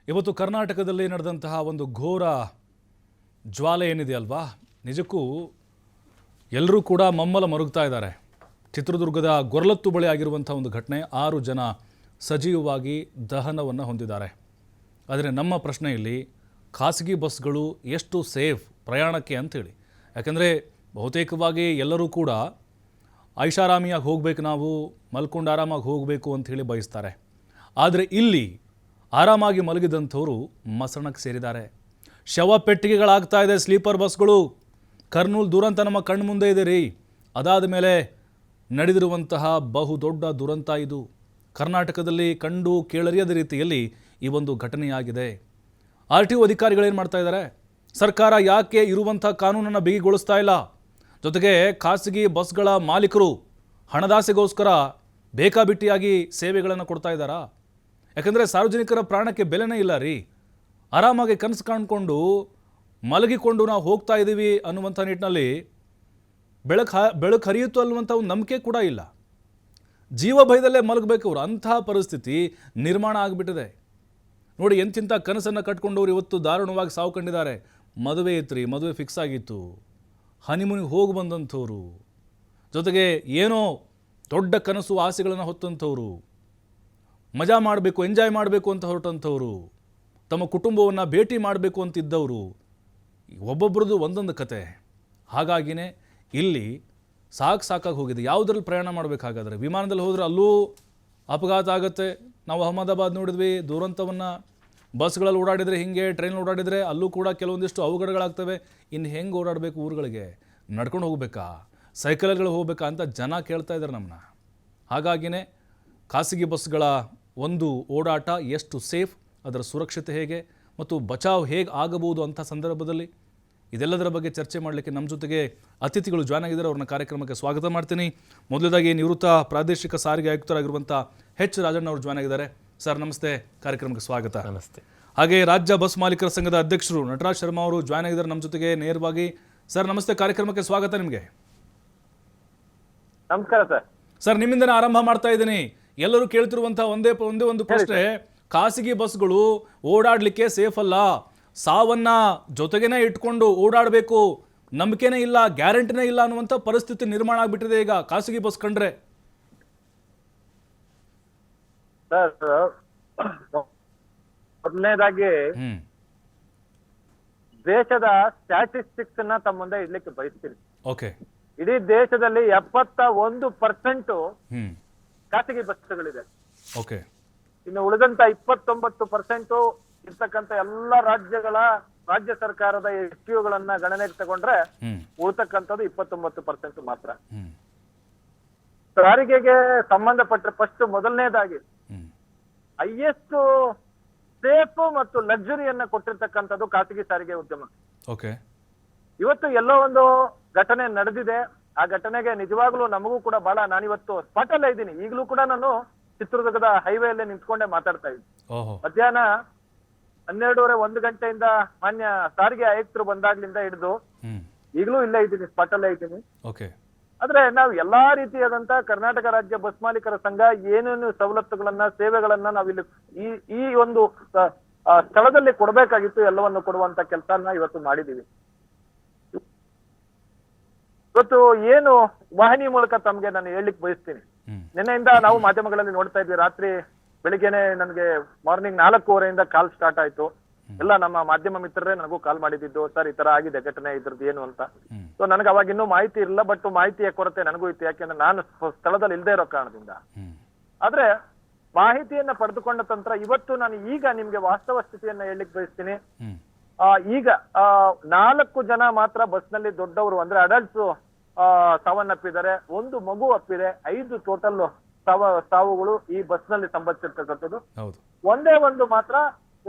ಇವತ್ತು ಕರ್ನಾಟಕದಲ್ಲಿ ನಡೆದಂತಹ ಒಂದು ಘೋರ ಜ್ವಾಲೆ ಏನಿದೆ ಅಲ್ವಾ, ನಿಜಕ್ಕೂ ಎಲ್ಲರೂ ಕೂಡ ಮಮ್ಮಲ ಮರುಗ್ತಾ ಇದ್ದಾರೆ. ಚಿತ್ರದುರ್ಗದ ಗೊರಲತ್ತು ಬಳಿ ಆಗಿರುವಂಥ ಒಂದು ಘಟನೆ, 6 ಜನ ಸಜೀವವಾಗಿ ದಹನವನ್ನು ಹೊಂದಿದ್ದಾರೆ. ಆದರೆ ನಮ್ಮ ಪ್ರಶ್ನೆ ಇಲ್ಲಿ, ಖಾಸಗಿ ಬಸ್ಗಳು ಎಷ್ಟು ಸೇಫ್ ಪ್ರಯಾಣಕ್ಕೆ ಅಂಥೇಳಿ. ಯಾಕೆಂದರೆ ಬಹುತೇಕವಾಗಿ ಎಲ್ಲರೂ ಕೂಡ ಐಷಾರಾಮಿಯಾಗಿ ಹೋಗಬೇಕು, ನಾವು ಮಲ್ಕೊಂಡು ಆರಾಮಾಗಿ ಹೋಗಬೇಕು ಅಂಥೇಳಿ ಬಯಸ್ತಾರೆ. ಆದರೆ ಇಲ್ಲಿ ಆರಾಮಾಗಿ ಮಲಗಿದಂಥವರು ಮಸಣಕ್ಕೆ ಸೇರಿದ್ದಾರೆ. ಶವ ಪೆಟ್ಟಿಗೆಗಳಾಗ್ತಾ ಇದೆ ಸ್ಲೀಪರ್ ಬಸ್ಗಳು. ಕರ್ನೂಲ್ ದುರಂತ ನಮ್ಮ ಕಣ್ಣು ಮುಂದೆ ಇದೆ ರೀ. ಅದಾದ ಮೇಲೆ ನಡೆದಿರುವಂತಹ ಬಹುದೊಡ್ಡ ದುರಂತ ಇದು. ಕರ್ನಾಟಕದಲ್ಲಿ ಕಂಡು ಕೇಳರಿಯದ ರೀತಿಯಲ್ಲಿ ಈ ಒಂದು ಘಟನೆಯಾಗಿದೆ. RTO ಅಧಿಕಾರಿಗಳೇನು ಮಾಡ್ತಾ ಇದ್ದಾರೆ? ಸರ್ಕಾರ ಯಾಕೆ ಇರುವಂಥ ಕಾನೂನನ್ನು ಬಿಗಿಗೊಳಿಸ್ತಾ ಇಲ್ಲ? ಜೊತೆಗೆ ಖಾಸಗಿ ಬಸ್ಗಳ ಮಾಲೀಕರು ಹಣದಾಸೆಗೋಸ್ಕರ ಬೇಕಾಬಿಟ್ಟಿಯಾಗಿ ಸೇವೆಗಳನ್ನು ಕೊಡ್ತಾ ಇದ್ದಾರಾ? ಯಾಕಂದರೆ ಸಾರ್ವಜನಿಕರ ಪ್ರಾಣಕ್ಕೆ ಬೆಲೆನೇ ಇಲ್ಲ ರೀ. ಆರಾಮಾಗಿ ಕನಸು ಕಾಣ್ಕೊಂಡು ಮಲಗಿಕೊಂಡು ನಾವು ಹೋಗ್ತಾ ಇದ್ದೀವಿ ಅನ್ನುವಂಥ ನಿಟ್ಟಿನಲ್ಲಿ ಬೆಳಕು ಹರಿಯಿತು ಅನ್ನುವಂಥ ಒಂದು ನಂಬಿಕೆ ಕೂಡ ಇಲ್ಲ. ಜೀವ ಭಯದಲ್ಲೇ ಮಲಗಬೇಕು ಅವರು. ಅಂತಹ ಪರಿಸ್ಥಿತಿ ನಿರ್ಮಾಣ ಆಗಿಬಿಟ್ಟಿದೆ ನೋಡಿ. ಎಂತಿಂಥ ಕನಸನ್ನು ಕಟ್ಕೊಂಡವ್ರು ಇವತ್ತು ದಾರುಣವಾಗಿ ಸಾವು ಕಂಡಿದ್ದಾರೆ. ಮದುವೆ ಇತ್ತು ರೀ, ಮದುವೆ ಫಿಕ್ಸ್ ಆಗಿತ್ತು, ಹನಿಮೂನಿಗೆ ಹೋಗಿ ಬಂದಂಥವ್ರು, ಜೊತೆಗೆ ಏನೋ ದೊಡ್ಡ ಕನಸು ಆಸೆಗಳನ್ನು ಹೊತ್ತಂಥವ್ರು, ಮಜಾ ಮಾಡಬೇಕು, ಎಂಜಾಯ್ ಮಾಡಬೇಕು ಅಂತ ಹೊರಟಂಥವ್ರು, ತಮ್ಮ ಕುಟುಂಬವನ್ನು ಭೇಟಿ ಮಾಡಬೇಕು ಅಂತಿದ್ದವರು, ಒಬ್ಬೊಬ್ರದ್ದು ಒಂದೊಂದು ಕತೆ. ಹಾಗಾಗಿನೇ ಇಲ್ಲಿ ಸಾಕಾಗಿ ಹೋಗಿದೆ. ಯಾವುದ್ರಲ್ಲಿ ಪ್ರಯಾಣ ಮಾಡಬೇಕಾಗಾದ್ರೆ ವಿಮಾನದಲ್ಲಿ ಹೋದರೆ ಅಲ್ಲೂ ಅಪಘಾತ ಆಗುತ್ತೆ. ನಾವು ಅಹಮದಾಬಾದ್ ನೋಡಿದ್ವಿ ದುರಂತವನ್ನು. ಬಸ್ಗಳಲ್ಲಿ ಓಡಾಡಿದರೆ ಹೀಗೆ, ಟ್ರೈನಲ್ಲಿ ಓಡಾಡಿದರೆ ಅಲ್ಲೂ ಕೂಡ ಕೆಲವೊಂದಿಷ್ಟು ಅವಘಡಗಳಾಗ್ತವೆ. ಇನ್ನು ಹೆಂಗೆ ಓಡಾಡಬೇಕು ಊರುಗಳಿಗೆ? ನಡ್ಕೊಂಡು ಹೋಗಬೇಕಾ, ಸೈಕಲ್ಗಳು ಹೋಗಬೇಕಾ ಅಂತ ಜನ ಕೇಳ್ತಾ ಇದ್ದಾರೆ ನಮ್ಮನ್ನ. ಹಾಗಾಗಿನೇ ಖಾಸಗಿ ಬಸ್ಗಳ ಒಂದು ಓಡಾಟ ಎಷ್ಟು ಸೇಫ್, ಅದರ ಸುರಕ್ಷತೆ ಹೇಗೆ ಮತ್ತು ಬಚಾವ್ ಹೇಗೆ ಆಗಬಹುದು ಅಂಥ ಸಂದರ್ಭದಲ್ಲಿ ಇದೆಲ್ಲದರ ಬಗ್ಗೆ ಚರ್ಚೆ ಮಾಡಲಿಕ್ಕೆ ನಮ್ಮ ಜೊತೆಗೆ ಅತಿಥಿಗಳು ಜಾಯ್ನ್ ಆಗಿದ್ದಾರೆ. ಅವ್ರನ್ನ ಕಾರ್ಯಕ್ರಮಕ್ಕೆ ಸ್ವಾಗತ ಮಾಡ್ತೀನಿ. ಮೊದಲದಾಗಿ ನಿವೃತ್ತ ಪ್ರಾದೇಶಿಕ ಸಾರಿಗೆ ಆಯುಕ್ತರಾಗಿರುವಂಥ H. ರಾಜಣ್ಣ ಅವರು ಜಾಯ್ನ್ ಆಗಿದ್ದಾರೆ. ಸರ್ ನಮಸ್ತೆ, ಕಾರ್ಯಕ್ರಮಕ್ಕೆ ಸ್ವಾಗತ. ನಮಸ್ತೆ. ಹಾಗೆ ರಾಜ್ಯ ಬಸ್ ಮಾಲೀಕರ ಸಂಘದ ಅಧ್ಯಕ್ಷರು ನಟರಾಜ್ ಶರ್ಮಾ ಅವರು ಜಾಯ್ನ್ ಆಗಿದ್ದಾರೆ ನಮ್ಮ ಜೊತೆಗೆ ನೇರವಾಗಿ. ಸರ್ ನಮಸ್ತೆ, ಕಾರ್ಯಕ್ರಮಕ್ಕೆ ಸ್ವಾಗತ ನಿಮಗೆ. ನಮಸ್ಕಾರ ಸರ್. ಸರ್ ನಿಮ್ಮಿಂದನೇ ಆರಂಭ ಮಾಡ್ತಾ ಇದ್ದೀನಿ. ಎಲ್ಲರೂ ಕೇಳ್ತಿರುವಂಥ ಒಂದೇ ಒಂದು ಪ್ರಶ್ನೆ, ಖಾಸಗಿ ಬಸ್ಗಳು ಓಡಾಡಲಿಕ್ಕೆ ಸೇಫ್ ಅಲ್ಲ, ಸಾವನ್ನ ಜೊತೆಗೇನೆ ಇಟ್ಕೊಂಡು ಓಡಾಡಬೇಕು, ನಂಬಿಕೆನೇ ಇಲ್ಲ, ಗ್ಯಾರಂಟಿನೇ ಇಲ್ಲ ಅನ್ನುವಂಥ ಪರಿಸ್ಥಿತಿ ನಿರ್ಮಾಣ ಆಗ್ಬಿಟ್ಟಿದೆ ಈಗ ಖಾಸಗಿ ಬಸ್ ಕಂಡ್ರೆ. ಸರ್ ಮೊದಲನೇದಾಗಿ ದೇಶದ ಸ್ಟ್ಯಾಟಿಸ್ಟಿಕ್ಸ್ ಅನ್ನ ತಮ್ಮ ಮುಂದೆ ಇಡ್ಲಿಕ್ಕೆ ಬಯಸ್ತೀನಿ. ಓಕೆ. ಇಡೀ ದೇಶದಲ್ಲಿ 71% ಖಾಸಗಿ ಬಸ್ಗಳಿದೆ. ಓಕೆ. ಇನ್ನು ಉಳಿದಂತ 29% ಇರ್ತಕ್ಕಂಥ ಎಲ್ಲ ರಾಜ್ಯ ಸರ್ಕಾರದ STOಗಳನ್ನ ಗಣನೆಗೆ ತಗೊಂಡ್ರೆ ಉಳಿತಕ್ಕಂಥದ್ದು 29% ಮಾತ್ರ. ಸಾರಿಗೆಗೆ ಸಂಬಂಧಪಟ್ಟ ಫಸ್ಟ್ ಮೊದಲನೇದಾಗಿ ಹೈಯೆಸ್ಟ್ ಸೇಫ್ ಮತ್ತು ಲಕ್ಸುರಿಯನ್ನ ಕೊಟ್ಟಿರ್ತಕ್ಕಂಥದ್ದು ಖಾಸಗಿ ಸಾರಿಗೆ ಉದ್ಯಮ. ಓಕೆ. ಇವತ್ತು ಎಲ್ಲೋ ಒಂದು ಘಟನೆ ನಡೆದಿದೆ. ಆ ಘಟನೆಗೆ ನಿಜವಾಗ್ಲೂ ನಮಗೂ ಕೂಡ ಬಹಳ, ನಾನಿವತ್ತು ಸ್ಪಾಟ್ ಅಲ್ಲೇ ಇದ್ದೀನಿ. ಈಗಲೂ ಕೂಡ ನಾನು ಚಿತ್ರದುರ್ಗದ ಹೈವೇ ಅಲ್ಲೇ ನಿಂತ್ಕೊಂಡೆ ಮಾತಾಡ್ತಾ ಇದ್ದೀನಿ. ಮಧ್ಯಾಹ್ನ 12:30-1 ಗಂಟೆಯಿಂದ ಮಾನ್ಯ ಸಾರಿಗೆ ಆಯುಕ್ತರು ಬಂದಾಗ್ಲಿಂದ ಹಿಡಿದು ಈಗಲೂ ಇಲ್ಲೇ ಇದ್ದೀನಿ, ಸ್ಪಾಟ್ ಅಲ್ಲೇ ಇದ್ದೀನಿ. ಆದ್ರೆ ನಾವು ಎಲ್ಲಾ ರೀತಿಯಾದಂತ ಕರ್ನಾಟಕ ರಾಜ್ಯ ಬಸ್ ಮಾಲೀಕರ ಸಂಘ ಏನೇನು ಸವಲತ್ತುಗಳನ್ನ, ಸೇವೆಗಳನ್ನ ನಾವಿಲ್ಲಿ ಈ ಒಂದು ಸ್ಥಳದಲ್ಲಿ ಕೊಡ್ಬೇಕಾಗಿತ್ತು, ಎಲ್ಲವನ್ನು ಕೊಡುವಂತ ಕೆಲಸನ ಇವತ್ತು ಮಾಡಿದೀವಿ. ಇವತ್ತು ಏನು ವಾಹಿನಿ ಮೂಲಕ ತಮ್ಗೆ ನಾನು ಹೇಳಲಿಕ್ಕೆ ಬಯಸ್ತೀನಿ. ನಿನ್ನೆಯಿಂದ ನಾವು ಮಾಧ್ಯಮಗಳಲ್ಲಿ ನೋಡ್ತಾ ಇದ್ವಿ. ರಾತ್ರಿ ಬೆಳಿಗ್ಗೆನೆ ನನಗೆ ಮಾರ್ನಿಂಗ್ 4:15 ಕಾಲ್ ಸ್ಟಾರ್ಟ್ ಆಯ್ತು. ಎಲ್ಲ ನಮ್ಮ ಮಾಧ್ಯಮ ಮಿತ್ರರೇ ನನಗೂ ಕಾಲ್ ಮಾಡಿದ್ದು, ಸರ್ ಈ ತರ ಆಗಿದೆ ಘಟನೆ, ಇದ್ರದ್ದು ಏನು ಅಂತ. ಸೊ ನನಗೆ ಅವಾಗ ಇನ್ನೂ ಮಾಹಿತಿ ಇರಲಿಲ್ಲ, ಬಟ್ ಮಾಹಿತಿಯ ಕೊರತೆ ನನಗೂ ಇತ್ತು, ಯಾಕೆಂದ್ರೆ ನಾನು ಸ್ಥಳದಲ್ಲಿ ಇಲ್ಲದೆ ಇರೋ ಕಾರಣದಿಂದ. ಆದ್ರೆ ಮಾಹಿತಿಯನ್ನ ಪಡೆದುಕೊಂಡ ತಂತ್ರ ಇವತ್ತು ನಾನು ಈಗ ನಿಮ್ಗೆ ವಾಸ್ತವ ಸ್ಥಿತಿಯನ್ನ ಹೇಳಲಿಕ್ಕೆ ಬಯಸ್ತೀನಿ. ಈಗ 4 ಜನ ಮಾತ್ರ ಬಸ್ನಲ್ಲಿ ದೊಡ್ಡವರು ಅಂದ್ರೆ ಅಡಲ್ಟ್ಸ್ ಸಾವನ್ನಪ್ಪಿದ್ದಾರೆ, 1 ಮಗು ಅಪ್ಪಿದೆ, 5 ಟೋಟಲ್ ಸಾವುಗಳು ಈ ಬಸ್ ನಲ್ಲಿ ಸಂಭವಿಸಿರ್ತಕ್ಕಂಥದ್ದು. ಒಂದೇ ಒಂದು ಮಾತ್ರ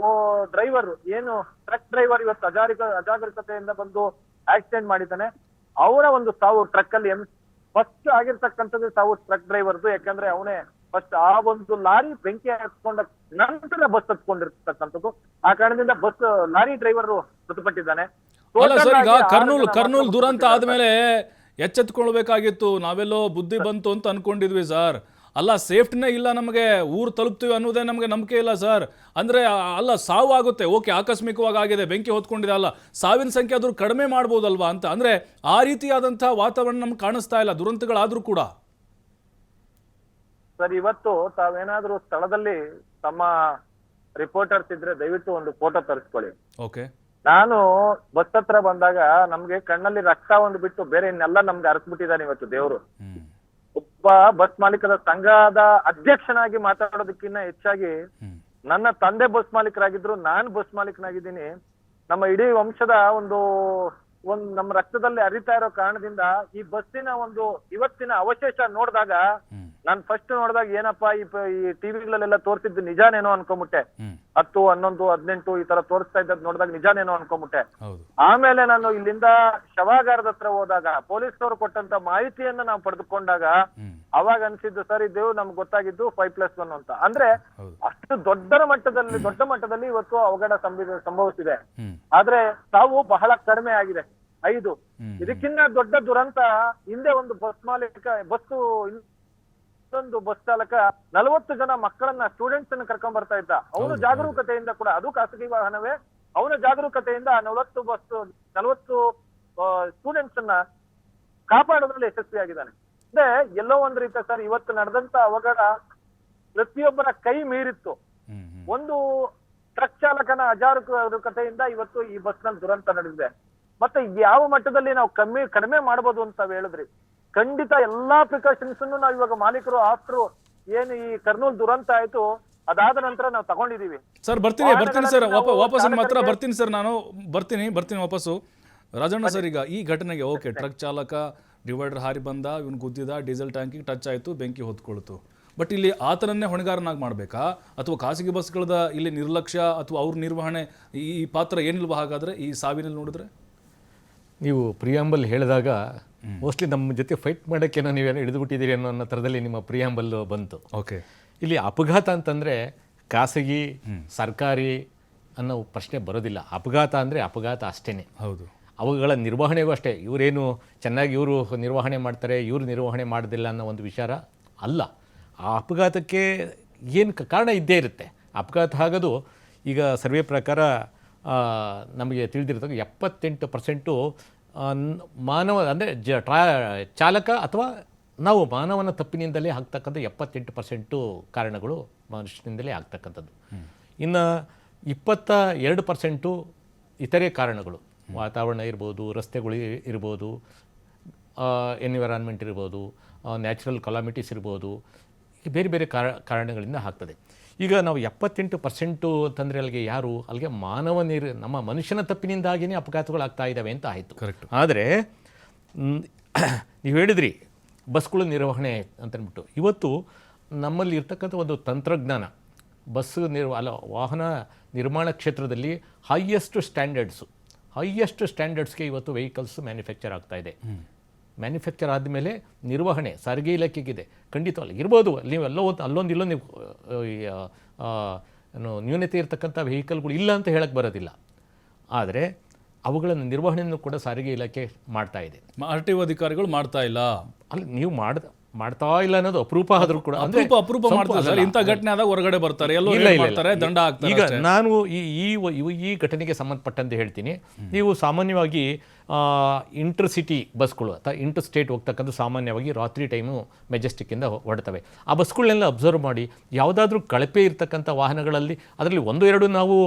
ಡ್ರೈವರ್, ಏನು ಟ್ರಕ್ ಡ್ರೈವರ್ ಇವತ್ತು ಅಜಾಗರೂಕತೆಯಿಂದ ಬಂದು ಆಕ್ಸಿಡೆಂಟ್ ಮಾಡಿದ್ದಾನೆ, ಅವರ ಒಂದು ಸಾವು ಟ್ರಕ್ ಅಲ್ಲಿ ಫಸ್ಟ್ ಆಗಿರ್ತಕ್ಕಂಥದ್ದು ಸಾವು ಟ್ರಕ್ ಡ್ರೈವರ್ದು. ಯಾಕಂದ್ರೆ ಅವನೇ ಫಸ್ಟ್ ಆ ಒಂದು ಲಾರಿ ಬೆಂಕಿ ಹತ್ಕೊಂಡ ನಂತರ ಬಸ್ ಹತ್ಕೊಂಡಿರ್ತಕ್ಕಂಥದ್ದು. ಆ ಕಾರಣದಿಂದ ಬಸ್ ಲಾರಿ ಡ್ರೈವರ್ ಮೃತಪಟ್ಟಿದ್ದಾನೆ. ಕರ್ನೂಲ್ ದುರಂತ ಆದ್ಮೇಲೆ ಎಚ್ಚೆತ್ಕೊಳ್ಬೇಕಾಗಿತ್ತು. ನಾವೆಲ್ಲೋ ಬುದ್ಧಿ ಬಂತು ಅಂತ ಅನ್ಕೊಂಡಿದ್ವಿ ಸರ್. ಅಲ್ಲ ಸೇಫ್ಟಿನೇ ಇಲ್ಲ, ನಮಗೆ ಊರು ತಲುಪ್ತೀವಿ ಅನ್ನೋದೇ ನಮಗೆ ನಂಬಿಕೆ ಇಲ್ಲ ಸರ್. ಅಂದರೆ ಅಲ್ಲ, ಸಾವು ಆಗುತ್ತೆ, ಓಕೆ, ಆಕಸ್ಮಿಕವಾಗಿ ಆಗಿದೆ, ಬೆಂಕಿ ಹೊತ್ಕೊಂಡಿದೆ, ಅಲ್ಲ ಸಾವಿನ ಸಂಖ್ಯೆ ಆದರೂ ಕಡಿಮೆ ಮಾಡ್ಬೋದಲ್ವಾ ಅಂತ. ಅಂದರೆ ಆ ರೀತಿಯಾದಂಥ ವಾತಾವರಣ ನಮ್ಗೆ ಕಾಣಿಸ್ತಾ ಇಲ್ಲ ದುರಂತಗಳಾದರೂ ಕೂಡ. ಸರ್, ಇವತ್ತು ತಾವೇನಾದ್ರೂ ಸ್ಥಳದಲ್ಲಿ ತಮ್ಮ ರಿಪೋರ್ಟರ್ಸ್ ಇದ್ರೆ ದಯವಿಟ್ಟು ಒಂದು ಫೋಟೋ ತರಿಸ್ಕೊಳ್ಳಿ. ಓಕೆ. ನಾನು ಬಸ್ ಹತ್ರ ಬಂದಾಗ ನಮ್ಗೆ ಕಣ್ಣಲ್ಲಿ ರಕ್ತ ಒಂದು ಬಿಟ್ಟು ಬೇರೆ ಇನ್ನೆಲ್ಲ ನಮ್ಗೆ ಅರಸ್ಬಿಟ್ಟಿದ್ದಾನೆ ಇವತ್ತು ದೇವ್ರು. ಒಬ್ಬ ಬಸ್ ಮಾಲೀಕರ ಸಂಘದ ಅಧ್ಯಕ್ಷನಾಗಿ ಮಾತಾಡೋದಕ್ಕಿಂತ ಹೆಚ್ಚಾಗಿ ನನ್ನ ತಂದೆ ಬಸ್ ಮಾಲೀಕರಾಗಿದ್ರು, ನಾನು ಬಸ್ ಮಾಲೀಕನಾಗಿದ್ದೀನಿ. ನಮ್ಮ ಇಡೀ ವಂಶದ ಒಂದು ನಮ್ಮ ರಕ್ತದಲ್ಲಿ ಹರಿತಾ ಇರೋ ಕಾರಣದಿಂದ ಈ ಬಸ್ಸಿನ ಒಂದು ಇವತ್ತಿನ ಅವಶೇಷ ನೋಡಿದಾಗ ನಾನ್ ಫಸ್ಟ್ ನೋಡಿದಾಗ ಏನಪ್ಪಾ ಈ ಟಿವಿಗಳಲ್ಲೆಲ್ಲ ತೋರಿಸಿದ್ದು ನಿಜಾನೇನೋ ಅನ್ಕೊಂಬಿಟ್ಟೆ. 10, 11, 18 ಈ ತರ ತೋರಿಸ್ತಾ ಇದ್ದದ್ ನೋಡಿದಾಗ ನಿಜಾನೇನೋ ಅನ್ಕೊಂಬಿಟ್ಟೆ. ಆಮೇಲೆ ನಾನು ಇಲ್ಲಿಂದ ಶವಾಗಾರದ ಹತ್ರ ಹೋದಾಗ ಪೊಲೀಸ್ನವರು ಕೊಟ್ಟಂತ ಮಾಹಿತಿಯನ್ನ ನಾವು ಪಡೆದುಕೊಂಡಾಗ ಅವಾಗ ಅನ್ಸಿದ್ದು ಸರ್, ಇದು ನಮ್ಗೆ ಗೊತ್ತಾಗಿದ್ದು 5+1 ಅಂತ. ಅಂದ್ರೆ ಅಷ್ಟು ದೊಡ್ಡ ಮಟ್ಟದಲ್ಲಿ ಇವತ್ತು ಅವಘಡ ಸಂಭವಿಸಿದೆ. ಆದ್ರೆ ತಾವು ಬಹಳ ಕಡಿಮೆ ಆಗಿದೆ 5. ಇದಕ್ಕಿಂತ ದೊಡ್ಡ ದುರಂತ ಹಿಂದೆ ಒಂದು ಇನ್ನೊಂದು ಬಸ್ ಚಾಲಕ 40 ಜನ ಮಕ್ಕಳನ್ನ, ಸ್ಟೂಡೆಂಟ್ಸ್ ಅನ್ನ ಕರ್ಕೊಂಡ್ ಬರ್ತಾ ಇದ್ದ. ಅವನು ಜಾಗರೂಕತೆಯಿಂದ ಕೂಡ, ಅದು ಖಾಸಗಿ ವಾಹನವೇ, ಅವನ ಜಾಗರೂಕತೆಯಿಂದ 40 ಸ್ಟೂಡೆಂಟ್ಸ್ ಅನ್ನ ಕಾಪಾಡೋದ್ರಲ್ಲಿ ಯಶಸ್ವಿಯಾಗಿದ್ದಾನೆ. ಅಂದ್ರೆ ಎಲ್ಲೋ ಒಂದ್ ರೀತಿ ಸರ್, ಇವತ್ತು ನಡೆದಂತ ಅವಘಡ ಪ್ರತಿಯೊಬ್ಬರ ಕೈ ಮೀರಿತ್ತು. ಒಂದು ಟ್ರಕ್ ಚಾಲಕನ ಅಜಾಗರೂಕತೆಯಿಂದ ಇವತ್ತು ಈ ಬಸ್ ನಲ್ಲಿ ದುರಂತ ನಡೆದಿದೆ. ಮತ್ತೆ ಯಾವ ಮಟ್ಟದಲ್ಲಿ ನಾವು ಕಡಿಮೆ ಮಾಡ್ಬೋದು ಅಂತ ಹೇಳಿದ್ರಿ. ಖಂಡಿತ ಎಲ್ಲಾ ಪ್ರಿಕಾಷನ್ಸ್ ನಾವು ಇವಾಗ ಮಾಲೀಕರು ಆಫ್ಟರ್ ಏನು ಈ ಕರ್ನೂಲ್ ದುರಂತ ಆಯ್ತು ಅದಾದ ನಂತರ ನಾವು ತಗೊಂಡಿದೀವಿ. ಸರ್ ಬರ್ತೀನಿ ಸರ್, ವಾಪಸ್ ನಿಮ್ಮ ಹತ್ರ ಬರ್ತೀನಿ ಸರ್, ನಾನು ಬರ್ತೀನಿ ವಾಪಸ್ಸು. ರಾಜಣ್ಣ ಸರ್, ಈಗ ಈ ಘಟನೆಗೆ ಓಕೆ, ಟ್ರಕ್ ಚಾಲಕ ಡಿವೈಡರ್ ಹಾರಿ ಬಂದ, ಇವನು ಗುದ್ದಿದ, ಡೀಸೆಲ್ ಟ್ಯಾಂಕಿಗೆ ಟಚ್ ಆಯಿತು, ಬೆಂಕಿ ಹೊತ್ಕೊಳ್ತು. ಬಟ್ ಇಲ್ಲಿ ಆತನನ್ನೇ ಹೊಣೆಗಾರನಾಗಿ ಮಾಡಬೇಕಾ, ಅಥವಾ ಖಾಸಗಿ ಬಸ್ಗಳದ ಇಲ್ಲಿ ನಿರ್ಲಕ್ಷ್ಯ ಅಥವಾ ಅವ್ರ ನಿರ್ವಹಣೆ ಈ ಪಾತ್ರ ಏನಿಲ್ವಾ ಹಾಗಾದರೆ ಈ ಸಾವಿನಲ್ಲಿ ನೋಡಿದ್ರೆ? ನೀವು ಪ್ರಿಯಾಂಬಲ್ ಹೇಳಿದಾಗ ಮೋಸ್ಟ್ಲಿ ನಮ್ಮ ಜೊತೆ ಫೈಟ್ ಮಾಡೋಕ್ಕೇನೋ ನೀವೇನೋ ಹಿಡಿದುಬಿಟ್ಟಿದ್ದೀರಿ ಅನ್ನೋ ಥರದಲ್ಲಿ ನಿಮ್ಮ ಪ್ರಿಯಾಂಬಲ್ ಬಂತು. ಓಕೆ. ಇಲ್ಲಿ ಅಪಘಾತ ಅಂತಂದರೆ ಖಾಸಗಿ ಸರ್ಕಾರಿ ಅನ್ನೋ ಪ್ರಶ್ನೆ ಬರೋದಿಲ್ಲ. ಅಪಘಾತ ಅಂದರೆ ಅಪಘಾತ ಅಷ್ಟೇ. ಹೌದು. ಅವುಗಳ ನಿರ್ವಹಣೆಗೂ ಅಷ್ಟೇ. ಇವರೇನು ಚೆನ್ನಾಗಿ ಇವರು ನಿರ್ವಹಣೆ ಮಾಡ್ತಾರೆ, ಇವರು ನಿರ್ವಹಣೆ ಮಾಡೋದಿಲ್ಲ ಅನ್ನೋ ಒಂದು ವಿಚಾರ ಅಲ್ಲ. ಆ ಅಪಘಾತಕ್ಕೆ ಏನು ಕಾರಣ ಇದ್ದೇ ಇರುತ್ತೆ. ಅಪಘಾತ ಆಗೋದು ಈಗ ಸರ್ವೆ ಪ್ರಕಾರ ನಮಗೆ ತಿಳಿದಿರ್ತಕ್ಕ 78% ಮಾನವ ಅಂದರೆ ಚಾಲಕ ಅಥವಾ ನಾವು ಮಾನವನ ತಪ್ಪಿನಿಂದಲೇ ಆಗ್ತಕ್ಕಂಥ 78% ಕಾರಣಗಳು ಮನುಷ್ಯನಿಂದಲೇ ಆಗ್ತಕ್ಕಂಥದ್ದು. ಇನ್ನು 22% ಇತರೆ ಕಾರಣಗಳು, ವಾತಾವರಣ ಇರ್ಬೋದು, ರಸ್ತೆಗಳು ಇರ್ಬೋದು, ಎನ್ವಿರಾನ್ಮೆಂಟ್ ಇರ್ಬೋದು, ನ್ಯಾಚುರಲ್ ಕಲಾಮಿಟೀಸ್ ಇರ್ಬೋದು, ಬೇರೆ ಬೇರೆ ಕಾರಣಗಳಿಂದ ಆಗ್ತದೆ. ಈಗ ನಾವು 78% ಅಂತಂದರೆ ಅಲ್ಲಿಗೆ ನಮ್ಮ ಮನುಷ್ಯನ ತಪ್ಪಿನಿಂದಾಗಿಯೇ ಅಪಘಾತಗಳಾಗ್ತಾ ಇದ್ದಾವೆ ಅಂತ ಆಯಿತು. ಕರೆಕ್ಟ್. ಆದರೆ ನೀವು ಹೇಳಿದ್ರಿ ಬಸ್ಗಳ ನಿರ್ವಹಣೆ ಅಂತಂದ್ಬಿಟ್ಟು, ಇವತ್ತು ನಮ್ಮಲ್ಲಿ ಇರ್ತಕ್ಕಂಥ ಒಂದು ತಂತ್ರಜ್ಞಾನ ವಾಹನ ನಿರ್ಮಾಣ ಕ್ಷೇತ್ರದಲ್ಲಿ ಹೈಯೆಸ್ಟ್ ಸ್ಟ್ಯಾಂಡರ್ಡ್ಸ್ಗೆ ಇವತ್ತು ವೆಹಿಕಲ್ಸ್ ಮ್ಯಾನುಫ್ಯಾಕ್ಚರ್ ಆಗ್ತಾ ಇದೆ. ಮ್ಯಾನುಫ್ಯಾಕ್ಚರ್ ಆದಮೇಲೆ ನಿರ್ವಹಣೆ ಸಾರಿಗೆ ಇಲಾಖೆಗಿದೆ, ಖಂಡಿತವಲ್ಲ ಇರ್ಬೋದು. ನೀವು ಅಲ್ಲೊಂದು ನೀವು ನ್ಯೂನತೆ ಇರತಕ್ಕಂಥ ವೆಹಿಕಲ್ಗಳು ಇಲ್ಲ ಅಂತ ಹೇಳಕ್ಕೆ ಬರೋದಿಲ್ಲ. ಆದರೆ ಅವುಗಳ ನಿರ್ವಹಣೆಯನ್ನು ಕೂಡ ಸಾರಿಗೆ ಇಲಾಖೆ ಮಾಡ್ತಾ ಇದೆ. RTO ಅಧಿಕಾರಿಗಳು ಮಾಡ್ತಾ ಇಲ್ಲ. ಅಲ್ಲಿ ನೀವು ಮಾಡ್ತಾ ಇಲ್ಲ ಅನ್ನೋದು ಅಪರೂಪ ಆದರೂ ಕೂಡ ಅಪರೂಪ ಮಾಡ್ತಾರೆ. ಇಂಥ ಘಟನೆ ಆದಾಗ ಹೊರಗಡೆ ಬರ್ತಾರೆ, ದಂಡ ಹಾಕ್ತಾರೆ. ಈಗ ನಾನು ಈ ಘಟನೆಗೆ ಸಂಬಂಧಪಟ್ಟಂತೆ ಹೇಳ್ತೀನಿ. ನೀವು ಸಾಮಾನ್ಯವಾಗಿ ಇಂಟರ್ಸಿಟಿ ಬಸ್ಗಳು ಅಥವಾ ಇಂಟರ್ ಸ್ಟೇಟ್ ಹೋಗ್ತಕ್ಕಂಥ ಸಾಮಾನ್ಯವಾಗಿ ರಾತ್ರಿ ಟೈಮು ಮೆಜೆಸ್ಟಿಕ್ಕಿಂದ ಹೊರಡ್ತವೆ. ಆ ಬಸ್ಗಳನ್ನೆಲ್ಲ ಅಬ್ಸರ್ವ್ ಮಾಡಿ, ಯಾವುದಾದ್ರೂ ಕಳಪೆ ಇರ್ತಕ್ಕಂಥ ವಾಹನಗಳಲ್ಲಿ ಅದರಲ್ಲಿ 1-2 ನಾವು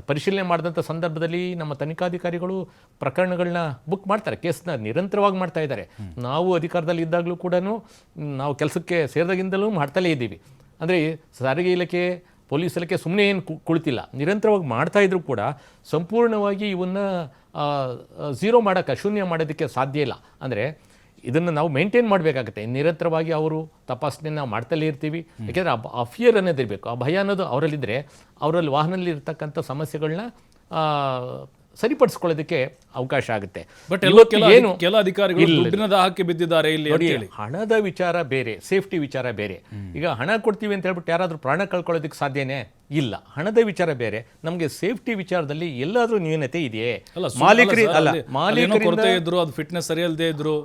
ಪರಿಶೀಲನೆ ಮಾಡಿದಂಥ ಸಂದರ್ಭದಲ್ಲಿ ನಮ್ಮ ತನಿಖಾಧಿಕಾರಿಗಳು ಪ್ರಕರಣಗಳನ್ನ ಬುಕ್ ಮಾಡ್ತಾರೆ, ಕೇಸ್ನ ನಿರಂತರವಾಗಿ ಮಾಡ್ತಾ ಇದ್ದಾರೆ. ನಾವು ಅಧಿಕಾರದಲ್ಲಿ ಇದ್ದಾಗಲೂ ಕೂಡ ನಾವು ಕೆಲಸಕ್ಕೆ ಸೇರಿದಾಗಿಂದಲೂ ಮಾಡ್ತಲೇ ಇದ್ದೀವಿ. ಅಂದರೆ ಸಾರಿಗೆ ಇಲಾಖೆ, ಪೊಲೀಸ್ ಇಲಾಖೆ ಸುಮ್ಮನೆ ಏನು ಕುಳಿತಿಲ್ಲ, ನಿರಂತರವಾಗಿ ಮಾಡ್ತಾ ಇದ್ರೂ ಕೂಡ ಸಂಪೂರ್ಣವಾಗಿ ಇವನ್ನ ಶೂನ್ಯ ಮಾಡೋದಕ್ಕೆ ಸಾಧ್ಯ ಇಲ್ಲ. ಅಂದರೆ ಇದನ್ನು ನಾವು ಮೇಂಟೈನ್ ಮಾಡಬೇಕಾಗತ್ತೆ. ನಿರಂತರವಾಗಿ ಅವರು ತಪಾಸಣೆ ನಾವು ಮಾಡ್ತಲೇ ಇರ್ತೀವಿ. ಯಾಕೆಂದರೆ ಆ ಫಿಯರ್ ಅನ್ನೋದಿರಬೇಕು, ಆ ಭಯ ಅನ್ನೋದು ಅವರಲ್ಲಿದ್ದರೆ ಅವರಲ್ಲಿ ವಾಹನದಲ್ಲಿ ಇರ್ತಕ್ಕಂಥ ಸಮಸ್ಯೆಗಳನ್ನ ಸರಿಪಡಿಸ್ಕೊಳ್ಳೋದಕ್ಕೆ ಅವಕಾಶ ಆಗುತ್ತೆ. ಬಟ್ ಕೆಲ ಅಧಿಕಾರಿಗಳು ದುಡ್ಡಿನ ದಾಹಕ್ಕೆ ಬಿದ್ದಿದ್ದಾರೆ ಇಲ್ಲಿ. ಹಣದ ವಿಚಾರ ಬೇರೆ, ಸೇಫ್ಟಿ ವಿಚಾರ ಬೇರೆ. ಈಗ ಹಣ ಕೊಡ್ತೀವಿ ಅಂತ ಹೇಳ್ಬಿಟ್ಟು ಯಾರಾದರೂ ಪ್ರಾಣ ಕಳ್ಕೊಳ್ಳೋದಕ್ಕೆ ಸಾಧ್ಯನೇ ಇಲ್ಲ. ಹಣದ ವಿಚಾರ ಬೇರೆ. ನಮಗೆ ಸೇಫ್ಟಿ ವಿಚಾರದಲ್ಲಿ ಎಲ್ಲಾದ್ರೂ ನ್ಯೂನತೆ ಇದೆಯೇ? ಕೊರತೆ ಇದ್ರು, ಅದು ಫಿಟ್ನೆಸ್ ಸರಿಯಲ್ಲದೆ ಇದ್ರು,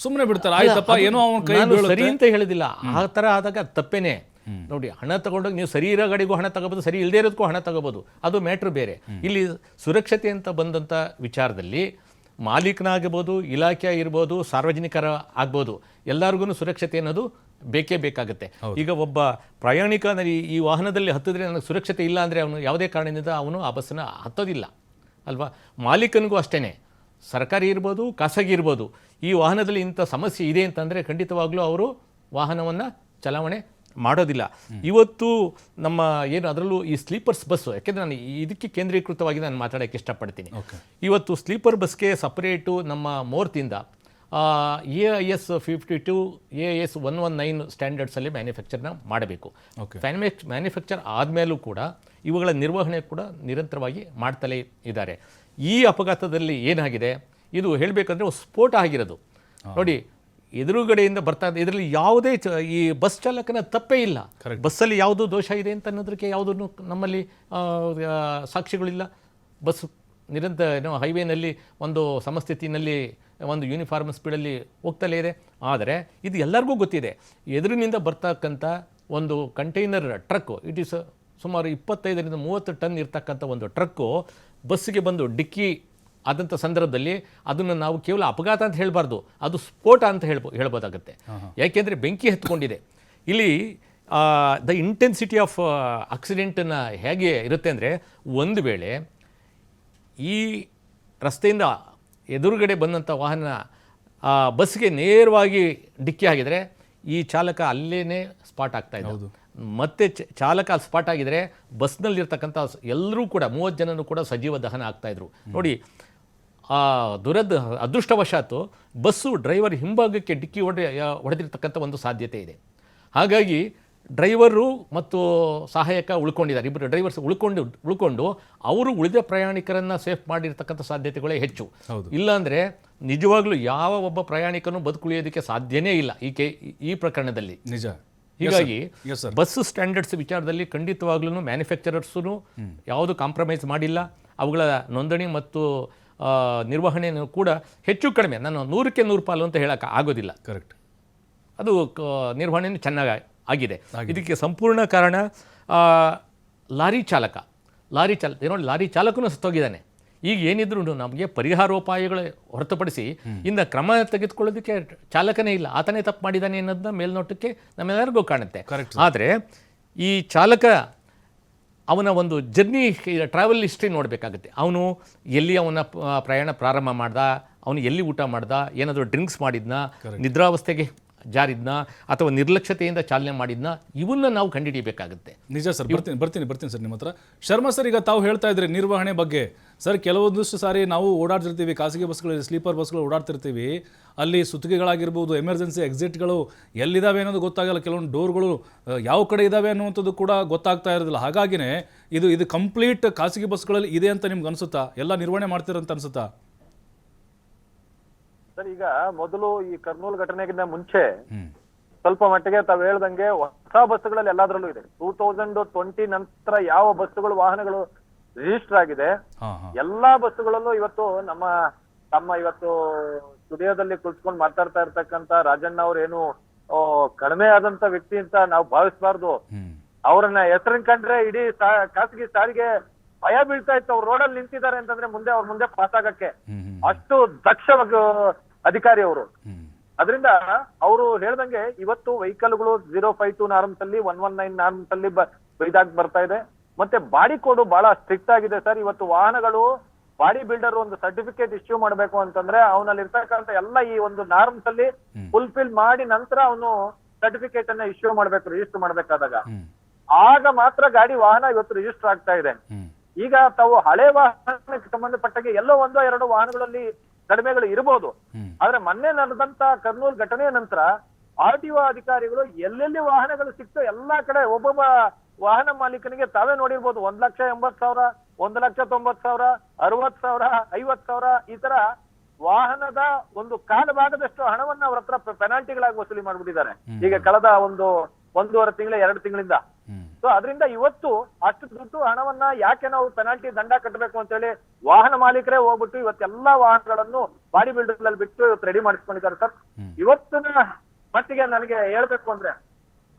ಸುಮ್ಮನೆ ಬಿಡ್ತಾರೆ, ಆಯ್ತಪ್ಪ ಏನೋ ಅವನ ಕೈ ನಾನು ಬೀಳುತ್ತೆ. ಸರಿ ಅಂತ ಹೇಳಿದಿಲ್ಲ, ಆ ಥರ ಆದಾಗ ಅದು ತಪ್ಪೇನೆ. ನೋಡಿ, ಹಣ ತಗೊಂಡೋಗಿ ನೀವು ಸರಿ ಇರೋ ಗಾಡಿಗೂ ಹಣ ತಗೋಬೋದು, ಸರಿ ಇಲ್ಲದೇ ಇರೋದಕ್ಕೂ ಹಣ ತಗೋಬೋದು, ಅದು ಮ್ಯಾಟ್ರ್ ಬೇರೆ. ಇಲ್ಲಿ ಸುರಕ್ಷತೆ ಅಂತ ಬಂದಂಥ ವಿಚಾರದಲ್ಲಿ ಮಾಲೀಕನಾಗಬಹುದು, ಇಲಾಖೆ ಇರ್ಬೋದು, ಸಾರ್ವಜನಿಕರ ಆಗ್ಬೋದು, ಎಲ್ಲರಿಗೂ ಸುರಕ್ಷತೆ ಅನ್ನೋದು ಬೇಕೇ ಬೇಕಾಗುತ್ತೆ. ಈಗ ಒಬ್ಬ ಪ್ರಯಾಣಿಕ ಈ ವಾಹನದಲ್ಲಿ ಹತ್ತಿದ್ರೆ ನನಗೆ ಸುರಕ್ಷತೆ ಇಲ್ಲ ಅಂದರೆ ಅವನು ಯಾವುದೇ ಕಾರಣದಿಂದ ಅವನು ಆ ಬಸ್ಸನ್ನು ಹತ್ತೋದಿಲ್ಲ ಅಲ್ವಾ. ಮಾಲೀಕನಿಗೂ ಅಷ್ಟೇ, ಸರ್ಕಾರಿ ಇರ್ಬೋದು, ಖಾಸಗಿ ಇರ್ಬೋದು, ಈ ವಾಹನದಲ್ಲಿ ಇಂಥ ಸಮಸ್ಯೆ ಇದೆ ಅಂತಂದರೆ ಖಂಡಿತವಾಗ್ಲೂ ಅವರು ವಾಹನವನ್ನು ಚಲಾವಣೆ ಮಾಡೋದಿಲ್ಲ. ಇವತ್ತು ನಮ್ಮ ಏನು ಅದರಲ್ಲೂ ಈ ಸ್ಲೀಪರ್ಸ್ ಬಸ್ಸು, ಯಾಕೆಂದರೆ ನಾನು ಇದಕ್ಕೆ ಕೇಂದ್ರೀಕೃತವಾಗಿ ನಾನು ಮಾತಾಡೋಕ್ಕೆ ಇಷ್ಟಪಡ್ತೀನಿ. ಇವತ್ತು ಸ್ಲೀಪರ್ ಬಸ್ಗೆ ಸಪ್ರೇಟು ನಮ್ಮ ಮೋರ್ತಿಂದ AIS 52 AIS 119 ಸ್ಟ್ಯಾಂಡರ್ಡ್ಸಲ್ಲಿ ಮ್ಯಾನುಫ್ಯಾಕ್ಚರ್ನ ಮಾಡಬೇಕು. ಮ್ಯಾನುಫ್ಯಾಕ್ಚರ್ ಆದಮೇಲೂ ಕೂಡ ಇವುಗಳ ನಿರ್ವಹಣೆ ಕೂಡ ನಿರಂತರವಾಗಿ ಮಾಡ್ತಲೇ ಇದ್ದಾರೆ. ಈ ಅಪಘಾತದಲ್ಲಿ ಏನಾಗಿದೆ, ಇದು ಹೇಳಬೇಕಂದ್ರೆ ಸ್ಫೋಟ ಆಗಿರೋದು. ನೋಡಿ, ಎದುರುಗಡೆಯಿಂದ ಬರ್ತಾ ಇದೆ, ಇದರಲ್ಲಿ ಯಾವುದೇ ಈ ಬಸ್ ಚಾಲಕನ ತಪ್ಪೇ ಇಲ್ಲ. ಬಸ್ಸಲ್ಲಿ ಯಾವುದು ದೋಷ ಇದೆ ಅಂತ ಅನ್ನೋದಕ್ಕೆ ಯಾವುದನ್ನು ನಮ್ಮಲ್ಲಿ ಸಾಕ್ಷಿಗಳಿಲ್ಲ. ಬಸ್ ನಿರಂತರ ಹೈವೇನಲ್ಲಿ ಒಂದು ಸಮಸ್ಥಿತಿನಲ್ಲಿ ಒಂದು ಯೂನಿಫಾರ್ಮ್ ಸ್ಪೀಡಲ್ಲಿ ಹೋಗ್ತಲೇ ಇದೆ. ಆದರೆ ಇದು ಎಲ್ಲರಿಗೂ ಗೊತ್ತಿದೆ, ಎದುರಿನಿಂದ ಬರ್ತಕ್ಕಂಥ ಒಂದು ಕಂಟೈನರ್ ಟ್ರಕ್ಕು, ಇಟ್ ಈಸ್ ಸುಮಾರು 25ರಿಂದ 30 ಟನ್ ಇರ್ತಕ್ಕಂಥ ಒಂದು ಟ್ರಕ್ಕು ಬಸ್ಸಿಗೆ ಬಂದು ಡಿಕ್ಕಿ ಆದಂಥ ಸಂದರ್ಭದಲ್ಲಿ ಅದನ್ನು ನಾವು ಕೇವಲ ಅಪಘಾತ ಅಂತ ಹೇಳಬಾರ್ದು, ಅದು ಸ್ಫೋಟ ಅಂತ ಹೇಳ್ಬೋದಾಗುತ್ತೆ. ಯಾಕೆಂದರೆ ಬೆಂಕಿ ಹತ್ಕೊಂಡಿದೆ. ಇಲ್ಲಿ ದ ಇಂಟೆನ್ಸಿಟಿ ಆಫ್ ಆಕ್ಸಿಡೆಂಟನ್ನು ಹೇಗೆ ಇರುತ್ತೆ ಅಂದರೆ, ಒಂದು ವೇಳೆ ಈ ರಸ್ತೆಯಿಂದ ಎದುರುಗಡೆ ಬಂದಂಥ ವಾಹನ ಬಸ್ಗೆ ನೇರವಾಗಿ ಡಿಕ್ಕಿ ಆಗಿದರೆ ಈ ಚಾಲಕ ಅಲ್ಲೇ ಸ್ಪಾಟ್ ಆಗ್ತಾ ಇದ್ದ. ಮತ್ತೆ ಚಾಲಕ ಅಲ್ಲಿ ಸ್ಪಾಟ್ ಆಗಿದರೆ ಬಸ್ನಲ್ಲಿರ್ತಕ್ಕಂಥ ಎಲ್ಲರೂ ಕೂಡ 30 ಜನರು ಕೂಡ ಸಜೀವ ದಹನ ಆಗ್ತಾಯಿದ್ರು. ನೋಡಿ, ಅದೃಷ್ಟವಶಾತ್ತು ಬಸ್ಸು ಡ್ರೈವರ್ ಹಿಂಭಾಗಕ್ಕೆ ಡಿಕ್ಕಿ ಹೊಡೆದಿರ್ತಕ್ಕಂಥ ಒಂದು ಸಾಧ್ಯತೆ ಇದೆ. ಹಾಗಾಗಿ ಡ್ರೈವರು ಮತ್ತು ಸಹಾಯಕ ಉಳ್ಕೊಂಡಿದ್ದಾರೆ, ಇಬ್ಬರು ಡ್ರೈವರ್ಸ್ ಉಳ್ಕೊಂಡು ಅವರು ಉಳಿದ ಪ್ರಯಾಣಿಕರನ್ನು ಸೇಫ್ ಮಾಡಿರ್ತಕ್ಕಂಥ ಸಾಧ್ಯತೆಗಳೇ ಹೆಚ್ಚು. ಇಲ್ಲಾಂದರೆ ನಿಜವಾಗ್ಲೂ ಯಾವ ಒಬ್ಬ ಪ್ರಯಾಣಿಕನೂ ಬದುಕುಳಿಯೋದಕ್ಕೆ ಸಾಧ್ಯನೇ ಇಲ್ಲ ಈ ಪ್ರಕರಣದಲ್ಲಿ. ನಿಜ. ಹೀಗಾಗಿ ಬಸ್ ಸ್ಟ್ಯಾಂಡರ್ಡ್ಸ್ ವಿಚಾರದಲ್ಲಿ ಖಂಡಿತವಾಗ್ಲೂ ಮ್ಯಾನುಫ್ಯಾಕ್ಚರರ್ಸು ಯಾವುದು ಕಾಂಪ್ರಮೈಸ್ ಮಾಡಿಲ್ಲ. ಅವುಗಳ ನೋಂದಣಿ ಮತ್ತು ನಿರ್ವಹಣೆಯೂ ಕೂಡ ಹೆಚ್ಚು ಕಡಿಮೆ, ನಾನು 100ಕ್ಕೆ 100 ಪಾಲು ಅಂತ ಹೇಳೋಕ್ಕೆ ಆಗೋದಿಲ್ಲ. ಕರೆಕ್ಟ್. ಅದು ನಿರ್ವಹಣೆ ಚೆನ್ನಾಗಿ ಆಗಿದೆ. ಇದಕ್ಕೆ ಸಂಪೂರ್ಣ ಕಾರಣ ಲಾರಿ ಲಾರಿ ಚಾಲಕನೂ ಸತ್ತೋಗಿದ್ದಾನೆ. ಈಗ ಏನಿದ್ರು ನಮಗೆ ಪರಿಹಾರೋಪಾಯಗಳು ಹೊರತುಪಡಿಸಿ ಇನ್ನು ಕ್ರಮ ತೆಗೆದುಕೊಳ್ಳೋದಕ್ಕೆ ಚಾಲಕನೇ ಇಲ್ಲ, ಆತನೇ ತಪ್ಪು ಮಾಡಿದ್ದಾನೆ ಅನ್ನೋದನ್ನ ಮೇಲ್ನೋಟಕ್ಕೆ ನಮ್ಮೆಲ್ಲರಿಗೂ ಕಾಣುತ್ತೆ. ಆದರೆ ಈ ಚಾಲಕ ಅವನ ಒಂದು ಜರ್ನಿ ಟ್ರಾವೆಲ್ ಹಿಸ್ಟ್ರಿ ನೋಡಬೇಕಾಗುತ್ತೆ. ಅವನು ಎಲ್ಲಿ ಅವನ ಪ್ರಯಾಣ ಪ್ರಾರಂಭ ಮಾಡ್ದ, ಅವನು ಎಲ್ಲಿ ಊಟ ಮಾಡ್ದ, ಏನಾದರೂ ಡ್ರಿಂಕ್ಸ್ ಮಾಡಿದ್ನ, ನಿದ್ರಾವಸ್ಥೆಗೆ ಜಾರಿದ್ನ ಅಥವಾ ನಿರ್ಲಕ್ಷ್ಯತೆಯಿಂದ ಚಾಲನೆ ಮಾಡಿದ್ನ, ಇವನ್ನ ನಾವು ಕಂಡುಹಿಡಿಯಬೇಕಾಗುತ್ತೆ. ನಿಜ ಸರ್. ಬರ್ತೀನಿ ಸರ್ ನಿಮ್ಮ ಹತ್ರ. ಶರ್ಮಾ ಸರ್, ಈಗ ತಾವು ಹೇಳ್ತಾ ಇದ್ರಿ ನಿರ್ವಹಣೆ ಬಗ್ಗೆ. ಸರ್, ಕೆಲವೊಂದಷ್ಟು ಸಾರಿ ನಾವು ಓಡಾಡ್ತಿರ್ತೀವಿ, ಖಾಸಗಿ ಬಸ್ಗಳು, ಸ್ಲೀಪರ್ ಬಸ್ಗಳು ಓಡಾಡ್ತಿರ್ತೀವಿ. ಅಲ್ಲಿ ಸುತ್ತಿಗೆಗಳಾಗಿರ್ಬೋದು, ಎಮರ್ಜೆನ್ಸಿ ಎಕ್ಸಿಟ್ಗಳು ಎಲ್ಲಿದ್ದಾವೆ ಅನ್ನೋದು ಗೊತ್ತಾಗಲ್ಲ. ಕೆಲವೊಂದು ಡೋರ್ಗಳು ಯಾವ ಕಡೆ ಇದ್ದಾವೆ ಅನ್ನುವಂಥದ್ದು ಕೂಡ ಗೊತ್ತಾಗ್ತಾ ಇರೋದಿಲ್ಲ. ಹಾಗಾಗಿನೇ ಇದು ಕಂಪ್ಲೀಟ್ ಖಾಸಗಿ ಬಸ್ಗಳಲ್ಲಿ ಇದೆ ಅಂತ ನಿಮ್ಗೆ ಅನ್ಸುತ್ತಾ? ಎಲ್ಲ ನಿರ್ವಹಣೆ ಮಾಡ್ತಿರಂತ ಅನ್ಸುತ್ತಾ? ಸರ್, ಈಗ ಮೊದಲು ಈ ಕರ್ನೂಲ್ ಘಟನೆಗಿಂತ ಮುಂಚೆ ಸ್ವಲ್ಪ ಮಟ್ಟಿಗೆ ತಾವು ಹೇಳ್ದಂಗೆ ಹೊಸ ಬಸ್ಗಳಲ್ಲಿ ಎಲ್ಲಾದ್ರಲ್ಲೂ ಇದೆ. 2020 ನಂತರ ಯಾವ ಬಸ್ಸುಗಳು ವಾಹನಗಳು ರಿಜಿಸ್ಟರ್ ಆಗಿದೆ ಎಲ್ಲಾ ಬಸ್ಸುಗಳಲ್ಲೂ ಇವತ್ತು ನಮ್ಮ ಇವತ್ತು ಸ್ಟುಡಿಯೋದಲ್ಲಿ ಕುಳಿತುಕೊಂಡು ಮಾತಾಡ್ತಾ ಇರ್ತಕ್ಕಂತ ರಾಜಣ್ಣ ಅವ್ರು ಏನು ಕಡಿಮೆ ಆದಂತ ವ್ಯಕ್ತಿ ಅಂತ ನಾವು ಭಾವಿಸಬಾರ್ದು. ಅವ್ರನ್ನ ಹೆಸರನ್ನ ಕಂಡ್ರೆ ಇಡೀ ಖಾಸಗಿ ಸಾರಿಗೆ ಭಯ ಬೀಳ್ತಾ ಇತ್ತು. ಅವ್ರು ರೋಡಲ್ಲಿ ನಿಂತಿದ್ದಾರೆ ಅಂತಂದ್ರೆ ಅವ್ರ ಮುಂದೆ ಪಾಸ್ ಆಗಕ್ಕೆ ಅಷ್ಟು ದಕ್ಷ ಅಧಿಕಾರಿ ಅವರು. ಅದರಿಂದ ಅವರು ಹೇಳ್ದಂಗೆ ಇವತ್ತು ವೆಹಿಕಲ್ಗಳು 052 ನಾರ್ಮ್ಸ್ ಅಲ್ಲಿ 119 ನಾರ್ಮ್ಸ್ ಅಲ್ಲಿ ಇದಾಗಿ ಬರ್ತಾ ಇದೆ. ಮತ್ತೆ ಬಾಡಿ ಕೋಡ್ ಬಹಳ ಸ್ಟ್ರಿಕ್ಟ್ ಆಗಿದೆ ಸರ್. ಇವತ್ತು ವಾಹನಗಳು ಬಾಡಿ ಬಿಲ್ಡರ್ ಒಂದು ಸರ್ಟಿಫಿಕೇಟ್ ಇಶ್ಯೂ ಮಾಡ್ಬೇಕು ಅಂತಂದ್ರೆ ಅವನಲ್ಲಿ ಇರ್ತಕ್ಕಂಥ ಎಲ್ಲ ಈ ಒಂದು ನಾರ್ಮ್ಸ್ ಅಲ್ಲಿ ಫುಲ್ಫಿಲ್ ಮಾಡಿ ನಂತರ ಅವನು ಸರ್ಟಿಫಿಕೇಟ್ ಅನ್ನ ಇಶ್ಯೂ ಮಾಡ್ಬೇಕು, ರಿಜಿಸ್ಟರ್ ಮಾಡ್ಬೇಕಾದಾಗ. ಆಗ ಮಾತ್ರ ವಾಹನ ಇವತ್ತು ರಿಜಿಸ್ಟರ್ ಆಗ್ತಾ ಇದೆ. ಈಗ ತಾವು ಹಳೆ ವಾಹನಕ್ಕೆ ಸಂಬಂಧಪಟ್ಟಾಗೆ ಎಲ್ಲೋ 1-2 ವಾಹನಗಳಲ್ಲಿ ಕಡಿಮೆಗಳು ಇರಬಹುದು. ಆದ್ರೆ ಮೊನ್ನೆ ನಡೆದಂತ ಕರ್ನೂಲ್ ಘಟನೆಯ ನಂತರ RTO ಅಧಿಕಾರಿಗಳು ಎಲ್ಲೆಲ್ಲಿ ವಾಹನಗಳು ಸಿಕ್ತು ಎಲ್ಲಾ ಕಡೆ ಒಬ್ಬೊಬ್ಬ ವಾಹನ ಮಾಲೀಕನಿಗೆ ತಾವೇ ನೋಡಿರ್ಬೋದು 1,80,000, 1,90,000, 60,000, 50,000 ಈ ತರ ವಾಹನದ ಒಂದು ಕಾಲ ಭಾಗದಷ್ಟು ಹಣವನ್ನ ಅವ್ರ ಹತ್ರ ಪೆನಾಲ್ಟಿಗಳಾಗಿ ವಸೂಲಿ ಮಾಡ್ಬಿಟ್ಟಿದ್ದಾರೆ ಈಗ ಕಳೆದ 1.5 ತಿಂಗಳ 2 ತಿಂಗಳಿಂದ. ಸೊ ಸೊ ಅದರಿಂದ ಇವತ್ತು ಅಷ್ಟು ದುಡ್ಡು ಹಣವನ್ನ ಯಾಕೆ ನಾವು ಪೆನಾಲ್ಟಿ ದಂಡ ಕಟ್ಟಬೇಕು ಅಂತ ಹೇಳಿ ವಾಹನ ಮಾಲೀಕರೇ ಹೋಗ್ಬಿಟ್ಟು ಇವತ್ತೆಲ್ಲಾ ವಾಹನಗಳನ್ನು ಬಾಡಿ ಬಿಲ್ಡರ್ ಅಲ್ಲಿ ಬಿಟ್ಟು ಇವತ್ತು ರೆಡಿ ಮಾಡಿಸ್ಕೊಂಡಿದ್ದಾರೆ ಸರ್. ಇವತ್ತಿನ ಮಟ್ಟಿಗೆ ನನಗೆ ಹೇಳ್ಬೇಕು ಅಂದ್ರೆ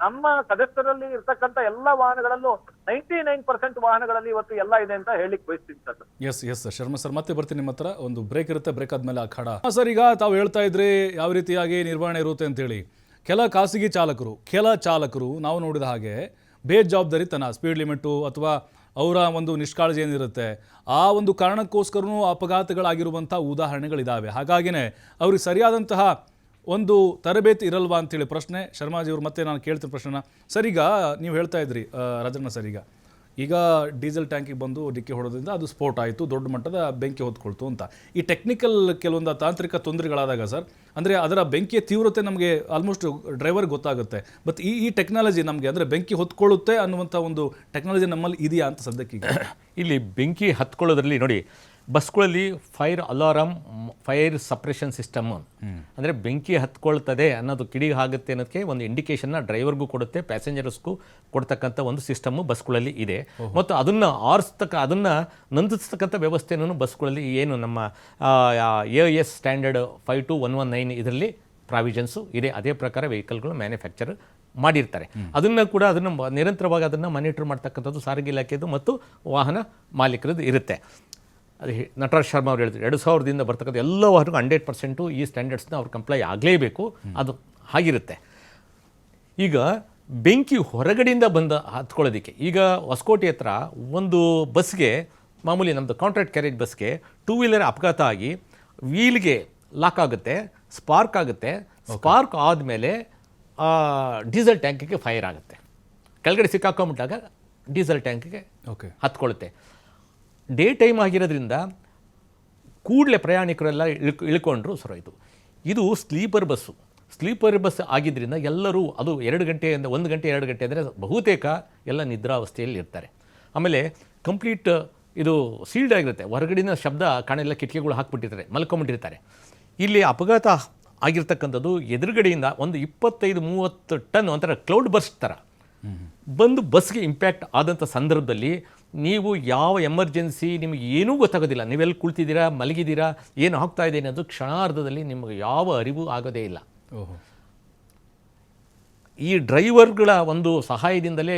ನಮ್ಮ ಸದಸ್ಯರಲ್ಲಿ ಇರ್ತಕ್ಕಂಥ ಎಲ್ಲಾ ವಾಹನಗಳಲ್ಲೂ 99% ವಾಹನಗಳಲ್ಲಿ ಇವತ್ತು ಎಲ್ಲ ಇದೆ ಅಂತ ಹೇಳಿಕ್ ಬಯಸ್ತೀನಿ ಸರ್. ಎಸ್ ಶರ್ಮಾ ಸರ್, ಮತ್ತೆ ಬರ್ತೀನಿ ನಿಮ್ಮ ಹತ್ರ. ಒಂದು ಬ್ರೇಕ್ ಇರುತ್ತೆ, ಬ್ರೇಕ್ ಆದ್ಮೇಲೆ ಅಖಾಡ. ಸರ್, ಈಗ ತಾವು ಹೇಳ್ತಾ ಇದ್ರಿ ಯಾವ ರೀತಿಯಾಗಿ ನಿರ್ವಹಣೆ ಇರುತ್ತೆ ಅಂತೇಳಿ. ಕೆಲ ಖಾಸಗಿ ಚಾಲಕರು ನಾವು ನೋಡಿದ ಹಾಗೆ ಬೇಜವಾಬ್ದಾರಿತನ, ಸ್ಪೀಡ್ ಲಿಮಿಟು ಅಥವಾ ಅವರ ಒಂದು ನಿಷ್ಕಾಳಜಿ ಏನಿರುತ್ತೆ, ಆ ಒಂದು ಕಾರಣಕ್ಕೋಸ್ಕರನೂ ಅಪಘಾತಗಳಾಗಿರುವಂಥ ಉದಾಹರಣೆಗಳಿದ್ದಾವೆ. ಹಾಗಾಗಿನೇ ಅವ್ರಿಗೆ ಸರಿಯಾದಂತಹ ಒಂದು ತರಬೇತಿ ಇರಲ್ವಾ ಅಂತೇಳಿ ಪ್ರಶ್ನೆ. ಶರ್ಮಾಜಿಯವರು ಮತ್ತೆ ನಾನು ಕೇಳ್ತೀನಿ ಪ್ರಶ್ನೆನ. ಸರ್, ಈಗ ನೀವು ಹೇಳ್ತಾ ಇದ್ರಿ ರಾಜಣ್ಣ ಸರ್, ಈಗ ಡೀಸೆಲ್ ಟ್ಯಾಂಕಿಗೆ ಬಂದು ಡಿಕ್ಕಿ ಹೊಡೋದ್ರಿಂದ ಅದು ಸ್ಫೋಟ ಆಯಿತು, ದೊಡ್ಡ ಮಟ್ಟದ ಬೆಂಕಿ ಹೊತ್ಕೊಳ್ತು ಅಂತ. ಈ ಟೆಕ್ನಿಕಲ್ ಕೆಲವೊಂದು ತಾಂತ್ರಿಕ ತೊಂದರೆಗಳಾದಾಗ ಸರ್, ಅಂದರೆ ಅದರ ಬೆಂಕಿಯ ತೀವ್ರತೆ ನಮಗೆ ಆಲ್ಮೋಸ್ಟ್ ಡ್ರೈವರ್ಗೆ ಗೊತ್ತಾಗುತ್ತೆ. ಬಟ್ ಈ ಟೆಕ್ನಾಲಜಿ ನಮಗೆ ಅಂದರೆ ಬೆಂಕಿ ಹೊತ್ಕೊಳ್ಳುತ್ತೆ ಅನ್ನುವಂಥ ಒಂದು ಟೆಕ್ನಾಲಜಿ ನಮ್ಮಲ್ಲಿ ಇದೆಯಾ ಅಂತ ಸದ್ಯಕ್ಕೆ? ಇಲ್ಲಿ ಬೆಂಕಿ ಹತ್ಕೊಳ್ಳೋದ್ರಲ್ಲಿ ನೋಡಿ, ಬಸ್ಗಳಲ್ಲಿ fire alarm, fire suppression system ಅಂದರೆ ಬೆಂಕಿ ಹತ್ಕೊಳ್ತದೆ ಅನ್ನೋದು ಕಿಡಿಗೆ ಆಗುತ್ತೆ ಅನ್ನೋದಕ್ಕೆ ಒಂದು ಇಂಡಿಕೇಶನ್ನ ಡ್ರೈವರ್ಗೂ ಕೊಡುತ್ತೆ, ಪ್ಯಾಸೆಂಜರ್ಸ್ಗೂ ಕೊಡ್ತಕ್ಕಂಥ ಒಂದು ಸಿಸ್ಟಮ್ಮು ಬಸ್ಗಳಲ್ಲಿ ಇದೆ. ಮತ್ತು ಅದನ್ನು ನಂದಿಸ್ತಕ್ಕಂಥ ವ್ಯವಸ್ಥೆನೂ ಬಸ್ಗಳಲ್ಲಿ ಏನು ನಮ್ಮ AIS ಸ್ಟ್ಯಾಂಡರ್ಡ್ 52119 ಇದರಲ್ಲಿ ಪ್ರಾವಿಷನ್ಸು ಇದೆ. ಅದೇ ಪ್ರಕಾರ ವೆಹಿಕಲ್ಗಳು ಮ್ಯಾನುಫ್ಯಾಕ್ಚರ್ ಮಾಡಿರ್ತಾರೆ. ಅದನ್ನು ನಿರಂತರವಾಗಿ ಅದನ್ನು ಮಾನಿಟರ್ ಮಾಡ್ತಕ್ಕಂಥದ್ದು ಸಾರಿಗೆ ಇಲಾಖೆದು ಮತ್ತು ವಾಹನ ಮಾಲೀಕರದ್ದು ಇರುತ್ತೆ. ಅದು ನಟರಾಜ್ ಶರ್ಮಾ ಅವ್ರು ಹೇಳ್ತಾರೆ 2000ದಿಂದ ಬರ್ತಕ್ಕಂಥ ಎಲ್ಲ ವಾಹನಕ್ಕೂ 100% ಈ ಸ್ಟ್ಯಾಂಡರ್ಡ್ಸ್ನ ಅವ್ರು ಕಂಪ್ಲೈ ಆಗಲೇಬೇಕು, ಅದು ಹಾಗಿರುತ್ತೆ. ಈಗ ಬೆಂಕಿ ಹೊರಗಡೆಯಿಂದ ಹತ್ಕೊಳ್ಳೋದಕ್ಕೆ, ಈಗ ಹೊಸಕೋಟೆ ಹತ್ರ ಒಂದು ಬಸ್ಗೆ, ಮಾಮೂಲಿ ನಮ್ಮದು ಕಾಂಟ್ರಾಕ್ಟ್ ಕ್ಯಾರೇಜ್ ಬಸ್ಗೆ 2 ವೀಲರ್ ಅಪಘಾತ ಆಗಿ ವೀಲ್ಗೆ ಲಾಕ್ ಆಗುತ್ತೆ, ಸ್ಪಾರ್ಕ್ ಆಗುತ್ತೆ. ಸ್ಪಾರ್ಕ್ ಆದಮೇಲೆ ಡೀಸೆಲ್ ಟ್ಯಾಂಕಿಗೆ ಫೈರ್ ಆಗುತ್ತೆ. ಕೆಳಗಡೆ ಸಿಕ್ಕಾಕೊಂಬಿಟ್ಟಾಗ ಡೀಸೆಲ್ ಟ್ಯಾಂಕಿಗೆ ಹತ್ಕೊಳ್ಳುತ್ತೆ. ಡೇ ಟೈಮ್ ಆಗಿರೋದ್ರಿಂದ ಕೂಡಲೇ ಪ್ರಯಾಣಿಕರೆಲ್ಲ ಇಳ್ಕೊಂಡ್ರು ಸರೋಯ್ತು. ಇದು ಸ್ಲೀಪರ್ ಬಸ್ ಆಗಿದ್ದರಿಂದ ಎಲ್ಲರೂ ಅದು 2 ಗಂಟೆಯಿಂದ 1 ಗಂಟೆ 2 ಗಂಟೆ ಅಂದರೆ ಬಹುತೇಕ ಎಲ್ಲ ನಿದ್ರಾವಸ್ಥೆಯಲ್ಲಿ ಇರ್ತಾರೆ. ಆಮೇಲೆ ಕಂಪ್ಲೀಟ್ ಇದು ಸೀಲ್ಡ್ ಆಗಿರುತ್ತೆ, ಹೊರಗಡಿನ ಶಬ್ದ ಕಾಣೆಲ್ಲ ಕಿಟಕಿಗಳು ಹಾಕ್ಬಿಟ್ಟಿರ್ತಾರೆ, ಮಲ್ಕೊಂಬಿಟ್ಟಿರ್ತಾರೆ. ಇಲ್ಲಿ ಅಪಘಾತ ಆಗಿರ್ತಕ್ಕಂಥದ್ದು ಎದುರುಗಡೆಯಿಂದ ಒಂದು 25-30 ಟನ್ ಒಂಥರ ಕ್ಲೌಡ್ ಬರ್ಸ್ಟ್ ಥರ ಬಂದು ಬಸ್ಗೆ ಇಂಪ್ಯಾಕ್ಟ್ ಆದಂಥ ಸಂದರ್ಭದಲ್ಲಿ ನೀವು ಯಾವ ಎಮರ್ಜೆನ್ಸಿ ನಿಮಗೆ ಏನೂ ಗೊತ್ತಾಗೋದಿಲ್ಲ. ನೀವೆಲ್ಲಿ ಕುಳಿತಿದ್ದೀರಾ, ಮಲಗಿದ್ದೀರಾ, ಏನು ಆಗ್ತಾ ಇದೆ ಅನ್ನೋದು ಕ್ಷಣಾರ್ಧದಲ್ಲಿ ನಿಮಗೆ ಯಾವ ಅರಿವು ಆಗೋದೇ ಇಲ್ಲ. ಈ ಡ್ರೈವರ್ಗಳ ಒಂದು ಸಹಾಯದಿಂದಲೇ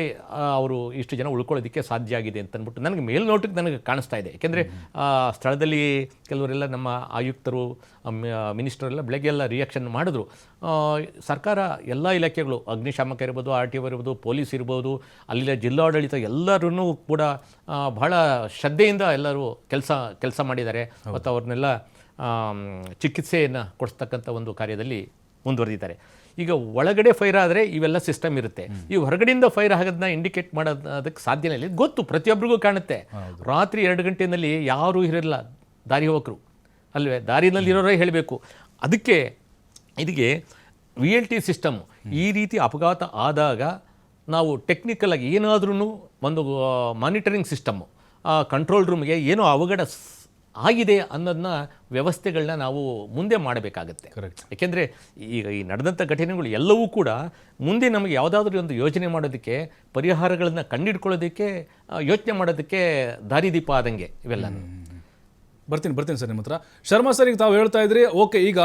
ಅವರು ಇಷ್ಟು ಜನ ಉಳ್ಕೊಳ್ಳೋದಕ್ಕೆ ಸಾಧ್ಯ ಆಗಿದೆ ಅಂತಂದ್ಬಿಟ್ಟು ನನಗೆ ಮೇಲ್ನೋಟಕ್ಕೆ ನನಗೆ ಕಾಣಿಸ್ತಾ ಇದೆ. ಯಾಕೆಂದರೆ ಸ್ಥಳದಲ್ಲಿ ಕೆಲವರೆಲ್ಲ ನಮ್ಮ ಆಯುಕ್ತರು, ಮಿನಿಸ್ಟರೆಲ್ಲ ಬೆಳಗ್ಗೆ ಎಲ್ಲ ರಿಯಾಕ್ಷನ್ ಮಾಡಿದ್ರು. ಸರ್ಕಾರ ಎಲ್ಲ ಇಲಾಖೆಗಳು, ಅಗ್ನಿಶಾಮಕ ಇರ್ಬೋದು, RTO ಇರ್ಬೋದು, ಪೊಲೀಸ್ ಇರ್ಬೋದು, ಅಲ್ಲಿನ ಜಿಲ್ಲಾಡಳಿತ ಎಲ್ಲರೂ ಕೂಡ ಬಹಳ ಶ್ರದ್ಧೆಯಿಂದ ಎಲ್ಲರೂ ಕೆಲಸ ಮಾಡಿದ್ದಾರೆ. ಮತ್ತು ಅವ್ರನ್ನೆಲ್ಲ ಚಿಕಿತ್ಸೆಯನ್ನು ಕೊಡಿಸ್ತಕ್ಕಂಥ ಒಂದು ಕಾರ್ಯದಲ್ಲಿ ಮುಂದುವರೆದಿದ್ದಾರೆ. ಈಗ ಒಳಗಡೆ ಫೈರ್ ಆದರೆ ಇವೆಲ್ಲ ಸಿಸ್ಟಮ್ ಇರುತ್ತೆ, ಈ ಹೊರಗಡೆಯಿಂದ ಫೈರ್ ಆಗೋದನ್ನ ಇಂಡಿಕೇಟ್ ಮಾಡೋದಕ್ಕೆ ಸಾಧ್ಯನೇ ಇಲ್ಲ. ಗೊತ್ತು, ಪ್ರತಿಯೊಬ್ಬರಿಗೂ ಕಾಣುತ್ತೆ. ರಾತ್ರಿ 2 ಗಂಟೆಯಲ್ಲಿ ಯಾರೂ ಇರಲ್ಲ, ದಾರಿ ಹೋಗರು ಅಲ್ವೇ, ದಾರಿನಲ್ಲಿರೋರೇ ಹೇಳಬೇಕು. ಅದಕ್ಕೆ ಇದಕ್ಕೆ VLT ಸಿಸ್ಟಮ್, ಈ ರೀತಿ ಅಪಘಾತ ಆದಾಗ ನಾವು ಟೆಕ್ನಿಕಲಾಗಿ ಏನಾದ್ರೂ ಒಂದು ಮಾನಿಟರಿಂಗ್ ಸಿಸ್ಟಮ್ಮು, ಕಂಟ್ರೋಲ್ ರೂಮ್ಗೆ ಏನೋ ಅವಘಡ ಆಗಿದೆ ಅನ್ನೋದನ್ನ ವ್ಯವಸ್ಥೆಗಳನ್ನ ನಾವು ಮುಂದೆ ಮಾಡಬೇಕಾಗತ್ತೆ. ಯಾಕೆಂದರೆ ಈಗ ಈ ನಡೆದಂಥ ಘಟನೆಗಳು ಎಲ್ಲವೂ ಕೂಡ ಮುಂದೆ ನಮಗೆ ಯಾವುದಾದ್ರೂ ಒಂದು ಯೋಜನೆ ಮಾಡೋದಕ್ಕೆ, ಪರಿಹಾರಗಳನ್ನು ಕಂಡುಹಿಡ್ಕೊಳ್ಳೋದಕ್ಕೆ, ಯೋಚನೆ ಮಾಡೋದಕ್ಕೆ ದಾರಿದೀಪ ಆದಂಗೆ ಇವೆಲ್ಲ. ಬರ್ತೀನಿ ಸರ್ ನಿಮ್ಮ ಹತ್ರ. ಶರ್ಮಾ ಸರ್, ಈಗ ತಾವು ಹೇಳ್ತಾ ಇದ್ರಿ, ಓಕೆ, ಈಗ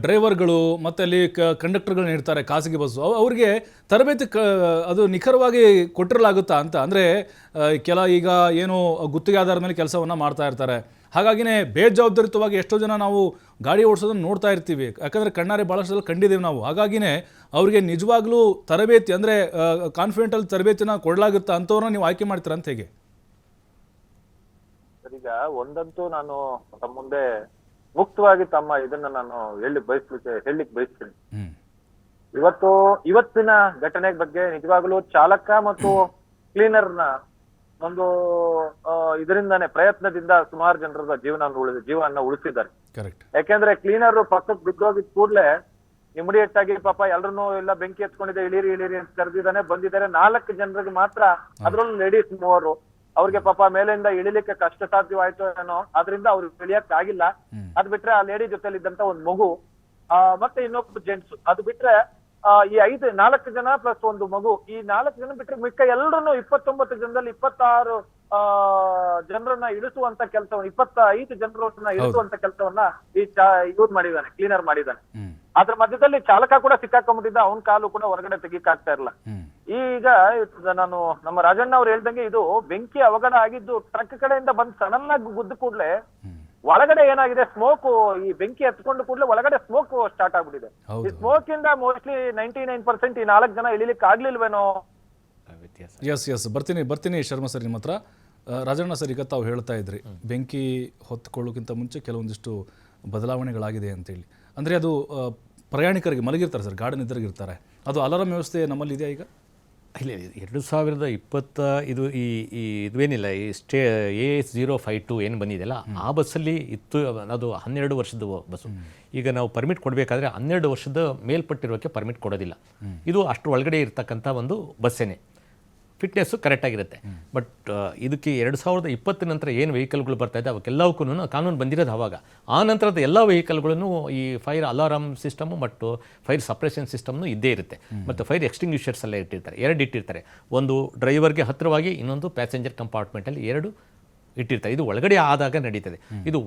ಡ್ರೈವರ್ಗಳು ಮತ್ತು ಅಲ್ಲಿ ಕಂಡಕ್ಟರ್ಗಳನ್ನ ಇರ್ತಾರೆ ಖಾಸಗಿ ಬಸ್ಸು, ಅವ್ರಿಗೆ ತರಬೇತಿ ಅದು ನಿಖರವಾಗಿ ಕೊಟ್ಟಿರಲಾಗುತ್ತಾ ಅಂತ? ಅಂದರೆ ಈಗ ಏನು ಗುತ್ತಿಗೆ ಆಧಾರದ ಮೇಲೆ ಕೆಲಸವನ್ನು ಮಾಡ್ತಾ ಇರ್ತಾರೆ, ಹಾಗಾಗಿನೇ ಬೇಜವಾಬ್ದಾರಿತವಾಗಿ ಎಷ್ಟೋ ಜನ ನಾವು ಗಾಡಿ ಓಡಿಸೋದನ್ನು ನೋಡ್ತಾ ಇರ್ತೀವಿ. ಯಾಕಂದರೆ ಕಣ್ಣಾರೆ ಭಾಳಷ್ಟು ಕಂಡಿದ್ದೇವೆ ನಾವು. ಹಾಗಾಗಿನೇ ಅವರಿಗೆ ನಿಜವಾಗ್ಲೂ ತರಬೇತಿ ಅಂದರೆ ಕಾನ್ಫಿಡೆಂಟಲ್ಲಿ ತರಬೇತಿನ ಕೊಡಲಾಗುತ್ತಾ, ಅಂಥವ್ರನ್ನ ನೀವು ಆಯ್ಕೆ ಮಾಡ್ತೀರಾ ಅಂತ ಹೇಗೆ? ಈಗ ಒಂದಂತೂ ನಾನು ತಮ್ಮ ಮುಂದೆ ಮುಕ್ತವಾಗಿ ತಮ್ಮ ಇದನ್ನ ನಾನು ಹೇಳಲಿಕ್ಕೆ ಬಯಸ್ತೀನಿ. ಇವತ್ತಿನ ಘಟನೆ ಬಗ್ಗೆ ನಿಜವಾಗ್ಲೂ ಚಾಲಕ ಮತ್ತು ಕ್ಲೀನರ್ನ ಒಂದು ಇದರಿಂದಾನೆ ಪ್ರಯತ್ನದಿಂದ ಸುಮಾರು ಜನರ ಜೀವನ ಉಳಿಸಿದ್ದಾರೆ. ಯಾಕೆಂದ್ರೆ ಕ್ಲೀನರ್ ಪಕ್ಕಕ್ಕೆ ಬಿದ್ದೋಗಿದ್ ಕೂಡ್ಲೆ ಇಮಿಡಿಯೇಟ್ ಆಗಿ ಪಾಪ ಎಲ್ರನ್ನೂ ಎಲ್ಲ ಬೆಂಕಿ ಎತ್ಕೊಂಡಿದೆ, ಇಳಿರಿ ಅಂತ ಕರೆದಿದ್ದಾನೆ. ಬಂದಿದ್ದಾರೆ 4 ಜನರಿಗೆ ಮಾತ್ರ, ಅದ್ರಲ್ಲೂ ಲೇಡೀಸ್ 3. ಅವ್ರಿಗೆ ಪಾಪ ಮೇಲಿಂದ ಇಳಿಲಿಕ್ಕೆ ಕಷ್ಟ ಸಾಧ್ಯವಾಯ್ತು ಏನೋ, ಅದರಿಂದ ಅವ್ರಿಗೆ ಇಳಿಯಕ್ ಆಗಿಲ್ಲ. ಅದ್ ಬಿಟ್ರೆ ಆ ಲೇಡಿ ಜೊತೆಲಿ ಇದ್ದಂತ ಒಂದ್ ಮಗು, ಮತ್ತೆ ಇನ್ನೊಬ್ಬ ಜೆಂಟ್ಸ್, ಅದು ಬಿಟ್ರೆ ಈ 4 ಜನ ಪ್ಲಸ್ ಒಂದು ಮಗು, ಈ 4 ಜನ ಬಿಟ್ಟರೆ ಮಿಕ್ಕ ಎಲ್ಲರನ್ನು 29 ಜನದಲ್ಲಿ 26 ಜನರನ್ನ ಇಳಿಸುವಂತ ಕೆಲಸವನ್ನ, 25 ಜನರನ್ನ ಇಳಿಸುವಂತ ಕೆಲಸವನ್ನ ಇವ್ರು ಮಾಡಿದಾನೆ, ಕ್ಲೀನರ್ ಮಾಡಿದಾನೆ. ಅದ್ರ ಮಧ್ಯದಲ್ಲಿ ಚಾಲಕ ಕೂಡ ಸಿಕ್ಕಾಕೊಂಡ್ಬಿಟ್ಟಿದ್ದ, ಅವನ ಕಾಲು ಕೂಡ ಹೊರಗಡೆ ತೆಗಿಕಾಗ್ತಾ ಇರಲ್ಲ. ಈಗ ನಾನು ನಮ್ಮ ರಾಜಣ್ಣ ಅವ್ರು ಹೇಳ್ದಂಗೆ ಇದು ಬೆಂಕಿ ಅವಘಡ ಆಗಿದ್ದು ಟ್ರಕ್ ಕಡೆಯಿಂದ ಬಂದ್ ಸಡನ್ ಆಗಿ ಗುದ್ದ ಕೂಡ್ಲೆ ಒಳಗಡೆ ಏನಾಗಿದೆ, ಸ್ಮೋಕ್, ಈ ಬೆಂಕಿ ಹತ್ಕೊಂಡು ಕೂಡಲೇ ಒಳಗಡೆ ಸ್ಮೋಕ್ ಸ್ಟಾರ್ಟ್ ಆಗ್ಬಿಟ್ಟಿದೆ. ಈ ಸ್ಮೋಕ್ ಇಂದ ಮೋಸ್ಟ್ಲಿ 99% ಈ 4 ಜನ ಇಳಿಲಿಕ್ಕೆ ಆಗ್ಲಿಲ್ವೇನೋ. ಎಸ್ ಬರ್ತೀನಿ ಶರ್ಮಾ ಸರ್ ನಿಮ್ಮ ಹತ್ರ. ರಾಜಣ್ಣ ಸರ್, ಈಗ ತಾವು ಹೇಳ್ತಾ ಇದ್ರಿ ಬೆಂಕಿ ಹೊತ್ಕೊಳ್ಳೋಕ್ಕಿಂತ ಮುಂಚೆ ಕೆಲವೊಂದಿಷ್ಟು ಬದಲಾವಣೆಗಳಾಗಿದೆ ಅಂತೇಳಿ. ಅಂದರೆ ಅದು ಪ್ರಯಾಣಿಕರಿಗೆ ಮಲಗಿರ್ತಾರೆ ಸರ್, ಗಾರ್ಡನ್ ಇದ್ದರಿಗಿರ್ತಾರೆ, ಅದು ಅಲಾರಾಮ್ ವ್ಯವಸ್ಥೆ ನಮ್ಮಲ್ಲಿ ಇದೆಯಾ ಈಗ? ಇಲ್ಲ, 2020 ಇದು ಇದೇನಿಲ್ಲ, ಈ AS052 ಏನು ಬಂದಿದೆಯಲ್ಲ ಆ ಬಸ್ಸಲ್ಲಿ ಇತ್ತು. ಅದು 12 ವರ್ಷದ ಬಸ್ಸು. ಈಗ ನಾವು ಪರ್ಮಿಟ್ ಕೊಡಬೇಕಾದ್ರೆ 12 ವರ್ಷದ ಮೇಲ್ಪಟ್ಟಿರೋಕ್ಕೆ ಪರ್ಮಿಟ್ ಕೊಡೋದಿಲ್ಲ. ಇದು ಅಷ್ಟರ ಒಳಗಡೆ ಇರ್ತಕ್ಕಂಥ ಒಂದು ಬಸ್ಸೇನೆ, ಫಿಟ್ನೆಸ್ಸು ಕರೆಕ್ಟಾಗಿರುತ್ತೆ. ಬಟ್ ಇದಕ್ಕೆ 2020 ನಂತರ ಏನು ವೆಹಿಕಲ್ಗಳು ಬರ್ತಾಯಿದೆ ಅವಕ್ಕೆಲ್ಲವಕ್ಕೂ ಕಾನೂನು ಬಂದಿರೋದು ಆವಾಗ. ಆ ನಂತರದ ಎಲ್ಲ ವೆಹಿಕಲ್ಗಳನ್ನು ಈ ಫೈರ್ ಅಲಾರಾಮ್ ಸಿಸ್ಟಮು ಮತ್ತು ಫೈರ್ ಸಪ್ರೆಷನ್ ಸಿಸ್ಟಮ್ನು ಇದ್ದೇ ಇರುತ್ತೆ. ಮತ್ತು ಫೈರ್ ಎಕ್ಸ್ಟಿಂಗ್ವಿಷರ್ಸ್ ಎಲ್ಲ ಇಟ್ಟಿರ್ತಾರೆ, 2 ಇಟ್ಟಿರ್ತಾರೆ. ಒಂದು ಡ್ರೈವರ್ಗೆ ಹತ್ತಿರವಾಗಿ, ಇನ್ನೊಂದು ಪ್ಯಾಸೆಂಜರ್ ಕಂಪಾರ್ಟ್ಮೆಂಟಲ್ಲಿ 2 ಇಟ್ಟಿರ್ತಾರೆ. ಇದು ಒಳಗಡೆ ಆದಾಗ ನಡೀತದೆ. ಇದು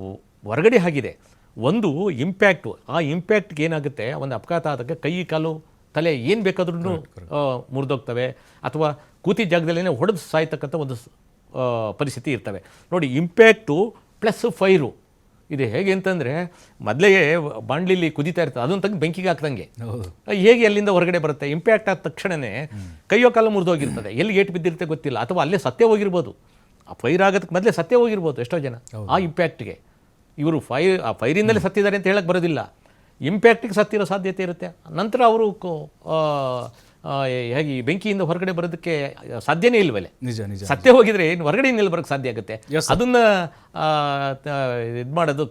ಹೊರಗಡೆ ಆಗಿದೆ. ಒಂದು ಇಂಪ್ಯಾಕ್ಟು, ಆ ಇಂಪ್ಯಾಕ್ಟ್ಗೆ ಏನಾಗುತ್ತೆ, ಒಂದು ಅಪಘಾತ ಆದಾಗ ಕೈ ಕಾಲು ತಲೆ ಏನು ಬೇಕಾದ್ರೂ ಮುರಿದೋಗ್ತವೆ, ಅಥವಾ ಕೂತಿ ಜಾಗದಲ್ಲೇ ಹೊಡೆದು ಸಾಯ್ತಕ್ಕಂಥ ಒಂದು ಪರಿಸ್ಥಿತಿ ಇರ್ತವೆ. ನೋಡಿ, ಇಂಪ್ಯಾಕ್ಟು ಪ್ಲಸ್ ಫೈರು ಇದು ಹೇಗೆ ಅಂತಂದರೆ, ಮೊದಲೇ ಬಾಂಡ್ಲಿಲಿ ಕುದಿತಾ ಇರ್ತದೆ, ಅದನ್ನು ತೆಗೆದು ಬೆಂಕಿಗೆ ಹಾಕ್ದಂಗೆ ಹೇಗೆ ಅಲ್ಲಿಂದ ಹೊರಗಡೆ ಬರುತ್ತೆ. ಇಂಪ್ಯಾಕ್ಟ್ ಆದ ತಕ್ಷಣವೇ ಕೈಯೋ ಕಾಲು ಮುರಿದೋಗಿರ್ತದೆ, ಎಲ್ಲಿ ಏಟು ಬಿದ್ದಿರುತ್ತೆ ಗೊತ್ತಿಲ್ಲ, ಅಥವಾ ಅಲ್ಲೇ ಸತ್ಯ ಹೋಗಿರ್ಬೋದು. ಆ ಫೈರ್ ಆಗೋದಕ್ಕೆ ಮೊದಲೇ ಸತ್ಯ ಹೋಗಿರ್ಬೋದು ಎಷ್ಟೋ ಜನ ಆ ಇಂಪ್ಯಾಕ್ಟ್ಗೆ. ಇವರು ಆ ಫೈರಿಂದಲೇ ಸತ್ತಿದ್ದಾರೆ ಅಂತ ಹೇಳಕ್ಕೆ ಬರೋದಿಲ್ಲ, ಇಂಪ್ಯಾಕ್ಟಿಗೆ ಸತ್ತಿರೋ ಸಾಧ್ಯತೆ ಇರುತ್ತೆ. ನಂತರ ಅವರು ಹೇಗೆ ಬೆಂಕಿಯಿಂದ ಹೊರಗಡೆ ಬರೋದಕ್ಕೆ ಸಾಧ್ಯನೇ ಇಲ್ವಲ್ಲ. ನಿಜ ಸತ್ಯ ಹೋಗಿದ್ರೆ ಏನು ಹೊರಗಡೆ ಇನ್ನೆಲ್ಲಿ ಬರೋಕ್ಕೆ ಸಾಧ್ಯ ಆಗುತ್ತೆ? ಅದನ್ನ ಇದು ಮಾಡೋದು,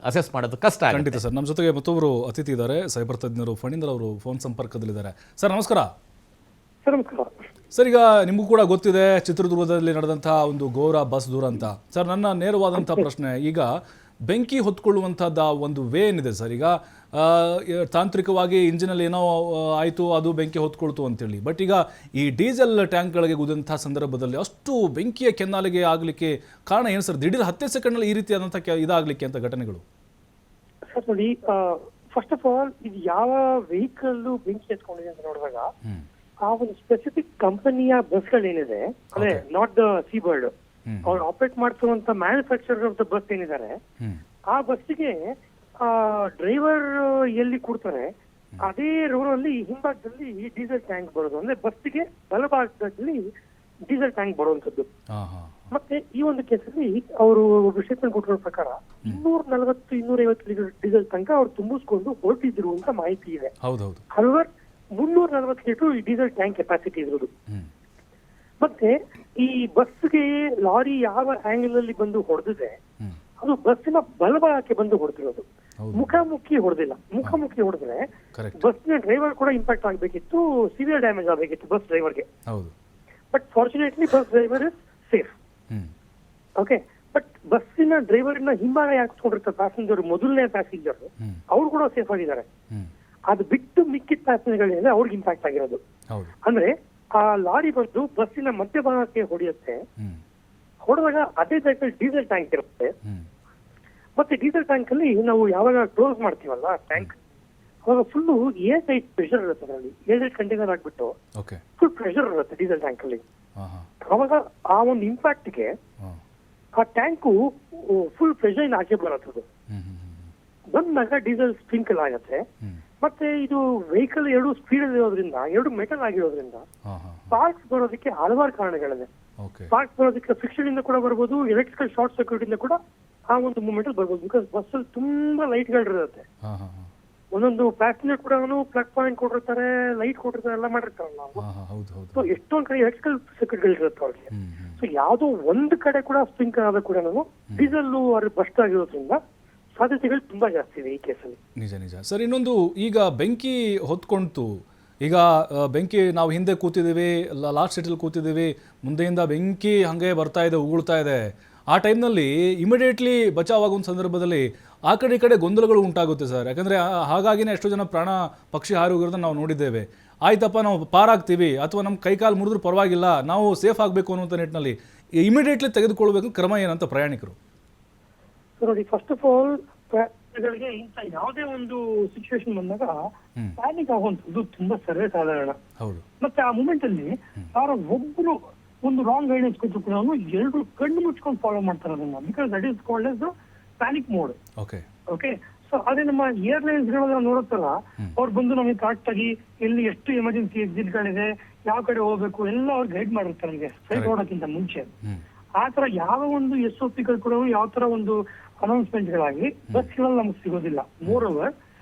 ಅಸೆಸ್ ಮಾಡೋದು ಕಷ್ಟ. ಖಂಡಿತ ಸರ್. ನಮ್ಮ ಜೊತೆಗೆ ಮತ್ತೊಬ್ಬರು ಅತಿಥಿ ಇದ್ದಾರೆ, ಸೈಬರ್ ತಜ್ಞರು ಫಣೀಂದ್ರ ಅವರು ಫೋನ್ ಸಂಪರ್ಕದಲ್ಲಿದ್ದಾರೆ. ಸರ್ ನಮಸ್ಕಾರ. ಸರ್, ಈಗ ನಿಮಗೂ ಕೂಡ ಗೊತ್ತಿದೆ ಚಿತ್ರದುರ್ಗದಲ್ಲಿ ನಡೆದಂತಹ ಒಂದು ಘೋರ ಬಸ್ ದುರಂತ. ಸರ್, ನನ್ನ ನೇರವಾದಂಥ ಪ್ರಶ್ನೆ, ಈಗ ಬೆಂಕಿ ಹೊತ್ಕೊಳ್ಳುವಂಥದ್ದು ಒಂದು ವೇ ಏನಿದೆ ಸರ್? ಈಗ ತಾಂತ್ರಿಕವಾಗಿ ಇಂಜಿನಲ್ಲಿ ಏನೋ ಆಯಿತು, ಅದು ಬೆಂಕಿ ಹೊತ್ಕೊಳ್ತು ಅಂತೇಳಿ. ಬಟ್ ಈಗ ಈ ಡೀಸೆಲ್ ಟ್ಯಾಂಕ್ಗಳಿಗೆ ಗುದ್ದಂಥ ಸಂದರ್ಭದಲ್ಲಿ ಅಷ್ಟು ಬೆಂಕಿಯ ಕೆನ್ನಾಲಿಗೆ ಆಗಲಿಕ್ಕೆ ಕಾರಣ ಏನು ಸರ್? ದಿಢೀರ್ 10 ಸೆಕೆಂಡ್ನಲ್ಲಿ ಈ ರೀತಿಯಾದಂಥ ಇದಾಗಲಿಕ್ಕೆ ಅಂತ ಘಟನೆಗಳು? ಸರ್ ನೋಡಿ, ಫಸ್ಟ್ ಆಫ್ ಆಲ್ ಇದು ಯಾವ ವೆಹಿಕಲ್ ಬೆಂಕಿ ಹತ್ಕೊಂಡಿದೆ ಅಂತ ನೋಡಿದಾಗ ಆ ಒಂದು ಸ್ಪೆಸಿಫಿಕ್ ಕಂಪನಿಯ ಬಸ್ಗಳೇನಿದೆ, ಅಂದ್ರೆ ನಾಟ್ ದ ಸೀಬರ್ಡ್, ಅವ್ರು ಆಪರೇಟ್ ಮಾಡ್ತಿರುವಂತ ಮ್ಯಾನುಫ್ಯಾಕ್ಚರರ್ ಆಫ್ ದ ಬಸ್ ಏನಿದ್ದಾರೆ, ಆ ಬಸ್ಸಿಗೆ ಡ್ರೈವರ್ ಎಲ್ಲಿ ಕೂಡ್ತಾರೆ ಅದೇ ರೋಡಲ್ಲಿ ಹಿಂಭಾಗದಲ್ಲಿ ಡೀಸೆಲ್ ಟ್ಯಾಂಕ್ ಬರೋದು. ಅಂದ್ರೆ ಬಸ್ಸಿಗೆ ಬಲಭಾಗದಲ್ಲಿ ಡೀಸೆಲ್ ಟ್ಯಾಂಕ್ ಬರುವಂತದ್ದು. ಮತ್ತೆ ಈ ಒಂದು ಕೇಸಲ್ಲಿ ಅವರು ಸ್ಟೇಟ್ಮೆಂಟ್ ಕೊಟ್ಟಿರೋ ಪ್ರಕಾರ 240-250 ಲೀಟರ್ ಡೀಸೆಲ್ ತನಕ ಅವ್ರು ತುಂಬಿಸ್ಕೊಂಡು ಹೊರಟಿದ್ರು ಅಂತ ಮಾಹಿತಿ ಇದೆ. ಹಲವಾರು 340 ಲೀಟರ್ ಈ ಡೀಸೆಲ್ ಟ್ಯಾಂಕ್ ಕೆಪಾಸಿಟಿ ಇರೋದು. ಮತ್ತೆ ಈ ಬಸ್ಗೆ ಲಾರಿ ಯಾವ ಆಂಗಲ್ ಅಲ್ಲಿ ಬಂದು ಹೊಡೆದಿದೆ, ಅದು ಬಸ್ಸಿನ ಬಲಭಾಗಕ್ಕೆ ಬಂದು ಹೊಡೆದಿರೋದು, ಮುಖಾಮುಖಿ ಹೊಡೆದಿಲ್ಲ. ಮುಖಾಮುಖಿ ಹೊಡೆದ್ರೆ ಬಸ್ನ ಡ್ರೈವರ್ ಕೂಡ ಇಂಪ್ಯಾಕ್ಟ್ ಆಗಬೇಕಿತ್ತು, ಸಿವಿಯರ್ ಡ್ಯಾಮೇಜ್ ಆಗಬೇಕಿತ್ತು ಬಸ್ ಡ್ರೈವರ್ಗೆ. But fortunately bus driver is safe. Okay, but ಬಸ್ಸಿನ ಡ್ರೈವರ್ನ ಹಿಂಭಾಗ ಹಾಕಿಸ್ಕೊಂಡಿರ್ತಾರೆ ಪ್ಯಾಸೆಂಜರ್, ಮೊದಲನೇ ಪ್ಯಾಸೆಂಜರ್, ಅವ್ರು ಕೂಡ ಸೇಫ್ ಆಗಿದ್ದಾರೆ. ಅದು ಬಿಟ್ಟು ಮಿಕ್ಕಿದ ಪ್ಯಾಸೆಂಜರ್ಗಳಿಂದ ಅವ್ರಿಗೆ ಇಂಪ್ಯಾಕ್ಟ್ ಆಗಿರೋದು. ಅಂದ್ರೆ ಆ ಲಾರಿ ಬಂದು ಬಸ್ಸಿನ ಮಧ್ಯಭಾಗಕ್ಕೆ ಹೊಡೆಯುತ್ತೆ. ಹೊಡೆದಾಗ ಅದೇ ಜಾಗದಲ್ಲಿ ಡೀಸೆಲ್ ಟ್ಯಾಂಕ್ ಇರುತ್ತೆ. ಮತ್ತೆ ಡೀಸೆಲ್ ಟ್ಯಾಂಕ್ ಅಲ್ಲಿ ನಾವು ಯಾವಾಗ ಕ್ಲೋಸ್ ಮಾಡ್ತೀವಲ್ಲ ಟ್ಯಾಂಕ್, ಅವಾಗ ಫುಲ್ಲು ಏರ್ ಟೈಟ್ ಪ್ರೆಷರ್ ಇರುತ್ತೆ. ಅದರಲ್ಲಿ ಏರ್ ಟೈಟ್ ಕಂಟೈನರ್ ಆಗ್ಬಿಟ್ಟು ಫುಲ್ ಪ್ರೆಷರ್ ಇರುತ್ತೆ ಡೀಸೆಲ್ ಟ್ಯಾಂಕ್ ಅಲ್ಲಿ. ಅವಾಗ ಆ ಒಂದು ಇಂಪ್ಯಾಕ್ಟ್ಗೆ ಆ ಟ್ಯಾಂಕು ಫುಲ್ ಪ್ರೆಷರ್ ಇಂದ ಆಚೆ ಬರುತ್ತದೆ. ಬಂದಾಗ ಡೀಸೆಲ್ ಸ್ಪ್ರಿಂಕಲ್ ಆಗುತ್ತೆ. ಮತ್ತೆ ಇದು ವೆಹಿಕಲ್ 2 ಸ್ಪೀಡ್ ಇರೋದ್ರಿಂದ, 2 ಮೆಟಲ್ ಆಗಿರೋದ್ರಿಂದ ಸ್ಪಾರ್ಕ್ಸ್ ಬರೋದಕ್ಕೆ ಹಲವಾರು ಕಾರಣಗಳಿದೆ. ಸ್ಪಾರ್ಕ್ಸ್ ಬರೋದಕ್ಕೆ ಫ್ರಿಕ್ಷನ್ ಇಂದ ಕೂಡ ಬರ್ಬೋದು, ಎಲೆಕ್ಟ್ರಿಕಲ್ ಶಾರ್ಟ್ ಸರ್ಕ್ಯೂಟ್ ಇಂದ ಕೂಡ ಆ ಒಂದು ಮೂವ್ಮೆಂಟ್ ಅಲ್ಲಿ ಬರ್ಬೋದು. ಬಿಕಾಸ್ ಬಸ್ ಅಲ್ಲಿ ತುಂಬಾ ಲೈಟ್ ಗಳಿರುತ್ತೆ. ಒಂದೊಂದು ಪ್ಯಾಸೆಂಜರ್ ಕೂಡ ಪ್ಲಗ್ ಪಾಯಿಂಟ್ ಕೊಟ್ಟಿರ್ತಾರೆ, ಲೈಟ್ ಕೊಟ್ಟಿರ್ತಾರೆ, ಎಲ್ಲ ಮಾಡಿರ್ತಾರಲ್ಲ. ಸೊ ಎಷ್ಟೊಂದ್ ಕಡೆ ಎಲೆಕ್ಟ್ರಿಕಲ್ ಸರ್ಕ್ಯೂಟ್ ಗಳಿರುತ್ತೆ ಅವ್ರಿಗೆ. ಸೊ ಯಾವ್ದೋ ಒಂದು ಕಡೆ ಕೂಡ ಸ್ಪ್ರಿಂಕಲ್ ಆದ ಕೂಡ ಡೀಸೆಲ್ ಅವ್ರಿಗೆ ಬಸ್ಟ್ ಆಗಿರೋದ್ರಿಂದ ಸಾಧ್ಯತೆಗಳು ತುಂಬಾ ಜಾಸ್ತಿ ಇದೆ ಈ ಕೇಸಲ್ಲಿ. ನಿಜ ಸರ್. ಇನ್ನೊಂದು, ಈಗ ಬೆಂಕಿ ಹೊತ್ಕೊಂತು, ಈಗ ಬೆಂಕಿ ನಾವು ಹಿಂದೆ ಕೂತಿದ್ದೀವಿ, ಲಾಸ್ಟ್ ಸೀಟಲ್ಲಿ ಕೂತಿದ್ದೀವಿ, ಮುಂದೆಯಿಂದ ಬೆಂಕಿ ಹಾಗೆ ಬರ್ತಾ ಇದೆ, ಉಗುಳ್ತಾ ಇದೆ. ಆ ಟೈಮ್ನಲ್ಲಿ ಇಮಿಡಿಯೇಟ್ಲಿ ಬಚಾವಾಗುವ ಸಂದರ್ಭದಲ್ಲಿ ಆ ಕಡೆ ಗೊಂದಲಗಳು ಉಂಟಾಗುತ್ತೆ ಸರ್. ಯಾಕಂದರೆ ಹಾಗಾಗಿನೇ ಎಷ್ಟೋ ಜನ ಪ್ರಾಣ ಪಕ್ಷಿ ಹಾರಿ ಹೋಗಿರೋದನ್ನ ನಾವು ನೋಡಿದ್ದೇವೆ. ಆಯ್ತಪ್ಪ ನಾವು ಪಾರಾಗ್ತೀವಿ ಅಥವಾ ನಮ್ಮ ಕೈಕಾಲು ಮುರಿದ್ರೂ ಪರವಾಗಿಲ್ಲ, ನಾವು ಸೇಫ್ ಆಗಬೇಕು ಅನ್ನುವಂಥ ನಿಟ್ಟಿನಲ್ಲಿ ಇಮಿಡಿಯೇಟ್ಲಿ ತೆಗೆದುಕೊಳ್ಬೇಕು ಕ್ರಮ ಏನಂತ ಪ್ರಯಾಣಿಕರು? ನೋಡಿ, ಫಸ್ಟ್ ಆಫ್ ಆಲ್ ಗಳಿಗೆ ಇಂಥ ಯಾವುದೇ ಒಂದು ಸಿಚುವೇಶನ್ ಬಂದಾಗ ಪ್ಯಾನಿಕ್ ಆಗುವಂಥದ್ದು ತುಂಬಾ ಸರ್ವೇ ಸಾಧಾರಣ. ಹೌದು. ಮತ್ತೆ ಆ ಮೂಮೆಂಟ್ ಅಲ್ಲಿ ಯಾರೋ ಒಬ್ರು ಒಂದು ರಾಂಗ್ ಗೈಡೆನ್ಸ್ ಕೊಟ್ಟರು ಕೂಡ ಎಲ್ಲರೂ ಕಣ್ಣು ಮುಚ್ಕೊಂಡು ಫಾಲೋ ಮಾಡ್ತಾರೆ ಅದನ್ನ, because that is called as panic mode. Okay okay, so ಅದೇ ನಮ್ಮ ಏರ್ಲೈನ್ಸ್ ಗಳನ್ನ ನೋಡುತ್ತಲ್ಲ, ಅವ್ರು ಬಂದು ನಮಗೆ ಕರೆಕ್ಟ್ ಆಗಿ ಎಲ್ಲಿ ಎಷ್ಟು ಎಮರ್ಜೆನ್ಸಿ ಎಕ್ಸಿಟ್ ಗಳಿದೆ, ಯಾವ ಕಡೆ ಹೋಗ್ಬೇಕು ಎಲ್ಲ ಅವ್ರು ಗೈಡ್ ಮಾಡಿರ್ತಾರೆ ನಮಗೆ ಫ್ಲೈಟ್ ಹೊರಡಕ್ಕಿಂತ ಮುಂಚೆ. ಆ ತರ ಯಾವ ಒಂದು SOP ಗಳು ಕೂಡ ಯಾವ ತರ ಒಂದು ಅನೌನ್ಸ್ಮೆಂಟ್ ಗಳಾಗಿ ಬಸ್ಗಳಲ್ಲಿ ನಮ್ಗೆ ಸಿಗೋದಿಲ್ಲ. ಮೋರ್ ಓವರ್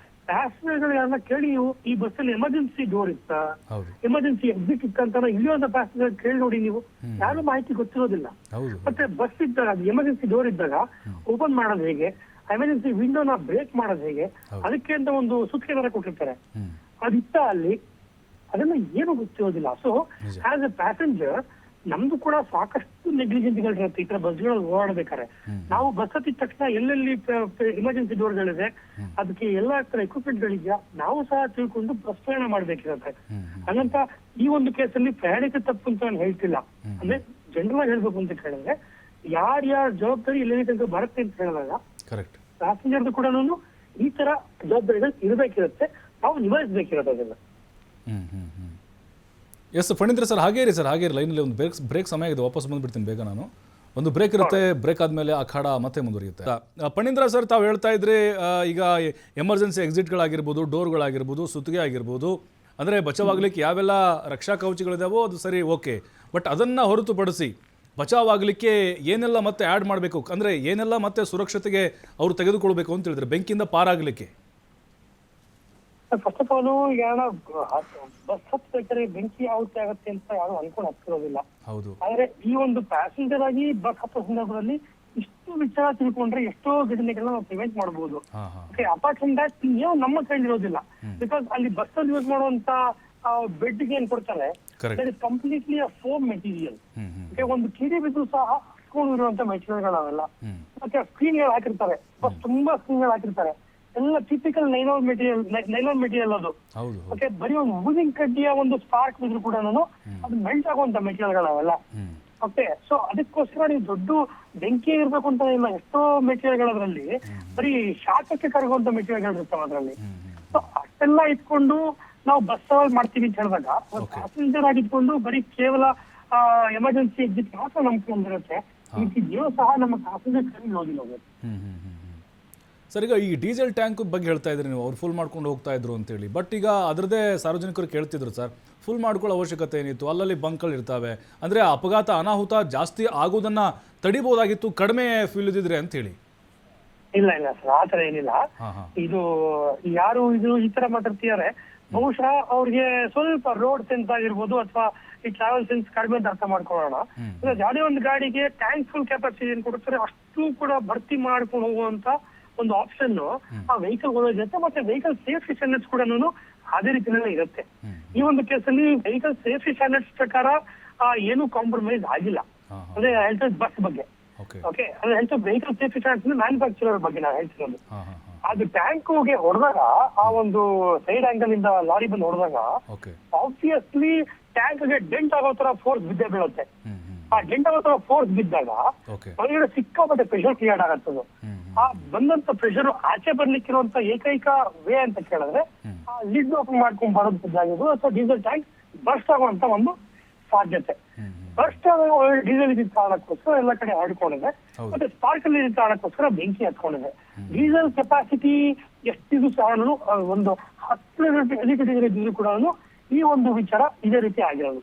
ಪ್ಯಾಸೆಂಜರ್ ಗಳು ಯಾರನ್ನ ಕೇಳಿ, ನೀವು ಈ ಬಸ್ಸಲ್ಲಿ ಎಮರ್ಜೆನ್ಸಿ ಡೋರ್ ಇತ್ತಾ, ಎಮರ್ಜೆನ್ಸಿ ಎಕ್ಸಿಟ್ ಇತ್ತಂತ ಇಲ್ಲಿಯೋ ಪ್ಯಾಸೆಂಜರ್ ಕೇಳಿ ನೋಡಿ, ನೀವು ಯಾರು ಮಾಹಿತಿ ಗೊತ್ತಿರೋದಿಲ್ಲ. ಮತ್ತೆ ಬಸ್ ಇದ್ದಾಗ ಎಮರ್ಜೆನ್ಸಿ ಡೋರ್ ಇದ್ದಾಗ ಓಪನ್ ಮಾಡೋದು ಹೇಗೆ, ಎಮರ್ಜೆನ್ಸಿ ವಿಂಡೋನ ಬ್ರೇಕ್ ಮಾಡೋದು ಹೇಗೆ, ಅದಕ್ಕೆ ಅಂತ ಒಂದು ಸೂಚನೆ ಕೊಟ್ಟಿರ್ತಾರೆ. ಅದಿತ್ತ ಅಲ್ಲಿ ಅದನ್ನ ಏನು ಗೊತ್ತಿರೋದಿಲ್ಲ. ಸೊ ಆಸ್ ಎ ಪ್ಯಾಸೆಂಜರ್ ನಮ್ದು ಕೂಡ ಸಾಕಷ್ಟು ನೆಗ್ಲಿಜೆನ್ಸ್ಗಳಿರುತ್ತೆ ಈ ತರ ಬಸ್ಗಳಲ್ಲಿ ಓಡಾಡ್ಬೇಕಾರೆ. ನಾವು ಬಸ್ ಹತ್ತಿದ ತಕ್ಷಣ ಎಲ್ಲೆಲ್ಲಿ ಎಮರ್ಜೆನ್ಸಿ ಡೋರ್ಗಳಿದೆ, ಅದಕ್ಕೆ ಎಲ್ಲಾ ತರ ಎಕ್ವಿಪ್ಮೆಂಟ್ ಗಳಿದೆಯಾ ನಾವು ಸಹ ತಿಳ್ಕೊಂಡು ಬಸ್ ಪ್ರಯಾಣ ಮಾಡ್ಬೇಕಿರುತ್ತೆ. ಹಾಗಂತ ಈ ಒಂದು ಕೇಸಲ್ಲಿ ಪ್ರಯಾಣಿಕ ತಪ್ಪು ಅಂತ ನಾನು ಹೇಳ್ತಿಲ್ಲ. ಅಂದ್ರೆ ಜನರಲ್ ಆಗಿ ಹೇಳ್ಬೇಕು ಅಂತ ಹೇಳಿದ್ರೆ, ಯಾರ್ಯಾರ ಜವಾಬ್ದಾರಿ ಎಲ್ಲೆಲ್ಲಿ ತನಕ ಬರುತ್ತೆ ಅಂತ ಹೇಳಿದಾಗ ಪ್ಯಾಸೆಂಜರ್ದು ಕೂಡ ಈ ತರ ಜವಾಬ್ದಾರಿಗಳು ಇರಬೇಕಿರುತ್ತೆ, ನಾವು ನಿಭಾಯಿಸಬೇಕಿರುತ್ತೆ ಅದನ್ನ. ಎಸ್ ಫಣೀಂದ್ರ ಸರ್, ಹಾಗೇ ಇರಿ ಲೈನಲ್ಲಿ. ಒಂದು ಬ್ರೇಕ್ ಸಮಯ ಇದೆ, ವಾಪಸ್ ಬಂದುಬಿಡ್ತೀನಿ ಬೇಗ ನಾನು. ಒಂದು ಬ್ರೇಕ್ ಇರುತ್ತೆ, ಬ್ರೇಕ್ ಆದಮೇಲೆ ಅಖಾಡ ಮತ್ತೆ ಮುಂದುವರಿಯುತ್ತೆ. ಫಣೀಂದ್ರ ಸರ್, ತಾವು ಹೇಳ್ತಾ ಇದ್ರಿ ಈಗ ಎಮರ್ಜೆನ್ಸಿ ಎಕ್ಸಿಟ್ಗಳಾಗಿರ್ಬೋದು, ಡೋರ್ಗಳಾಗಿರ್ಬೋದು, ಸುತ್ತಿಗೆ ಆಗಿರ್ಬೋದು, ಅಂದರೆ ಬಚಾವಾಗಲಿಕ್ಕೆ ಯಾವೆಲ್ಲ ರಕ್ಷಾ ಕವಚಗಳಿದಾವೋ ಅದು ಸರಿ, ಓಕೆ. ಬಟ್ ಅದನ್ನು ಹೊರತುಪಡಿಸಿ ಬಚಾವಾಗಲಿಕ್ಕೆ ಏನೆಲ್ಲ ಮತ್ತೆ ಆ್ಯಡ್ ಮಾಡಬೇಕು, ಅಂದರೆ ಏನೆಲ್ಲ ಮತ್ತೆ ಸುರಕ್ಷತೆಗೆ ಅವರು ತೆಗೆದುಕೊಳ್ಬೇಕು ಅಂತ ಹೇಳಿದ್ರೆ ಬೆಂಕಿಯಿಂದ ಪಾರಾಗಲಿಕ್ಕೆ? ಫಸ್ಟ್ ಆಫ್ ಆಲ್ ಯಾರ ಬಸ್ ಹತ್ಬೇಕಾದ್ರೆ ಬೆಂಕಿ ಆಹುತಿ ಆಗತ್ತೆ ಅಂತ ಯಾರು ಅನ್ಕೊಂಡು ಹತ್ತಿರೋದಿಲ್ಲ. ಹೌದು. ಆದ್ರೆ ಈ ಒಂದು ಪ್ಯಾಸೆಂಜರ್ ಆಗಿ ಬಸ್ ಹತ್ತೋ ಸಂದರ್ಭದಲ್ಲಿ ಇಷ್ಟು ವಿಚಾರ ತಿಳ್ಕೊಂಡ್ರೆ ಎಷ್ಟೋ ಘಟನೆಗಳನ್ನ ನಾವು ಪ್ರಿವೆಂಟ್ ಮಾಡಬಹುದು. ಓಕೆ, ಅಪಾರ್ಟ್ ಫ್ರಮ್ ದಟ್ ಏನೋ ನಮ್ಮ ಕೈಲಿರೋದಿಲ್ಲ. ಬಿಕಾಸ್ ಅಲ್ಲಿ ಬಸ್ ಅಲ್ಲಿ ಯೂಸ್ ಮಾಡುವಂತ ಬೆಡ್ ಗೆ ಏನ್ ಕೊಡ್ತಾರೆ, that is completely a foam material. Okay, ಒಂದು ಕಿಡಿ ಬಿದ್ದು ಸಹ ಇರುವಂತ ಮೆಟೀರಿಯಲ್ಗಳವೆಲ್ಲ. ಮತ್ತೆ ಸ್ಕ್ರೀನ್ ಗಳು ಹಾಕಿರ್ತಾರೆ, ಬಸ್ ತುಂಬಾ ಸ್ಕ್ರೀನ್ ಗಳು ಹಾಕಿರ್ತಾರೆ, ಎಲ್ಲ ಟಿಪಿಕಲ್ ನೈಲಾನ್ ಮೆಟೀರಿಯಲ್ ಅದು. ಓಕೆ, ಬರೀ ಒಂದು ಊದಿನ ಕಡ್ಡಿಯ ಒಂದು ಸ್ಪಾರ್ಕ್ ಬಿದ್ರು ಕೂಡ ಅದು ಮೆಲ್ಟ್ ಆಗುವಂತ ಮೆಟೀರಿಯಲ್ಗಳವೆಲ್ಲ. ಓಕೆ, ಸೊ ಅದಕ್ಕೋಸ್ಕರ ನೀವು ದೊಡ್ಡ ಬೆಂಕಿ ಇರ್ಬೇಕು ಅಂತ ಇಲ್ಲ. ಎಷ್ಟೋ ಮೆಟೀರಿಯಲ್ಗಳದ್ರಲ್ಲಿ ಬರೀ ಶಾಖಕ್ಕೆ ಕರಗುವಂತ ಮೆಟೀರಿಯಲ್ಗಳು ಇರ್ತಾವೆ ಅದರಲ್ಲಿ. ಸೊ ಅಷ್ಟೆಲ್ಲ ಇಟ್ಕೊಂಡು ನಾವು ಬಸ್ ಟ್ರಾವೆಲ್ ಮಾಡ್ತೀವಿ ಅಂತ ಹೇಳಿದಾಗ ಪ್ಯಾಸೆಂಜರ್ ಆಗಿಟ್ಕೊಂಡು ಬರೀ ಕೇವಲ ಎಮರ್ಜೆನ್ಸಿ ಎಕ್ಸಿಟ್ ಮಾತ್ರ ನಂಬ್ಕೊಂಡಿರುತ್ತೆ. ಇದೆಯೋ ಸಹ ನಮ್ಮ ಪ್ಯಾಸೆಂಜರ್ ಕಮ್ಮಿ ಹೋಗಿಲ್ಲ. ಸರ್, ಈಗ ಈ ಡೀಸೆಲ್ ಟ್ಯಾಂಕ್ ಬಗ್ಗೆ ಹೇಳ್ತಾ ಇದ್ರಿ ನೀವು, ಅವ್ರು ಫುಲ್ ಮಾಡ್ಕೊಂಡು ಹೋಗ್ತಾ ಇದ್ರು ಅಂತೇಳಿ. ಬಟ್ ಈಗ ಅದರದ್ದೇ ಸಾರ್ವಜನಿಕರು ಕೇಳ್ತಿದ್ರು ಸರ್, ಫುಲ್ ಮಾಡ್ಕೊಳ್ಳೋ ಅವಶ್ಯಕತೆ ಏನಿತ್ತು, ಅಲ್ಲಲ್ಲಿ ಬಂಕ್ಗಳು ಇರ್ತಾವೆ, ಅಂದರೆ ಅಪಘಾತ ಅನಾಹುತ ಜಾಸ್ತಿ ಆಗೋದನ್ನ ತಡಿಬಹುದಾಗಿತ್ತು, ಕಡಿಮೆ ಫ್ಯೂಲ್ ಇದ್ದಿದ್ರೆ ಅಂತ ಹೇಳಿ. ಇಲ್ಲ ಸರ್, ಆ ತರ ಏನಿಲ್ಲ. ಇದು ಯಾರು ಈ ತರ ಮಾತಾಡ್ತಿದ್ದಾರೆ, ಬಹುಶಃ ಅವ್ರಿಗೆ ಸ್ವಲ್ಪ ರೋಡ್ ಸೆನ್ಸ್ ಆಗಿರ್ಬೋದು ಅಥವಾ ಈ ಟ್ರಾವೆಲ್ ಸೆನ್ಸ್ ಕಡಿಮೆ ಅಂತ ಅರ್ಥ ಮಾಡ್ಕೊಳ್ಳೋಣ. ಯಾವುದೇ ಒಂದು ಗಾಡಿಗೆ ಟ್ಯಾಂಕ್ ಫುಲ್ ಕೆಪಾಸಿಟಿ ಏನ್ ಕೊಡ್ತಾರೆ ಅಷ್ಟು ಕೂಡ ಭರ್ತಿ ಮಾಡ್ಕೊಂಡು ಹೋಗುವಂತ ಒಂದು ಆಪ್ಷನ್ ಆ ವೆಹಿಕಲ್ ಹೋಗಿರುತ್ತೆ. ಮತ್ತೆ ವೆಹಿಕಲ್ ಸೇಫ್ಟಿ ಸ್ಟ್ಯಾಂಡರ್ಡ್ಸ್ ಕೂಡ ಅದೇ ರೀತಿಯಲ್ಲೇ ಇರುತ್ತೆ. ಈ ಒಂದು ಕೇಸಲ್ಲಿ ವೆಹಿಕಲ್ ಸೇಫ್ಟಿ ಸ್ಟ್ಯಾಂಡರ್ಡ್ಸ್ ಪ್ರಕಾರ ಏನು ಕಾಂಪ್ರಮೈಸ್ ಆಗಿಲ್ಲ. ಅಂದ್ರೆ ಹೇಳ್ತಾ ಬಸ್ ಬಗ್ಗೆ. ಓಕೆ, ಅಂದ್ರೆ ಹೇಳ್ತಾ ವೆಹಿಕಲ್ ಸೇಫ್ಟಿ ಸ್ಟ್ಯಾಂಡರ್ಡ್ಸ್ ಮ್ಯಾನುಫ್ಯಾಕ್ಚರರ್ ಬಗ್ಗೆ ನಾವು ಹೇಳ್ತಿರೋದು. ಅದು ಟ್ಯಾಂಕ್ಗೆ ಹೊಡೆದಾಗ, ಆ ಒಂದು ಸೈಡ್ ಆಂಗಲ್ ಇಂದ ಲಾರಿ ಬಂದು ಹೊಡೆದಾಗ ಆಬ್ವಿಯಸ್ಲಿ ಟ್ಯಾಂಕ್ಗೆ ಡೆಂಟ್ ಆಗೋ ತರ ಫೋರ್ಸ್ ಬಿದ್ದೇ ಬೀಳುತ್ತೆ. ಆ ಡೆಂಟ್ ಆಗೋ ತರ ಫೋರ್ಸ್ ಬಿದ್ದಾಗ ಒಳಗಡೆ ಸಿಕ್ಕಾಪಟ್ಟೆ ಪ್ರೆಷರ್ ಕ್ರಿಯೇಟ್ ಆಗತ್ತದು. ಆ ಬಂದಂತ ಪ್ರೆಷರ್ ಆಚೆ ಬರ್ಲಿಕ್ಕಿರುವಂತ ಏಕೈಕ ವೇ ಅಂತ ಕೇಳಿದ್ರೆ ಆ ಲಿಡ್ ಓಪನ್ ಮಾಡ್ಕೊಂಡ್ ಬರೋದಾಗಿರ್ಬೋದು ಅಥವಾ ಡೀಸೆಲ್ ಟ್ಯಾಂಕ್ ಬರ್ಸ್ಟ್ ಆಗುವಂತ ಒಂದು ಸಾಧ್ಯತೆ. ಬರ್ಸ್ಟ್ ಆಗುವ ಡೀಸೆಲ್ ಇದ್ದ ಕಾರಣಕ್ಕೋಸ್ಕರ ಎಲ್ಲ ಕಡೆ ಹರಡ್ಕೊಂಡಿದೆ. ಮತ್ತೆ ಸ್ಪಾರ್ಕಲ್ ಇದ್ದ ಕಾರಣಕ್ಕೋಸ್ಕರ ಬೆಂಕಿ ಹತ್ಕೊಂಡಿದೆ. ಡೀಸೆಲ್ ಕೆಪಾಸಿಟಿ ಎಷ್ಟಿದ್ರು ಸಹ ಒಂದು 10 ಲೀಟರ್ ಇದ್ರೂ ಕೂಡ ಈ ಒಂದು ವಿಚಾರ ಇದೇ ರೀತಿ ಆಗಿರೋದು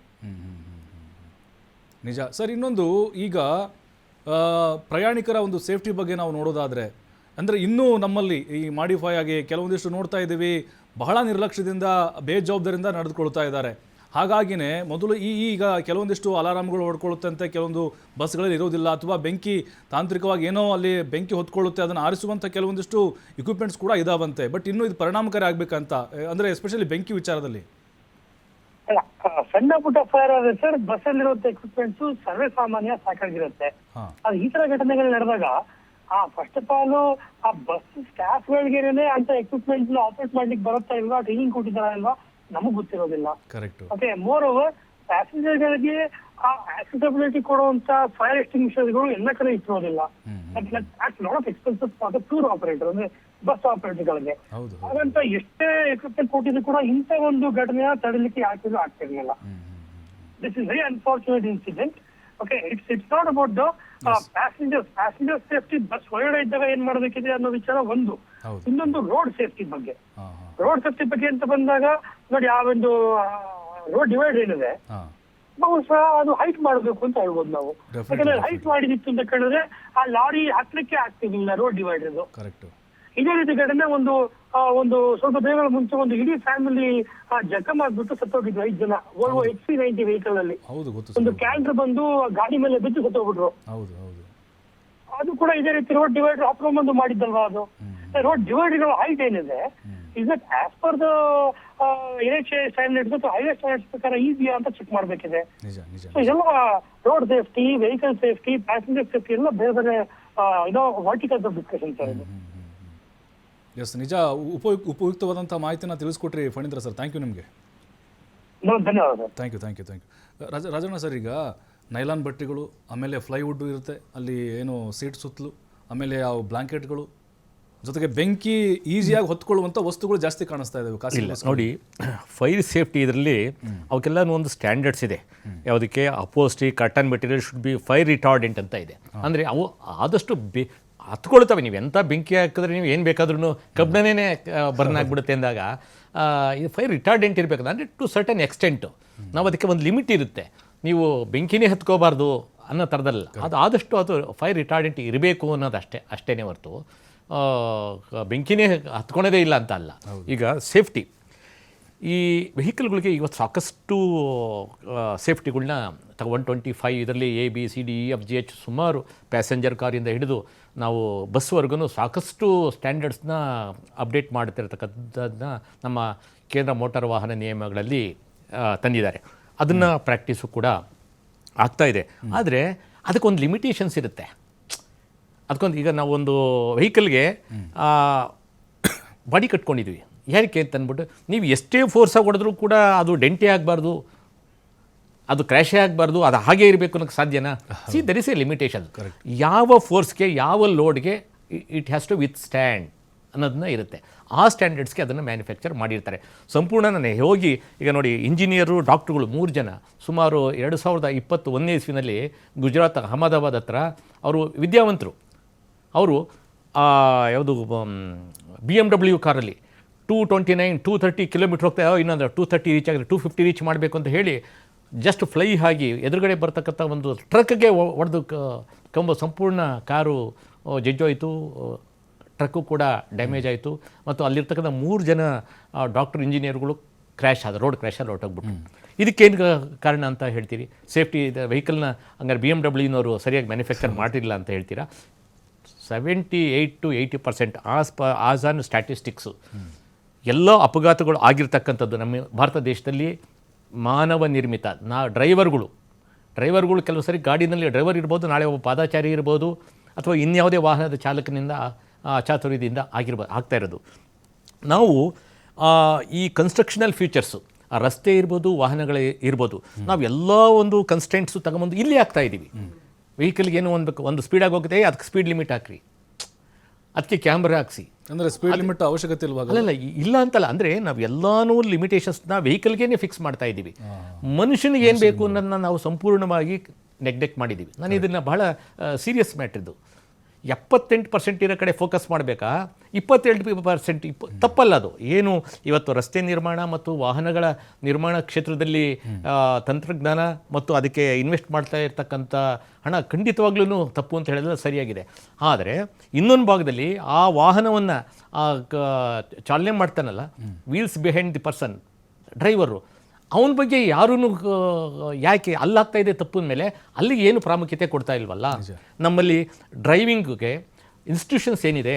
ನಿಜ. ಸರ್, ಇನ್ನೊಂದು, ಈಗ ಪ್ರಯಾಣಿಕರ ಒಂದು ಸೇಫ್ಟಿ ಬಗ್ಗೆ ನಾವು ನೋಡೋದಾದರೆ, ಅಂದರೆ ಇನ್ನೂ ನಮ್ಮಲ್ಲಿ ಈ ಮಾಡಿಫೈ ಆಗಿ ಕೆಲವೊಂದಿಷ್ಟು ನೋಡ್ತಾ ಇದ್ದೀವಿ, ಬಹಳ ನಿರ್ಲಕ್ಷ್ಯದಿಂದ ಬೇಜವಾಬ್ದಾರಿಯಿಂದ ನಡೆದುಕೊಳ್ತಾ ಇದ್ದಾರೆ. ಹಾಗಾಗಿನೇ ಮೊದಲು ಈಗ ಕೆಲವೊಂದಿಷ್ಟು ಅಲಾರಾಮ್ಗಳು ಹೊಡ್ಕೊಳ್ಳುತ್ತಂತೆ, ಕೆಲವೊಂದು ಬಸ್ಗಳಲ್ಲಿ ಇರೋದಿಲ್ಲ, ಅಥವಾ ಬೆಂಕಿ ತಾಂತ್ರಿಕವಾಗಿ ಏನೋ ಅಲ್ಲಿ ಬೆಂಕಿ ಹೊತ್ಕೊಳ್ಳುತ್ತೆ, ಅದನ್ನು ಆರಿಸುವಂಥ ಕೆಲವೊಂದಿಷ್ಟು ಇಕ್ವಿಪ್ಮೆಂಟ್ಸ್ ಕೂಡ ಇದಾವಂತೆ. ಬಟ್ ಇನ್ನೂ ಇದು ಪರಿಣಾಮಕಾರಿ ಆಗಬೇಕಂತ, ಅಂದರೆ ಎಸ್ಪೆಷಲಿ ಬೆಂಕಿ ವಿಚಾರದಲ್ಲಿ. ಅಲ್ಲ ಸಣ್ಣ ಪುಟ್ಟ ಫೈರ್ ಆದ್ರೆ ಸರ್ ಬಸ್ ಅಲ್ಲಿರುವಂತ ಎಕ್ವಿಪ್ಮೆಂಟ್ಸ್ ಸರ್ವೇ ಸಾಮಾನ್ಯ ಸಾಕಾಗಿರುತ್ತೆ. ಹಾಂ ಅದು ಈ ತರ ಘಟನೆಗಳು ನಡೆದಾಗ ಫಸ್ಟ್ ಆಫ್ ಆಲ್ ಆ ಬಸ್ ಸ್ಟಾಫ್ ಗಳಿಗೆ ಅಂತ ಎಕ್ವಿಪ್ಮೆಂಟ್ ಆಪರೇಟ್ ಮಾಡ್ಲಿಕ್ಕೆ ಬರುತ್ತಾ ಇಲ್ವಾ, ಟ್ರೈನಿಂಗ್ ಕೊಟ್ಟಿದ್ದಾರಾ ಇಲ್ವಾ ನಮಗ್ ಗೊತ್ತಿರೋದಿಲ್ಲ. Correct. Okay, moreover passenger ಗಳಿಗೆ ಆ ಆಕ್ಸೆಸಿಬಿಲಿಟಿ ಕೊಡುವಂತ ಫೈರ್ ಎಕ್ಸ್ಟಿಂಗ್ವಿಷರ್ಗಳು ಎಲ್ಲ ಕಡೆ ಇಟ್ಟಿರೋದಿಲ್ಲ. Lot of expenses for the tour operator ಅಂದ್ರೆ ಬಸ್ ಆಪರೇಟರ್ ಗಳಿಗೆ. ಹೌದು. ಹಾಗಂತ ಎಷ್ಟೇ ಎಕ್ವಿಪ್ಮೆಂಟ್ ಕೊಟ್ಟಿದ್ರು ಕೂಡ ಇಂಥ ಒಂದು ಘಟನೆಯ ತಡಲಿಕ್ಕೆ ಆಗ್ತಿರ್ಲಿಲ್ಲ. This is very unfortunate incident. Okay, it's not about the passenger safety. Bus ಒಳಗಡೆ ಇದ್ದಾಗ ಏನ್ ಮಾಡಬೇಕಿದೆ ಅನ್ನೋ ವಿಚಾರ ಒಂದು. ಹೌದು. ಇನ್ನೊಂದು ರೋಡ್ ಸೇಫ್ಟಿ ಬಗ್ಗೆ. ಹಾಂ ಹಾಂ ರೋಡ್ ಸೇಫ್ಟಿ ಬಗ್ಗೆ ಅಂತ ಬಂದಾಗ ನೋಡಿ, ಆ ಒಂದು ರೋಡ್ ಡಿವೈಡ್ ಏನಿದೆ ಹಾಂ ಬಹುಶಃ ಅದು ಹೈಟ್ ಮಾಡಬೇಕು ಅಂತ ಹೇಳ್ಬೋದು ನಾವು. Definitely, ಯಾಕಂದ್ರೆ ಹೈಟ್ ಮಾಡಿದಿತ್ತು ಅಂತ ಕೇಳಿದ್ರೆ ಆ ಲಾರಿ ಹತ್ಲಿಕ್ಕೆ ಆಗ್ತಿರ್ಲಿಲ್ಲ ರೋಡ್ ಡಿವೈಡ್ ಇದು. ಕರೆಕ್ಟು. ಇದೇ ರೀತಿ ಘಟನೆ ಒಂದು ಸ್ವಲ್ಪ ದಿನಗಳ ಮುಂಚೆ ಒಂದು ಇಡೀ ಫ್ಯಾಮಿಲಿ ಜಖಮ್ ಆಗ್ಬಿಟ್ಟು ಸತ್ತೋಗಿದ್ರು 5 ಜನ ವೋಲ್ವೋ XC90 ವೆಹಿಕಲ್ ಅಲ್ಲಿ. ಹೌದು, ಗೊತ್ತು ಒಂದು ಸರ್. ಕ್ಯಾಂಟರ್ ಬಂದು ಗಾಡಿ ಮೇಲೆ ಬಿದ್ದು ಸತ್ತೋಗ್ಬಿಟ್ರು. ಹೌದು ಹೌದು. ಅದು ಕೂಡ ಇದೇ ರೀತಿ ರೋಡ್ ಡಿವೈಡರ್ ಹಾಕೊಂಡ್ಬಂದು ಮಾಡಿದ್ದಲ್ವಾ ಅದು. ರೋಡ್ ಡಿವೈಡರ್ಗಳ ಹೈಟ್ ಏನಿದೆ is that as per the NHAI standards ಅಥವಾ ಹೈವೇ ಸ್ಟ್ಯಾಂಡರ್ಡ್ಸ್ ಪ್ರಕಾರ ಈಸಿಯಾ ಅಂತ ಚೆಕ್ ಮಾಡ್ಬೇಕಿದೆ. ನಿಜ ನಿಜ. ಸೊ ಎಲ್ಲ road safety, vehicle safety, passenger safety ಎಲ್ಲ ಬೇರೆ ಬೇರೆ ವರ್ಟಿಕಲ್ಸ್ ಆಫ್ ಡಿಸ್ಕಷನ್ ಸರ್ ಇದು. ಎಸ್, ನಿಜ. ಉಪಯುಕ್ತವಾದಂಥ ಮಾಹಿತಿನ ತಿಳಿಸ್ಕೊಟ್ರಿ ಫಣೀಂದ್ರ ಸರ್. ಥ್ಯಾಂಕ್ ಯು ನಿಮಗೆ. ಧನ್ಯವಾದ sir. Thank you. Rajanna sir, ಈಗ ನೈಲಾನ್ ಬಟ್ಟೆಗಳು, ಆಮೇಲೆ ಫ್ಲೈವುಡ್ ಇರುತ್ತೆ ಅಲ್ಲಿ, ಏನು ಸೀಟ್ ಸುತ್ತಲೂ, ಆಮೇಲೆ ಆ ಬ್ಲಾಂಕೆಟ್ಗಳು, ಜೊತೆಗೆ ಬೆಂಕಿ ಈಸಿಯಾಗಿ ಹೊತ್ಕೊಳ್ಳುವಂಥ ವಸ್ತುಗಳು ಜಾಸ್ತಿ ಕಾಣಿಸ್ತಾ ಇದ್ದಾವೆ ಖಾಸಗಿ ಬಸ್. ನೋಡಿ, ಫೈರ್ ಸೇಫ್ಟಿ ಇದರಲ್ಲಿ ಅವಕ್ಕೆಲ್ಲ ಒಂದು ಸ್ಟ್ಯಾಂಡರ್ಡ್ಸ್ ಇದೆ. ಯಾವುದಕ್ಕೆ upholstery curtain material should be fire retardant ಅಂತ ಇದೆ. ಅಂದರೆ ಅವು ಆದಷ್ಟು ಹತ್ಕೊಳ್ತವೆ. ನೀವು ಎಂಥ ಬೆಂಕಿ ಹಾಕಿದ್ರೆ ನೀವು ಏನು ಬೇಕಾದ್ರೂ ಕಬ್ಬಣನೇ ಬರ್ನ್ ಆಗಿಬಿಡುತ್ತೆ ಅಂದಾಗ ಇದು ಫೈರ್ ರಿಟಾರ್ಡೆಂಟ್ ಇರಬೇಕು. ಅಂದರೆ ಟು ಸರ್ಟನ್ ಎಕ್ಸ್ಟೆಂಟು ನಾವು ಅದಕ್ಕೆ ಒಂದು ಲಿಮಿಟ್ ಇರುತ್ತೆ. ನೀವು ಬೆಂಕಿನೇ ಹತ್ಕೋಬಾರ್ದು ಅನ್ನೋ ಥರದಲ್ಲ. ಅದು ಆದಷ್ಟು ಅದು ಫೈರ್ ರಿಟಾರ್ಡೆಂಟ್ ಇರಬೇಕು ಅನ್ನೋದು ಅಷ್ಟೇ ಹೊರತು ಬೆಂಕಿನೇ ಹತ್ಕೊಳೋದೇ ಇಲ್ಲ ಅಂತ ಅಲ್ಲ. ಈಗ ಸೇಫ್ಟಿ, ಈ ವೆಹಿಕಲ್ಗಳಿಗೆ ಇವತ್ತು ಸಾಕಷ್ಟು ಸೇಫ್ಟಿಗಳನ್ನ 125 ಇದರಲ್ಲಿ ABCDEFGH ಸುಮಾರು ಪ್ಯಾಸೆಂಜರ್ ಕಾರಿಂದ ಹಿಡಿದು ನಾವು ಬಸ್ವರೆಗೂ ಸಾಕಷ್ಟು ಸ್ಟ್ಯಾಂಡರ್ಡ್ಸ್ನ ಅಪ್ಡೇಟ್ ಮಾಡ್ತಿರ್ತಕ್ಕಂಥದ್ದನ್ನ ನಮ್ಮ ಕೇಂದ್ರ ಮೋಟಾರ್ ವಾಹನ ನಿಯಮಗಳಲ್ಲಿ ತಂದಿದ್ದಾರೆ. ಅದನ್ನು ಪ್ರಾಕ್ಟೀಸು ಕೂಡ ಆಗ್ತಾಯಿದೆ. ಆದರೆ ಅದಕ್ಕೊಂದು ಲಿಮಿಟೇಷನ್ಸ್ ಇರುತ್ತೆ. ಅದಕ್ಕೊಂದು, ಈಗ ನಾವು ಒಂದು ವೆಹಿಕಲ್ಗೆ ಬಾಡಿ ಕಟ್ಕೊಂಡಿದ್ವಿ, ಯಾಕೆ ಅಂತ ಅಂದ್ಬಿಟ್ಟು ನೀವು ಎಷ್ಟೇ ಫೋರ್ಸಾಗಿ ಹೊಡೆದ್ರೂ ಕೂಡ ಅದು ಡೆಂಟೇ ಆಗಬಾರ್ದು, ಅದು ಕ್ರ್ಯಾಶೇ ಆಗಬಾರ್ದು, ಅದು ಹಾಗೇ ಇರಬೇಕು ಅನ್ನೋಕ್ಕೆ ಸಾಧ್ಯನಾ? See, there is a limitation. ಯಾವ ಫೋರ್ಸ್ಗೆ, ಯಾವ ಲೋಡ್ಗೆ it has to withstand ಅನ್ನೋದನ್ನ ಇರುತ್ತೆ. ಆ ಸ್ಟ್ಯಾಂಡರ್ಡ್ಸ್ಗೆ ಅದನ್ನು ಮ್ಯಾನುಫ್ಯಾಕ್ಚರ್ ಮಾಡಿರ್ತಾರೆ. ಸಂಪೂರ್ಣ ನಾನು ಹೋಗಿ ಈಗ ನೋಡಿ, ಇಂಜಿನಿಯರು, ಡಾಕ್ಟ್ರುಗಳು 3 ಜನ ಸುಮಾರು 2021 ಇಸ್ವಿನಲ್ಲಿ ಗುಜರಾತ್ ಅಹಮದಾಬಾದ್ ಹತ್ರ ಅವರು ವಿದ್ಯಾವಂತರು. ಅವರು ಯಾವುದು BMW ಕಾರಲ್ಲಿ 229, 230 ಕಿಲೋಮೀಟ್ರ್ ಹೋಗ್ತಾ, ಇನ್ನೊಂದು 230 ರೀಚ್ ಆಗಿದ್ರೆ 250 ರೀಚ್ ಮಾಡಬೇಕು ಅಂತ ಹೇಳಿ ಜಸ್ಟ್ ಫ್ಲೈ ಆಗಿ ಎದುರುಗಡೆ ಬರ್ತಕ್ಕಂಥ ಒಂದು ಟ್ರಕ್ಗೆ ಹೊಡೆದು ಸಂಪೂರ್ಣ ಕಾರು ಜಜ್ಜೋಯಿತು, ಟ್ರಕ್ಕು ಕೂಡ ಡ್ಯಾಮೇಜ್ ಆಯಿತು. ಮತ್ತು ಅಲ್ಲಿರ್ತಕ್ಕಂಥ 3 ಜನ ಡಾಕ್ಟರ್ ಇಂಜಿನಿಯರ್ಗಳು ರೋಡ್ ಕ್ರ್ಯಾಶಲ್ಲಿ ಹೊರಟೋಗ್ಬಿಟ್ಟು. ಇದಕ್ಕೇನು ಕಾರಣ ಅಂತ ಹೇಳ್ತೀರಿ? ಸೇಫ್ಟಿ ವೆಹಿಕಲ್ನ ಹಂಗಾರೆ BMW ಸರಿಯಾಗಿ ಮ್ಯಾನುಫ್ಯಾಕ್ಚರ್ ಮಾಡಿರಲಿಲ್ಲ ಅಂತ ಹೇಳ್ತೀರಾ? 78 to 80% ಆಸ್ ಆನ್ ಸ್ಟ್ಯಾಟಿಸ್ಟಿಕ್ಸು ಎಲ್ಲ ಅಪಘಾತಗಳು ಆಗಿರ್ತಕ್ಕಂಥದ್ದು ನಮ್ಮ ಭಾರತ ದೇಶದಲ್ಲಿ ಮಾನವ ನಿರ್ಮಿತ. ಡ್ರೈವರ್ಗಳು ಕೆಲವು ಸರಿ ಗಾಡಿನಲ್ಲಿ ಡ್ರೈವರ್ ಇರ್ಬೋದು, ನಾಳೆ ಒಬ್ಬ ಪಾದಾಚಾರಿ ಇರ್ಬೋದು, ಅಥವಾ ಇನ್ಯಾವುದೇ ವಾಹನದ ಚಾಲಕನಿಂದ ಅಚಾತುರ್ಯದಿಂದ ಆಗ್ತಾ ಇರೋದು. ನಾವು ಈ ಕನ್ಸ್ಟ್ರಕ್ಷನಲ್ ಫೀಚರ್ಸು, ಆ ರಸ್ತೆ ಇರ್ಬೋದು, ವಾಹನಗಳೇ ಇರ್ಬೋದು, ನಾವು ಎಲ್ಲ ಒಂದು ಕನ್ಸ್ಟೆಂಟ್ಸು ತಗೊಂಬಂದು ಇಲ್ಲಿ ಆಗ್ತಾ ಇದ್ದೀವಿ. ವೆಹಿಕಲ್ಗೆ ಏನು ಒಂದು ಸ್ಪೀಡಾಗಿ ಹೋಗುತ್ತೆ, ಅದಕ್ಕೆ ಸ್ಪೀಡ್ ಲಿಮಿಟ್ ಹಾಕ್ರಿ, ಅದಕ್ಕೆ ಕ್ಯಾಮ್ರಾ ಹಾಕ್ಸಿ. ಅಂದರೆ ಸ್ಪೀಡ್ ಲಿಮಿಟ್ ಅವಶ್ಯಕತೆ ಇಲ್ವಾ? ಅಲ್ಲ, ಇಲ್ಲ ಅಂತಲ್ಲ. ಅಂದರೆ ನಾವು ಎಲ್ಲನೂ ಲಿಮಿಟೇಷನ್ಸ್ನ ವೆಹಿಕಲ್ಗೇನೆ ಫಿಕ್ಸ್ ಮಾಡ್ತಾ ಇದ್ದೀವಿ. ಮನುಷ್ಯನಿಗೆ ಏನು ಬೇಕು ಅನ್ನೋದನ್ನ ನಾವು ಸಂಪೂರ್ಣವಾಗಿ ನೆಗ್ಲೆಕ್ಟ್ ಮಾಡಿದ್ದೀವಿ. ನಾನು ಇದನ್ನು ಬಹಳ ಸೀರಿಯಸ್ ಮ್ಯಾಟ್ರ್ ಇದು. 78% ಇರೋ ಕಡೆ ಫೋಕಸ್ ಮಾಡಬೇಕಾ? 22% ತಪ್ಪಲ್ಲ ಅದು. ಏನು ಇವತ್ತು ರಸ್ತೆ ನಿರ್ಮಾಣ ಮತ್ತು ವಾಹನಗಳ ನಿರ್ಮಾಣ ಕ್ಷೇತ್ರದಲ್ಲಿ ತಂತ್ರಜ್ಞಾನ ಮತ್ತು ಅದಕ್ಕೆ ಇನ್ವೆಸ್ಟ್ ಮಾಡ್ತಾ ಇರ್ತಕ್ಕಂಥ ಹಣ ಖಂಡಿತವಾಗ್ಲೂ ತಪ್ಪು ಅಂತ ಹೇಳಿದ್ರೆ ಸರಿಯಾಗಿದೆ. ಆದರೆ ಇನ್ನೊಂದು ಭಾಗದಲ್ಲಿ ಆ ವಾಹನವನ್ನು ಚಾಲನೆ ಮಾಡ್ತಾನಲ್ಲ, wheels behind the person, driver, ಅವನ ಬಗ್ಗೆ ಯಾರೂ ಯಾಕೆ ಅಲ್ಲಾಗ್ತಾ ಇದೆ ತಪ್ಪಿನ ಮೇಲೆ ಅಲ್ಲಿಗೆ ಏನು ಪ್ರಾಮುಖ್ಯತೆ ಕೊಡ್ತಾ ಇಲ್ವಲ್ಲ. ನಮ್ಮಲ್ಲಿ ಡ್ರೈವಿಂಗ್ಗೆ ಇನ್ಸ್ಟಿಟ್ಯೂಷನ್ಸ್ ಏನಿದೆ,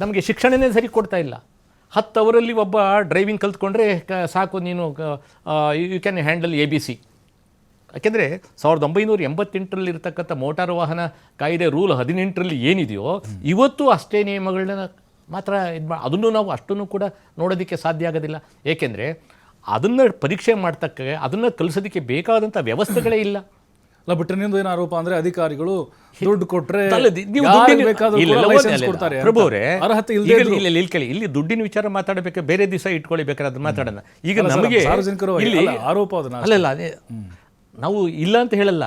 ನಮಗೆ ಶಿಕ್ಷಣನೇ ಸರಿ ಕೊಡ್ತಾ ಇಲ್ಲ. 10 ಅವರಲ್ಲಿ ಒಬ್ಬ ಡ್ರೈವಿಂಗ್ ಕಲ್ತ್ಕೊಂಡ್ರೆ ಸಾಕು, ನೀನು ಯು ಕ್ಯಾನ್ ಹ್ಯಾಂಡಲ್ ABC. ಯಾಕೆಂದರೆ 1988ರಲ್ಲಿ ಇರತಕ್ಕಂಥ ಮೋಟಾರು ವಾಹನ ಕಾಯ್ದೆ ರೂಲ್ 18ರಲ್ಲಿ ಏನಿದೆಯೋ ಇವತ್ತು ಅಷ್ಟೇ ನಿಯಮಗಳನ್ನ ಮಾತ್ರ ಅದನ್ನು ನಾವು ಅಷ್ಟನ್ನು ಕೂಡ ನೋಡೋದಕ್ಕೆ ಸಾಧ್ಯ ಆಗೋದಿಲ್ಲ. ಏಕೆಂದರೆ ಅದನ್ನು ಪರೀಕ್ಷೆ ಮಾಡ್ತಕ್ಕೆ, ಅದನ್ನು ಕಲಿಸೋದಕ್ಕೆ ಬೇಕಾದಂಥ ವ್ಯವಸ್ಥೆಗಳೇ ಇಲ್ಲ. ಅಲ್ಲ, ಬಟ್ ಇನ್ನೊಂದು ಏನು ಆರೋಪ ಅಂದ್ರೆ ಅಧಿಕಾರಿಗಳು ದುಡ್ಡು ಕೊಟ್ರೆ ನೀವು ಪ್ರಭು ಅವರೇ, ಇಲ್ಲಿ ದುಡ್ಡಿನ ವಿಚಾರ ಮಾತಾಡಬೇಕು, ಬೇರೆ ದಿವಸ ಇಟ್ಕೊಳ್ಳಿ ಬೇಕಾದ್ರೆ ಅದು ಮಾತಾಡೋಣ. ಈಗ ನಮಗೆ ಆರೋಪ ಅದನ್ನ ಅಲ್ಲಲ್ಲ, ಅದೇ ನಾವು ಇಲ್ಲ ಅಂತ ಹೇಳಲ್ಲ.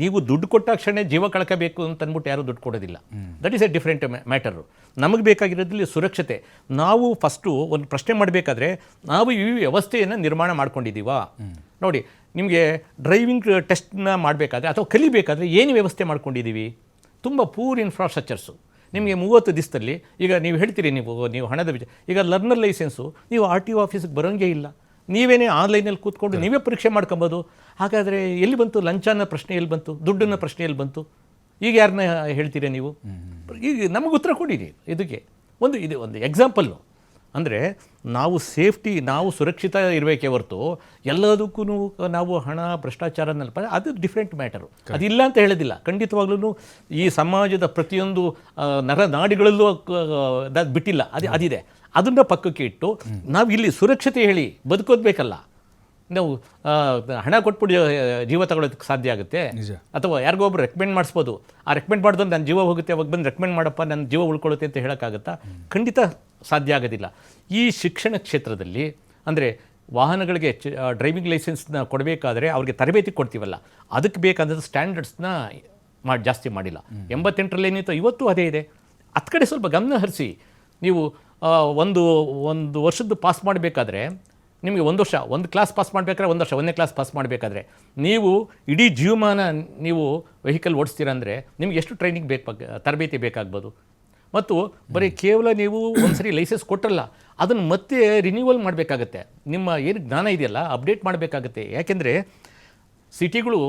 ನೀವು ದುಡ್ಡು ಕೊಟ್ಟಾಕ್ಷಣ ಜೀವ ಕಳ್ಕೋಬೇಕು ಅಂತ ಅಂದ್ಬಿಟ್ಟು ಯಾರು ದುಡ್ಡು ಕೊಡೋದಿಲ್ಲ. That is A different matter. ನಮಗೆ ಬೇಕಾಗಿರೋದ್ರಲ್ಲಿ ಸುರಕ್ಷತೆ. ನಾವು ಫಸ್ಟು ಒಂದು ಪ್ರಶ್ನೆ ಮಾಡಬೇಕಾದ್ರೆ ನಾವು ಈ ವ್ಯವಸ್ಥೆಯನ್ನು ನಿರ್ಮಾಣ ಮಾಡ್ಕೊಂಡಿದ್ದೀವಾ? ನೋಡಿ, ನಿಮಗೆ ಡ್ರೈವಿಂಗ್ ಟೆಸ್ಟ್ನ ಮಾಡಬೇಕಾದ್ರೆ ಅಥವಾ ಕಲಿಬೇಕಾದ್ರೆ ಏನು ವ್ಯವಸ್ಥೆ ಮಾಡ್ಕೊಂಡಿದ್ದೀವಿ? ತುಂಬ ಪೂರ್ ಇನ್ಫ್ರಾಸ್ಟ್ರಕ್ಚರ್ಸು. ನಿಮಗೆ 30 ದಿವಸದಲ್ಲಿ, ಈಗ ನೀವು ಹೇಳ್ತೀರಿ ನೀವು ಹಣದ ವಿಚಾರ, ಈಗ ಲರ್ನರ್ ಲೈಸೆನ್ಸು ನೀವು RTO ಆಫೀಸಿಗೆ ಬರೋಂಗೇ ಇಲ್ಲ. ನೀವೇನೇ ಆನ್ಲೈನಲ್ಲಿ ಕೂತ್ಕೊಂಡು ನೀವೇ ಪರೀಕ್ಷೆ ಮಾಡ್ಕೊಬೋದು. ಹಾಗಾದರೆ ಎಲ್ಲಿ ಬಂತು ಲಂಚ ಅನ್ನೋ ಪ್ರಶ್ನೆ, ಎಲ್ಲಿ ಬಂತು ದುಡ್ಡನ್ನ ಪ್ರಶ್ನೆ, ಎಲ್ಲಿ ಬಂತು? ಈಗ ಯಾರನ್ನ ಹೇಳ್ತೀರಾ ನೀವು? ಈಗ ನಮಗೆ ಉತ್ತರ ಕೊಡಿರಿ ಇದಕ್ಕೆ. ಇದು ಒಂದು ಎಕ್ಸಾಂಪಲ್ಲು. ಅಂದರೆ ನಾವು ಸೇಫ್ಟಿ, ನಾವು ಸುರಕ್ಷಿತ ಇರಬೇಕೇ ಹೊರತು ಎಲ್ಲದಕ್ಕೂ ನಾವು ಹಣ ಭ್ರಷ್ಟಾಚಾರ ಅದು ಡಿಫ್ರೆಂಟ್ ಮ್ಯಾಟರು. ಅದಿಲ್ಲ ಅಂತ ಹೇಳೋದಿಲ್ಲ. ಖಂಡಿತವಾಗ್ಲೂ ಈ ಸಮಾಜದ ಪ್ರತಿಯೊಂದು ನರನಾಡಿಗಳಲ್ಲೂ ಅದು ಬಿಟ್ಟಿಲ್ಲ, ಅದಿದೆ. ಅದನ್ನು ಪಕ್ಕಕ್ಕೆ ಇಟ್ಟು ನಾವು ಇಲ್ಲಿ ಸುರಕ್ಷತೆ ಹೇಳಿ ಬದುಕೋದು ಬೇಕಲ್ಲ. ನಾವು ಹಣ ಕೊಟ್ಬಿಟ್ಟು ಜೀವ ತಗೊಳ್ಳೋದಕ್ಕೆ ಸಾಧ್ಯ ಆಗುತ್ತೆ? ಅಥವಾ ಯಾರಿಗೋ ಒಬ್ರು ರೆಕಮೆಂಡ್ ಮಾಡಿಸ್ಬೋದು. ಆ ರೆಕಮೆಂಡ್ ಮಾಡಿದ್ರೆ ನನ್ನ ಜೀವ ಹೋಗುತ್ತೆ, ಅವಾಗ ಬಂದು ರೆಕಮೆಂಡ್ ಮಾಡಪ್ಪ ನನ್ನ ಜೀವ ಉಳ್ಕೊಳ್ಳುತ್ತೆ ಅಂತ ಹೇಳೋಕ್ಕಾಗತ್ತಾ? ಖಂಡಿತ ಸಾಧ್ಯ ಆಗೋದಿಲ್ಲ. ಈ ಶಿಕ್ಷಣ ಕ್ಷೇತ್ರದಲ್ಲಿ ಅಂದರೆ ವಾಹನಗಳಿಗೆ ಡ್ರೈವಿಂಗ್ ಲೈಸೆನ್ಸ್ನ ಕೊಡಬೇಕಾದ್ರೆ ಅವ್ರಿಗೆ ತರಬೇತಿ ಕೊಡ್ತೀವಲ್ಲ, ಅದಕ್ಕೆ ಬೇಕಾದ ಸ್ಟ್ಯಾಂಡರ್ಡ್ಸ್ನ ಜಾಸ್ತಿ ಮಾಡಿಲ್ಲ. 88ರಲ್ಲಿ ಏನಿತ್ತು, ಇವತ್ತು ಅದೇ ಇದೆ. ಹತ್ತು ಕಡೆ ಸ್ವಲ್ಪ ಗಮನ ಹರಿಸಿ. ನೀವು ಒಂದು ವರ್ಷದ್ದು ಪಾಸ್ ಮಾಡಬೇಕಾದ್ರೆ ನಿಮಗೆ 1 ವರ್ಷ, ಒಂದು ಕ್ಲಾಸ್ ಪಾಸ್ ಮಾಡಬೇಕಾದ್ರೆ 1 ವರ್ಷ, 1ನೇ ಕ್ಲಾಸ್ ಪಾಸ್ ಮಾಡಬೇಕಾದ್ರೆ ನೀವು ಇಡೀ ಜೀವಮಾನ ನೀವು ವೆಹಿಕಲ್ ಓಡಿಸ್ತೀರ ಅಂದರೆ ನಿಮ್ಗೆ ಎಷ್ಟು ಟ್ರೈನಿಂಗ್ ತರಬೇತಿ ಬೇಕಾಗ್ಬೋದು? ಮತ್ತು ಬರೀ ಕೇವಲ ನೀವು ಒಂದ್ಸರಿ ಲೈಸೆನ್ಸ್ ಕೊಟ್ಟರಲ್ಲ, ಅದನ್ನು ಮತ್ತೆ ರಿನ್ಯೂವಲ್ ಮಾಡಬೇಕಾಗತ್ತೆ. ನಿಮ್ಮ ಏನು ಜ್ಞಾನ ಇದೆಯಲ್ಲ ಅಪ್ಡೇಟ್ ಮಾಡಬೇಕಾಗತ್ತೆ. ಯಾಕೆಂದರೆ ಸಿಟಿಗಳು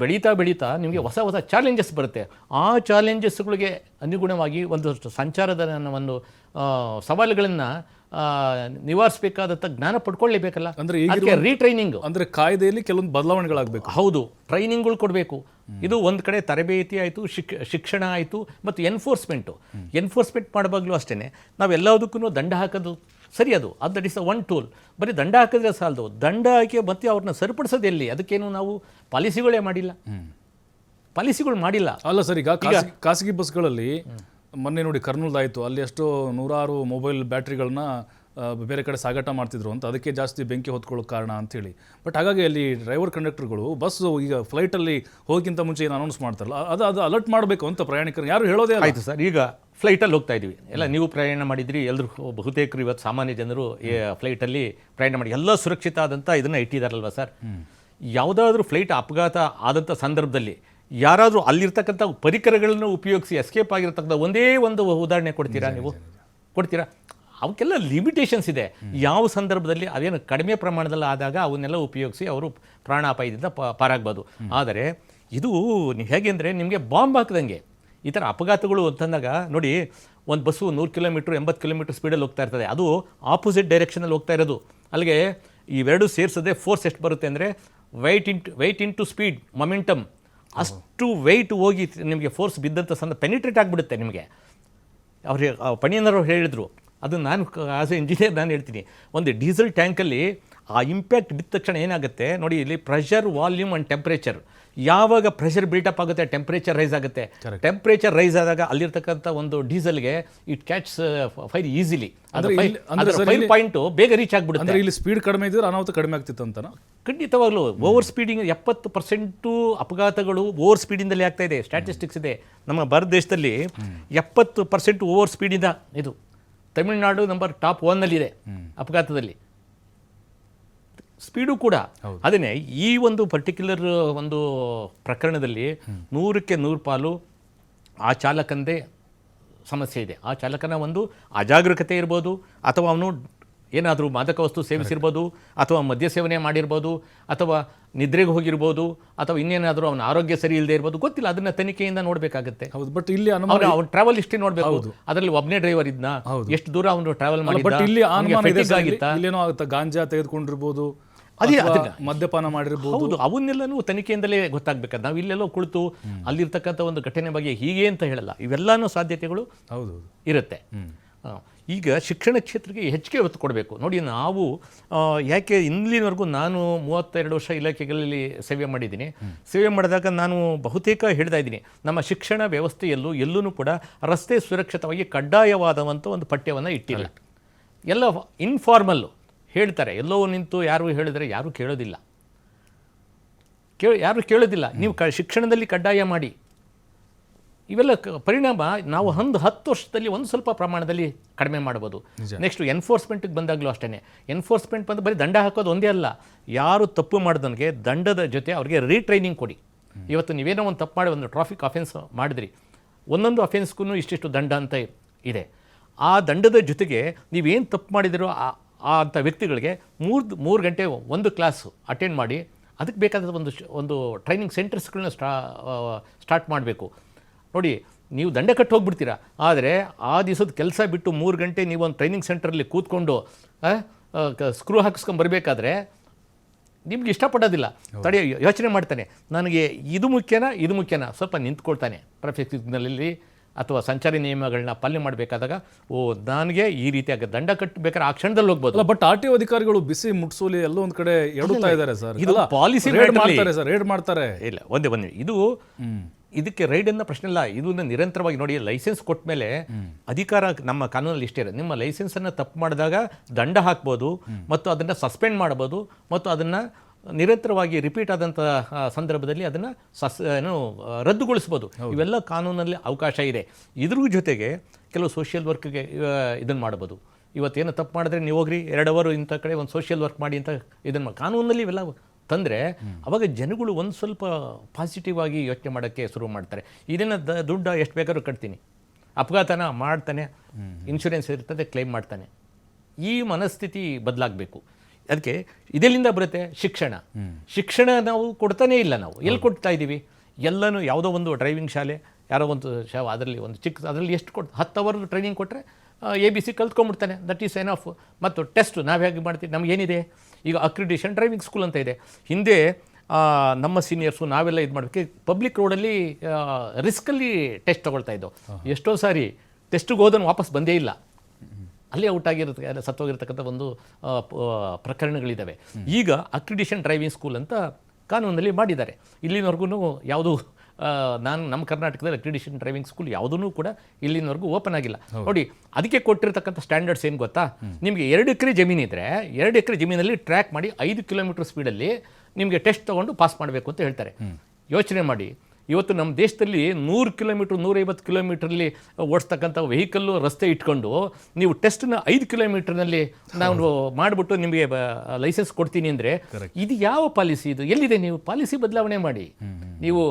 ಬೆಳೀತಾ ನಿಮಗೆ ಹೊಸ ಚಾಲೆಂಜಸ್ ಬರುತ್ತೆ. ಆ ಚಾಲೆಂಜಸ್ಗಳಿಗೆ ಅನುಗುಣವಾಗಿ ಒಂದು ಸಂಚಾರದ ಒಂದು ಸವಾಲುಗಳನ್ನು ನಿವಾರಿಸಬೇಕಾದಂಥ ಜ್ಞಾನ ಪಡ್ಕೊಳ್ಳೇಬೇಕಲ್ಲ. ಅಂದರೆ ರೀಟ್ರೈನಿಂಗ್ ಅಂದರೆ ಕಾಯ್ದೆಯಲ್ಲಿ ಕೆಲವೊಂದು ಬದಲಾವಣೆಗಳಾಗಬೇಕು. ಹೌದು, ಟ್ರೈನಿಂಗ್ಗಳು ಕೊಡಬೇಕು. ಇದು ಒಂದು ಕಡೆ ತರಬೇತಿ ಆಯಿತು, ಶಿಕ್ಷಣ ಆಯಿತು, ಮತ್ತು ಎನ್ಫೋರ್ಸ್ಮೆಂಟ್ ಮಾಡುವಾಗಲೂ ಅಷ್ಟೇ ನಾವೆಲ್ಲದಕ್ಕೂ ದಂಡ ಹಾಕೋದು ಸರಿ, ಅದು ದಟ್ ಇಸ್ ಒನ್ ಟೂಲ್. ಬರೀ ದಂಡ ಹಾಕಿದ್ರೆ ಸಾಲದು, ದಂಡ ಹಾಕಿ ಮತ್ತೆ ಅವ್ರನ್ನ ಸರಿಪಡಿಸೋದು ಎಲ್ಲಿ? ಅದಕ್ಕೇನು ನಾವು ಪಾಲಿಸಿಗಳೇ ಮಾಡಿಲ್ಲ. ಅಲ್ಲ ಸರ್, ಈಗ ಖಾಸಗಿ ಬಸ್ಗಳಲ್ಲಿ ಮೊನ್ನೆ ನೋಡಿ ಕರ್ನೂಲ್ದಾಯಿತು, ಅಲ್ಲಿ ಎಷ್ಟೋ 100 ಮೊಬೈಲ್ ಬ್ಯಾಟ್ರಿಗಳನ್ನ ಬೇರೆ ಕಡೆ ಸಾಗಾಟ ಮಾಡ್ತಿದ್ರು ಅಂತ, ಅದಕ್ಕೆ ಜಾಸ್ತಿ ಬೆಂಕಿ ಹೊತ್ಕೊಳ್ಳೋ ಕಾರಣ ಅಂಥೇಳಿ. ಬಟ್ ಹಾಗಾಗಿ ಅಲ್ಲಿ ಡ್ರೈವರ್ ಕಂಡಕ್ಟರ್ಗಳು ಬಸ್ ಈಗ ಫ್ಲೈಟಲ್ಲಿ ಹೋಗಿಂತ ಮುಂಚೆ ಏನು ಅನೌನ್ಸ್ ಮಾಡ್ತಾರಲ್ಲ, ಅದು ಅಲರ್ಟ್ ಮಾಡಬೇಕು ಅಂತ ಪ್ರಯಾಣಿಕರು ಯಾರು ಹೇಳೋದೇ ಆಯಿತು ಸರ್. ಈಗ ಫ್ಲೈಟಲ್ಲಿ ಹೋಗ್ತಾ ಇದ್ದೀವಿ ಎಲ್ಲ, ನೀವು ಪ್ರಯಾಣ ಮಾಡಿದ್ರಿ, ಎಲ್ಲರೂ ಬಹುತೇಕರು ಇವತ್ತು ಸಾಮಾನ್ಯ ಜನರು ಫ್ಲೈಟಲ್ಲಿ ಪ್ರಯಾಣ ಮಾಡಿ ಎಲ್ಲ ಸುರಕ್ಷಿತ ಆದಂಥ ಇದನ್ನು ಇಟ್ಟಿದ್ದಾರಲ್ವ ಸರ್. ಯಾವುದಾದ್ರೂ ಫ್ಲೈಟ್ ಅಪಘಾತ ಆದಂಥ ಸಂದರ್ಭದಲ್ಲಿ ಯಾರಾದರೂ ಅಲ್ಲಿರ್ತಕ್ಕಂಥ ಪರಿಕರಗಳನ್ನು ಉಪಯೋಗಿಸಿ ಎಸ್ಕೇಪ್ ಆಗಿರ್ತಕ್ಕಂಥ ಒಂದೇ ಒಂದು ಉದಾಹರಣೆ ಕೊಡ್ತೀರಾ? ನೀವು ಕೊಡ್ತೀರಾ? ಅವಕ್ಕೆಲ್ಲ ಲಿಮಿಟೇಷನ್ಸ್ ಇದೆ. ಯಾವ ಸಂದರ್ಭದಲ್ಲಿ ಅದೇನು ಕಡಿಮೆ ಪ್ರಮಾಣದಲ್ಲಿ ಆದಾಗ ಅವನ್ನೆಲ್ಲ ಉಪಯೋಗಿಸಿ ಅವರು ಪ್ರಾಣಾಪಾಯದಿಂದ ಪಾರಾಗ್ಬೋದು. ಆದರೆ ಇದು ಹೇಗೆ ಅಂದರೆ ನಿಮಗೆ ಬಾಂಬ್ ಹಾಕಿದಂಗೆ ಈ ಥರ ಅಪಘಾತಗಳು ಅಂತಂದಾಗ ನೋಡಿ, ಒಂದು ಬಸ್ಸು 100 ಕಿಲೋಮೀಟ್ರ್ 80 ಕಿಲೋಮೀಟ್ರ್ ಸ್ಪೀಡಲ್ಲಿ ಹೋಗ್ತಾ ಇರ್ತದೆ, ಅದು ಆಪೋಸಿಟ್ ಡೈರೆಕ್ಷನಲ್ಲಿ ಹೋಗ್ತಾ ಇರೋದು. ಅಲ್ಲಿಗೆ ಇವೆರಡು ಸೇರಿಸದೆ ಫೋರ್ಸ್ ಎಷ್ಟು ಬರುತ್ತೆ ಅಂದರೆ ವೆಯ್ಟ್ ಇಂಟು ಸ್ಪೀಡ್ ಮೊಮೆಂಟಮ್, ಅಷ್ಟು ವೆಯ್ಟ್ ಹೋಗಿ ನಿಮಗೆ ಫೋರ್ಸ್ ಬಿದ್ದಂಥ ಪೆನಿಟ್ರೇಟ್ ಆಗಿಬಿಡುತ್ತೆ ನಿಮಗೆ. ಅವ್ರಿಗೆ ಪಣಿಯನ್ನವರು ಹೇಳಿದರು, ಅದು ನಾನು ಆಸ್ ಎ ಇಂಜಿನಿಯರ್ ನಾನು ಹೇಳ್ತೀನಿ, ಒಂದು ಡೀಸೆಲ್ ಟ್ಯಾಂಕಲ್ಲಿ ಆ ಇಂಪ್ಯಾಕ್ಟ್ ಬಿದ್ದ ತಕ್ಷಣ ಏನಾಗುತ್ತೆ ನೋಡಿ, ಇಲ್ಲಿ ಪ್ರೆಷರ್, ವಾಲ್ಯೂಮ್ ಆ್ಯಂಡ್ ಟೆಂಪ್ರೇಚರ್, ಯಾವಾಗ ಪ್ರೆಷರ್ ಬಿಲ್ಟಪ್ ಆಗುತ್ತೆ ಟೆಂಪ್ರೇಚರ್ ರೈಸ್ ಆಗುತ್ತೆ. ಟೆಂಪ್ರೇಚರ್ ರೈಸ್ ಆದಾಗ ಅಲ್ಲಿರ್ತಕ್ಕಂಥ ಒಂದು ಡೀಸೆಲ್ಗೆ it catch fire easily, fire point ಬೇಗ ರೀಚ್ ಆಗಿಬಿಡುತ್ತೆ. ಅಂದರೆ ಇಲ್ಲಿ ಸ್ಪೀಡ್ ಕಡಿಮೆ ಇದ್ದರೆ ಅನಾಹುತ ಕಡಿಮೆ ಆಗ್ತಿತ್ತು ಅಂತ. ಖಂಡಿತವಾಗ್ಲೂ ಓವರ್ ಸ್ಪೀಡಿಂಗ್ 70% ಅಪಘಾತಗಳು ಓವರ್ ಸ್ಪೀಡಿಂದಲೇ ಆಗ್ತಾ ಇದೆ. ಸ್ಟ್ಯಾಟಿಸ್ಟಿಕ್ಸ್ ಇದೆ ನಮ್ಮ ಭಾರತ ದೇಶದಲ್ಲಿ 70% ಓವರ್ ಸ್ಪೀಡಿಂದ. ಇದು ತಮಿಳುನಾಡು ನಂಬರ್ ಟಾಪ್ 1ನಲ್ಲಿದೆ ಅಪಘಾತದಲ್ಲಿ, ಸ್ಪೀಡು ಕೂಡ. ಅದನ್ನೇ ಈ ಒಂದು ಪರ್ಟಿಕ್ಯುಲರ್ ಒಂದು ಪ್ರಕರಣದಲ್ಲಿ 100ಕ್ಕೆ 100 ಪಾಲು ಆ ಚಾಲಕಂದೇ ಸಮಸ್ಯೆ ಇದೆ. ಆ ಚಾಲಕನ ಒಂದು ಅಜಾಗರೂಕತೆ ಇರ್ಬೋದು, ಅಥವಾ ಅವನು ಏನಾದರೂ ಮಾದಕ ವಸ್ತು ಸೇವಿಸಿರ್ಬೋದು, ಅಥವಾ ಮದ್ಯ ಸೇವನೆ ಮಾಡಿರ್ಬೋದು, ಅಥವಾ ನಿದ್ರೆಗೆ ಹೋಗಿರ್ಬೋದು, ಅಥವಾ ಇನ್ನೇನಾದರೂ ಅವನ ಆರೋಗ್ಯ ಸರಿ ಇಲ್ಲದೆ ಇರ್ಬೋದು, ಗೊತ್ತಿಲ್ಲ. ಅದನ್ನ ತನಿಖೆಯಿಂದ ನೋಡಬೇಕಾಗುತ್ತೆ. ಹೌದು, ಬಟ್ ಇಲ್ಲಿ ಅನುಮಾನ ಅವ್ನ ಟ್ರಾವೆಲ್ ಹಿಸ್ಟ್ರಿ ನೋಡಬೇಕು. ಅದರಲ್ಲಿ ಒಬ್ಬನೇ ಡ್ರೈವರ್ ಇದ್ನ, ಎಷ್ಟು ದೂರ ಅವನು ಟ್ರಾವೆಲ್ ಬಟ್ ಮಾಡಿದ್ದ, ಇಲ್ಲಿ ಅನುಮಾನ ಇದೆ ಸರ್, ಆಗಿತ್ತಾ, ಇಲ್ಲೇನೋ ಗಾಂಜಾ ತೆಗೆದುಕೊಂಡಿರ್ಬೋದು, ಅದೇ ಅಥವಾ ಅದನ್ನ ಮದ್ಯಪಾನ ಮಾಡಿರ್ಬೋದು. ಹೌದು, ಅವನ್ನೆಲ್ಲನೂ ತನಿಖೆಯಿಂದಲೇ ಗೊತ್ತಾಗಬೇಕಾದ್ರೆ ನಾವು ಇಲ್ಲೆಲ್ಲೋ ಕುಳಿತು ಅಲ್ಲಿರ್ತಕ್ಕಂಥ ಒಂದು ಘಟನೆ ಬಗ್ಗೆ ಹೀಗೆ ಅಂತ ಹೇಳಲ್ಲ. ಇವೆಲ್ಲನೂ ಸಾಧ್ಯತೆಗಳು ಹೌದು ಇರುತ್ತೆ. ಈಗ ಶಿಕ್ಷಣ ಕ್ಷೇತ್ರಕ್ಕೆ ಹೆಚ್ಚಿಗೆ ಒತ್ತು ಕೊಡಬೇಕು. ನೋಡಿ, ನಾವು ಯಾಕೆ ಇಲ್ಲಿವರೆಗೂ ನಾನು 32 ವರ್ಷ ಇಲಾಖೆಗಳಲ್ಲಿ ಸೇವೆ ಮಾಡಿದ್ದೀನಿ. ಸೇವೆ ಮಾಡಿದಾಗ ನಾನು ಬಹುತೇಕ ಹೇಳ್ತಾ ಇದ್ದೀನಿ, ನಮ್ಮ ಶಿಕ್ಷಣ ವ್ಯವಸ್ಥೆಯಲ್ಲೂ ಎಲ್ಲೂ ಕೂಡ ರಸ್ತೆ ಸುರಕ್ಷಿತವಾಗಿ ಕಡ್ಡಾಯವಾದಂಥ ಒಂದು ಪಠ್ಯವನ್ನು ಇಟ್ಟಿಲ್ಲ. ಎಲ್ಲ ಇನ್ಫಾರ್ಮಲ್ಲು ಹೇಳ್ತಾರೆ. ಎಲ್ಲೋ ನಿಂತು ಯಾರು ಹೇಳಿದರೆ ಯಾರೂ ಕೇಳೋದಿಲ್ಲ, ಯಾರು ಕೇಳೋದಿಲ್ಲ. ನೀವು ಶಿಕ್ಷಣದಲ್ಲಿ ಕಡ್ಡಾಯ ಮಾಡಿ. ಇವೆಲ್ಲ ಪರಿಣಾಮ ನಾವು 10 ವರ್ಷದಲ್ಲಿ ಒಂದು ಸ್ವಲ್ಪ ಪ್ರಮಾಣದಲ್ಲಿ ಕಡಿಮೆ ಮಾಡ್ಬೋದು. ನೆಕ್ಸ್ಟು ಎನ್ಫೋರ್ಸ್ಮೆಂಟಿಗೆ ಬಂದಾಗಲೂ ಅಷ್ಟೇ. ಎನ್ಫೋರ್ಸ್ಮೆಂಟ್ ಬಂದು ಬರೀ ದಂಡ ಹಾಕೋದು ಒಂದೇ ಅಲ್ಲ, ಯಾರು ತಪ್ಪು ಮಾಡಿದವನಿಗೆ ದಂಡದ ಜೊತೆ ಅವ್ರಿಗೆ ರೀಟ್ರೈನಿಂಗ್ ಕೊಡಿ. ಇವತ್ತು ನೀವೇನೋ ಒಂದು ತಪ್ಪು ಮಾಡಿ ಒಂದು ಟ್ರಾಫಿಕ್ ಅಫೆನ್ಸ್ ಮಾಡಿದ್ರಿ, ಒಂದೊಂದು ಅಫೆನ್ಸ್ಗೂ ಇಷ್ಟಿಷ್ಟು ದಂಡ ಅಂತ ಇದೆ. ಆ ದಂಡದ ಜೊತೆಗೆ ನೀವೇನು ತಪ್ಪು ಮಾಡಿದಿರೋ ಅಂಥ ವ್ಯಕ್ತಿಗಳಿಗೆ 3 ಗಂಟೆ ಒಂದು ಕ್ಲಾಸು ಅಟೆಂಡ್ ಮಾಡಿ, ಅದಕ್ಕೆ ಬೇಕಾದ ಒಂದು ಟ್ರೈನಿಂಗ್ ಸೆಂಟರ್ಸ್ಗಳನ್ನ ಸ್ಟಾರ್ಟ್ ಮಾಡಬೇಕು. ನೋಡಿ, ನೀವು ದಂಡ ಕಟ್ಟಿ ಹೋಗ್ಬಿಡ್ತೀರಾ, ಆದರೆ ಆ ದಿವಸದ ಕೆಲಸ ಬಿಟ್ಟು 3 ಗಂಟೆ ನೀವು ಒಂದು ಟ್ರೈನಿಂಗ್ ಸೆಂಟ್ರಲ್ಲಿ ಕೂತ್ಕೊಂಡು ಸ್ಕ್ರೂ ಹಾಕಿಸ್ಕೊಂಡು ಬರಬೇಕಾದ್ರೆ ನಿಮ್ಗೆ ಇಷ್ಟಪಡೋದಿಲ್ಲ. ತಡೆ ಯೋಚನೆ ಮಾಡ್ತಾನೆ, ನನಗೆ ಇದು ಮುಖ್ಯನಾ, ಸ್ವಲ್ಪ ನಿಂತ್ಕೊಳ್ತಾನೆ. ಟ್ರಾಫಿಕ್ ಸಿಗ್ನಲಲ್ಲಿ ಅಥವಾ ಸಂಚಾರಿ ನಿಯಮಗಳನ್ನ ಪಾಲನೆ ಮಾಡಬೇಕಾದಾಗ ನನಗೆ ಈ ರೀತಿಯಾಗಿ ದಂಡ ಕಟ್ಟಬೇಕಾದ್ರೆ ಆ ಕ್ಷಣದಲ್ಲಿ ಹೋಗ್ಬೋದು. ಬಟ್ RTO ಅಧಿಕಾರಿಗಳು ಬಿಸಿ ಮುಟ್ಸೋಲಿ ಎಲ್ಲೋ ಒಂದು ಕಡೆ ಎಡುತ್ತಾ ಇದ್ದಾರೆ ಸರ್. ಇದು ಪಾಲಿಸಿ ರೇಡ್ ಮಾಡ್ತಾರೆ. ಇಲ್ಲ, ಒಂದೇ ಇದು ಇದಕ್ಕೆ ರೈಡ್ ಅನ್ನೋ ಪ್ರಶ್ನೆ ಇಲ್ಲ. ಇದನ್ನ ನಿರಂತರವಾಗಿ ನೋಡಿ, ಲೈಸೆನ್ಸ್ ಕೊಟ್ಟ ಮೇಲೆ ಅಧಿಕಾರ ನಮ್ಮ ಕಾನೂನಲ್ಲಿ ಇಷ್ಟೇ ಇರೋದು. ನಿಮ್ಮ ಲೈಸೆನ್ಸನ್ನು ತಪ್ಪು ಮಾಡಿದಾಗ ದಂಡ ಹಾಕ್ಬೋದು, ಮತ್ತು ಅದನ್ನು ಸಸ್ಪೆಂಡ್ ಮಾಡ್ಬೋದು, ಮತ್ತು ಅದನ್ನು ನಿರಂತರವಾಗಿ ರಿಪೀಟ್ ಆದಂಥ ಸಂದರ್ಭದಲ್ಲಿ ಅದನ್ನು ರದ್ದುಗೊಳಿಸ್ಬೋದು. ಇವೆಲ್ಲ ಕಾನೂನಲ್ಲಿ ಅವಕಾಶ ಇದೆ. ಇದ್ರ ಜೊತೆಗೆ ಕೆಲವು ಸೋಷಿಯಲ್ ವರ್ಕ್ಗೆ ಇದನ್ನು ಮಾಡ್ಬೋದು. ಇವತ್ತೇನು ತಪ್ಪು ಮಾಡಿದ್ರೆ ನೀವು ಹೋಗ್ರಿ 2 ಅವರ್ ಇಂಥ ಕಡೆ ಒಂದು ಸೋಷಿಯಲ್ ವರ್ಕ್ ಮಾಡಿ ಅಂತ ಇದನ್ನು ಕಾನೂನಲ್ಲಿ ಇವೆಲ್ಲ ತಂದರೆ ಅವಾಗ ಜನಗಳು ಒಂದು ಸ್ವಲ್ಪ ಪಾಸಿಟಿವ್ ಆಗಿ ಯೋಚನೆ ಮಾಡೋಕ್ಕೆ ಶುರು ಮಾಡ್ತಾರೆ. ಇದನ್ನು ದುಡ್ಡು ಎಷ್ಟು ಬೇಕಾದ್ರೂ ಕಟ್ತೀನಿ, ಅಪಘಾತನ ಮಾಡ್ತಾನೆ, ಇನ್ಶೂರೆನ್ಸ್ ಇರ್ತದೆ, ಕ್ಲೈಮ್ ಮಾಡ್ತಾನೆ. ಈ ಮನಸ್ಥಿತಿ ಬದಲಾಗಬೇಕು. ಅದಕ್ಕೆ ಇದೆಲ್ಲಿಂದ ಬರುತ್ತೆ? ಶಿಕ್ಷಣ ನಾವು ಕೊಡ್ತಾನೇ ಇಲ್ಲ. ನಾವು ಎಲ್ಲಿ ಕೊಡ್ತಾ ಇದ್ದೀವಿ? ಎಲ್ಲನೂ ಯಾವುದೋ ಒಂದು ಡ್ರೈವಿಂಗ್ ಶಾಲೆ, ಯಾರೋ ಒಂದು ಅದರಲ್ಲಿ ಒಂದು ಅದರಲ್ಲಿ ಎಷ್ಟು 10 ಅವರ್ ಟ್ರೈನಿಂಗ್ ಕೊಟ್ಟರೆ ABC ಕಲ್ತ್ಕೊಂಡ್ಬಿಡ್ತಾನೆ, ದಟ್ ಈಸ್ ಎನಫ್. ಮತ್ತು ಟೆಸ್ಟ್ ನಾವು ಹೇಗೆ ಮಾಡ್ತೀವಿ? ನಮಗೇನಿದೆ ಈಗ ಅಕ್ರಿಡಿಷನ್ ಡ್ರೈವಿಂಗ್ ಸ್ಕೂಲ್ ಅಂತ ಇದೆ. ಹಿಂದೆ ನಮ್ಮ ಸೀನಿಯರ್ಸು ನಾವೆಲ್ಲ ಇದು ಮಾಡೋಕ್ಕೆ ಪಬ್ಲಿಕ್ ರೋಡಲ್ಲಿ ರಿಸ್ಕಲ್ಲಿ ಟೆಸ್ಟ್ ತೊಗೊಳ್ತಾ ಇದ್ದೋ. ಎಷ್ಟೋ ಸಾರಿ ಟೆಸ್ಟಿಗೆ ಹೋದನು ವಾಪಸ್ ಬಂದೇ ಇಲ್ಲ, ಅಲ್ಲೇ ಔಟ್ ಸತ್ತೋಗಿರ್ತಕ್ಕಂಥ ಒಂದು ಪ್ರಕರಣಗಳಿದ್ದಾವೆ. ಈಗ ಅಕ್ರಿಡಿಷನ್ ಡ್ರೈವಿಂಗ್ ಸ್ಕೂಲ್ ಅಂತ ಕಾನೂನಲ್ಲಿ ಮಾಡಿದ್ದಾರೆ. ಇಲ್ಲಿನವರೆಗೂ ಯಾವುದೂ ನಮ್ಮ ಕರ್ನಾಟಕದಲ್ಲಿ ಅಕ್ರಿಡಿಷನ್ ಡ್ರೈವಿಂಗ್ ಸ್ಕೂಲ್ ಯಾವುದೂ ಕೂಡ ಇಲ್ಲಿನವರೆಗೂ ಓಪನ್ ಆಗಿಲ್ಲ. ನೋಡಿ, ಅದಕ್ಕೆ ಕೊಟ್ಟಿರ್ತಕ್ಕಂಥ ಸ್ಟ್ಯಾಂಡರ್ಡ್ಸ್ ಏನು ಗೊತ್ತಾ? ನಿಮಗೆ 2 ಎಕರೆ ಜಮೀನಿದ್ರೆ 2 ಎಕರೆ ಜಮೀನಲ್ಲಿ ಟ್ರ್ಯಾಕ್ ಮಾಡಿ 5 ಕಿಲೋಮೀಟರ್ ಸ್ಪೀಡಲ್ಲಿ ನಿಮಗೆ ಟೆಸ್ಟ್ ತೊಗೊಂಡು ಪಾಸ್ ಮಾಡಬೇಕು ಅಂತ ಹೇಳ್ತಾರೆ. ಯೋಚನೆ ಮಾಡಿ, ಇವತ್ತು ನಮ್ಮ ದೇಶದಲ್ಲಿ 100 ಕಿಲೋಮೀಟ್ರ್ 150 ಕಿಲೋಮೀಟ್ರಲ್ಲಿ ಓಡಿಸ್ತಕ್ಕಂಥ ವೆಹಿಕಲ್ಲು ರಸ್ತೆ ಇಟ್ಕೊಂಡು ನೀವು ಟೆಸ್ಟ್ನ 5 ಕಿಲೋಮೀಟ್ರ್ನಲ್ಲಿ ನಾವು ಮಾಡಿಬಿಟ್ಟು ನಿಮಗೆ ಲೈಸೆನ್ಸ್ ಕೊಡ್ತೀನಿ ಅಂದರೆ ಇದು ಯಾವ ಪಾಲಿಸಿ? ಇದು ಎಲ್ಲಿದೆ? ನೀವು ಪಾಲಿಸಿ ಬದಲಾವಣೆ ಮಾಡಿ. ನೀವು